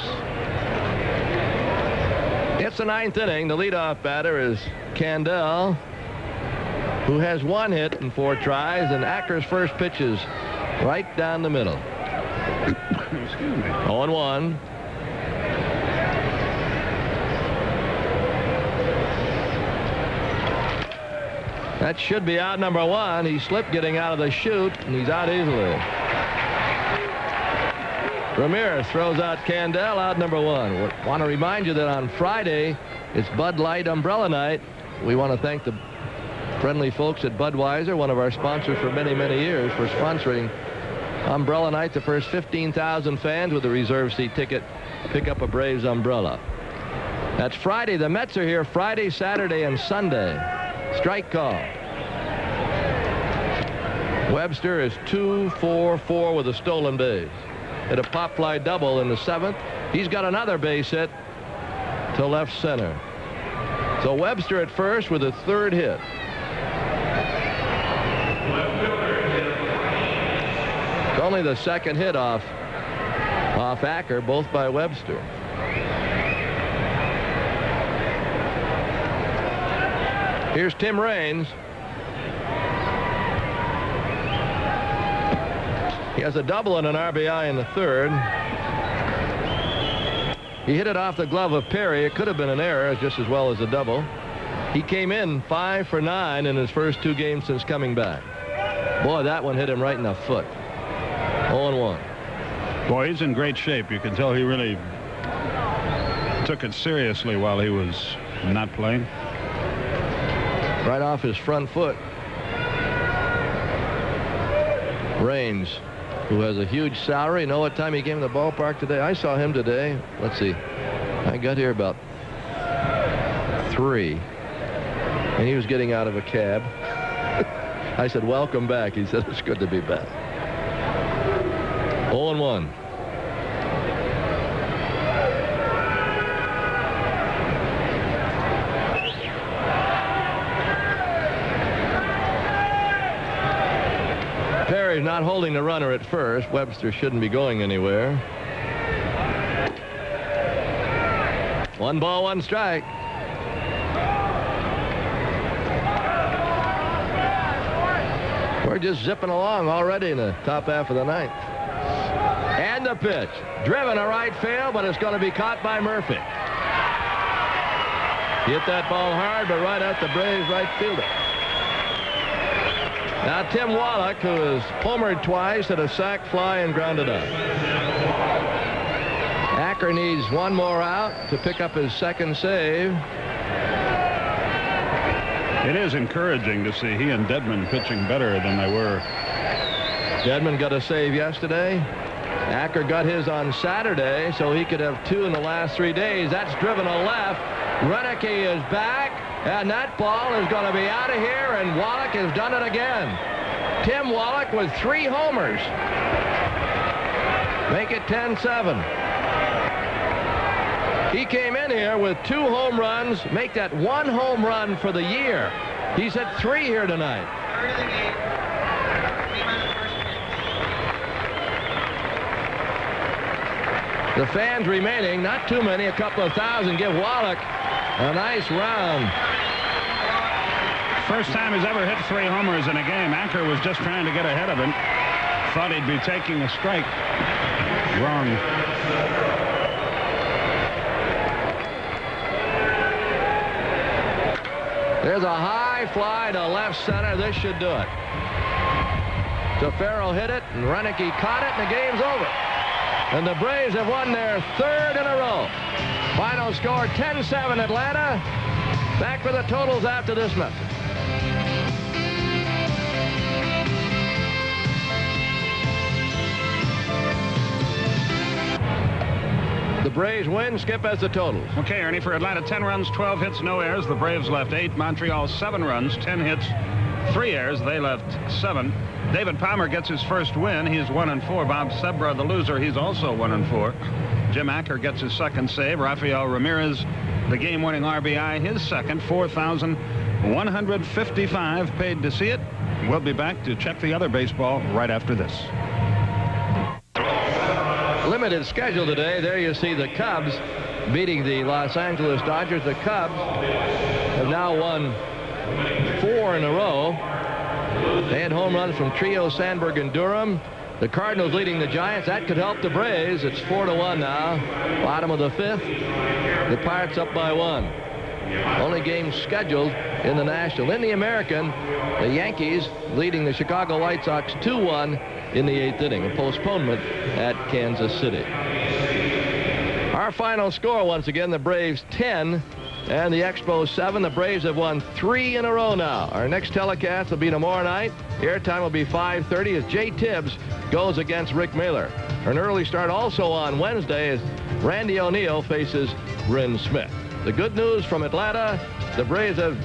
It's the 9th inning. The leadoff batter is Candell, who has 1 hit in 4 tries, and Acker's first pitch is right down the middle. Excuse me. 0-1. That should be out number 1. He slipped getting out of the chute, and he's out easily. Ramirez throws out Candell, out number 1. Want to remind you that on Friday, it's Bud Light Umbrella Night. We want to thank the friendly folks at Budweiser, one of our sponsors for many, many years, for sponsoring Umbrella Night. The first 15,000 fans with a reserve seat ticket pick up a Braves umbrella. That's Friday. The Mets are here Friday, Saturday, and Sunday. Strike call. Webster is 2-for-4 with a stolen base. Hit a pop fly double in the 7th. He's got another base hit to left center. So Webster at first with a 3rd hit. It's only the 2nd hit off Acker, both by Webster. Here's Tim Raines. He has a double and an RBI in the 3rd. He hit it off the glove of Perry. It could have been an error just as well as a double. He came in 5 for 9 in his first 2 games since coming back. Boy, that one hit him right in the foot. 0-1. Boy, he's in great shape. You can tell he really took it seriously while he was not playing. Right off his front foot. Raines, who has a huge salary. You know what time he came to the ballpark today? I saw him today. Let's see. I got here about 3. And he was getting out of a cab. I said, welcome back. He said, it's good to be back. 0-1. Perry's not holding the runner at first. Webster shouldn't be going anywhere. 1 ball, 1 strike. We're just zipping along already in the top half of the 9th. And the pitch. Driven to right field, but it's going to be caught by Murphy. Hit that ball hard, but right at the Braves right fielder. Now Tim Wallach, who has homered twice, hit a sac fly and grounded out. Acker needs 1 more out to pick up his 2nd save. It is encouraging to see he and Dedman pitching better than they were. Dedman got a save yesterday. Acker got his on Saturday, so he could have 2 in the last 3 days. That's driven to left. Renicky is back, and that ball is going to be out of here, and Wallach has done it again. Tim Wallach with 3 homers. Make it 10-7. He came in here with 2 home runs, make that 1 home run for the year. He's hit 3 here tonight. The fans remaining, not too many, a couple of thousand, give Wallach a nice round. First time he's ever hit 3 homers in a game. Anker was just trying to get ahead of him. Thought he'd be taking a strike. Wrong. There's a high fly to left center. This should do it. Tefero hit it, and Renicky caught it, and the game's over. And the Braves have won their 3rd in a row. Final score 10-7 Atlanta. Back with the totals after this message. The Braves win. Skip has the totals. Okay, Ernie, for Atlanta, 10 runs, 12 hits, no errors. The Braves left 8. Montreal, 7 runs, 10 hits, 3 errors. They left 7. David Palmer gets his first win. He's 1-4. Bob Sebra, the loser, he's also 1-4. Jim Acker gets his second save. Rafael Ramirez, the game-winning RBI, his second. 4,155 paid to see it. We'll be back to check the other baseball right after this. Limited schedule today. There you see the Cubs beating the Los Angeles Dodgers. The Cubs have now won 4 in a row. They had home runs from Trio, Sandberg, and Durham. The Cardinals leading the Giants. That could help the Braves. It's 4-1 now. Bottom of the 5th. The Pirates up by 1. Only game scheduled in the National. In the American, the Yankees leading the Chicago White Sox 2-1 in the 8th inning. A postponement at Kansas City. Our final score, once again, the Braves 10 and the Expos 7. The Braves have won 3 in a row now. Our next telecast will be tomorrow night. Airtime will be 5:30 as Jay Tibbs goes against Rick Mailer. An early start also on Wednesday as Randy O'Neal faces Bryn Smith. The good news from Atlanta, the Braves have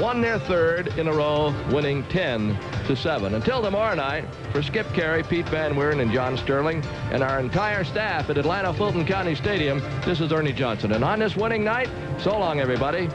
won their 3rd in a row, winning 10-7. Until tomorrow night, for Skip Carey, Pete Van Wieren, and John Sterling, and our entire staff at Atlanta Fulton County Stadium, this is Ernie Johnson. And on this winning night, so long, everybody.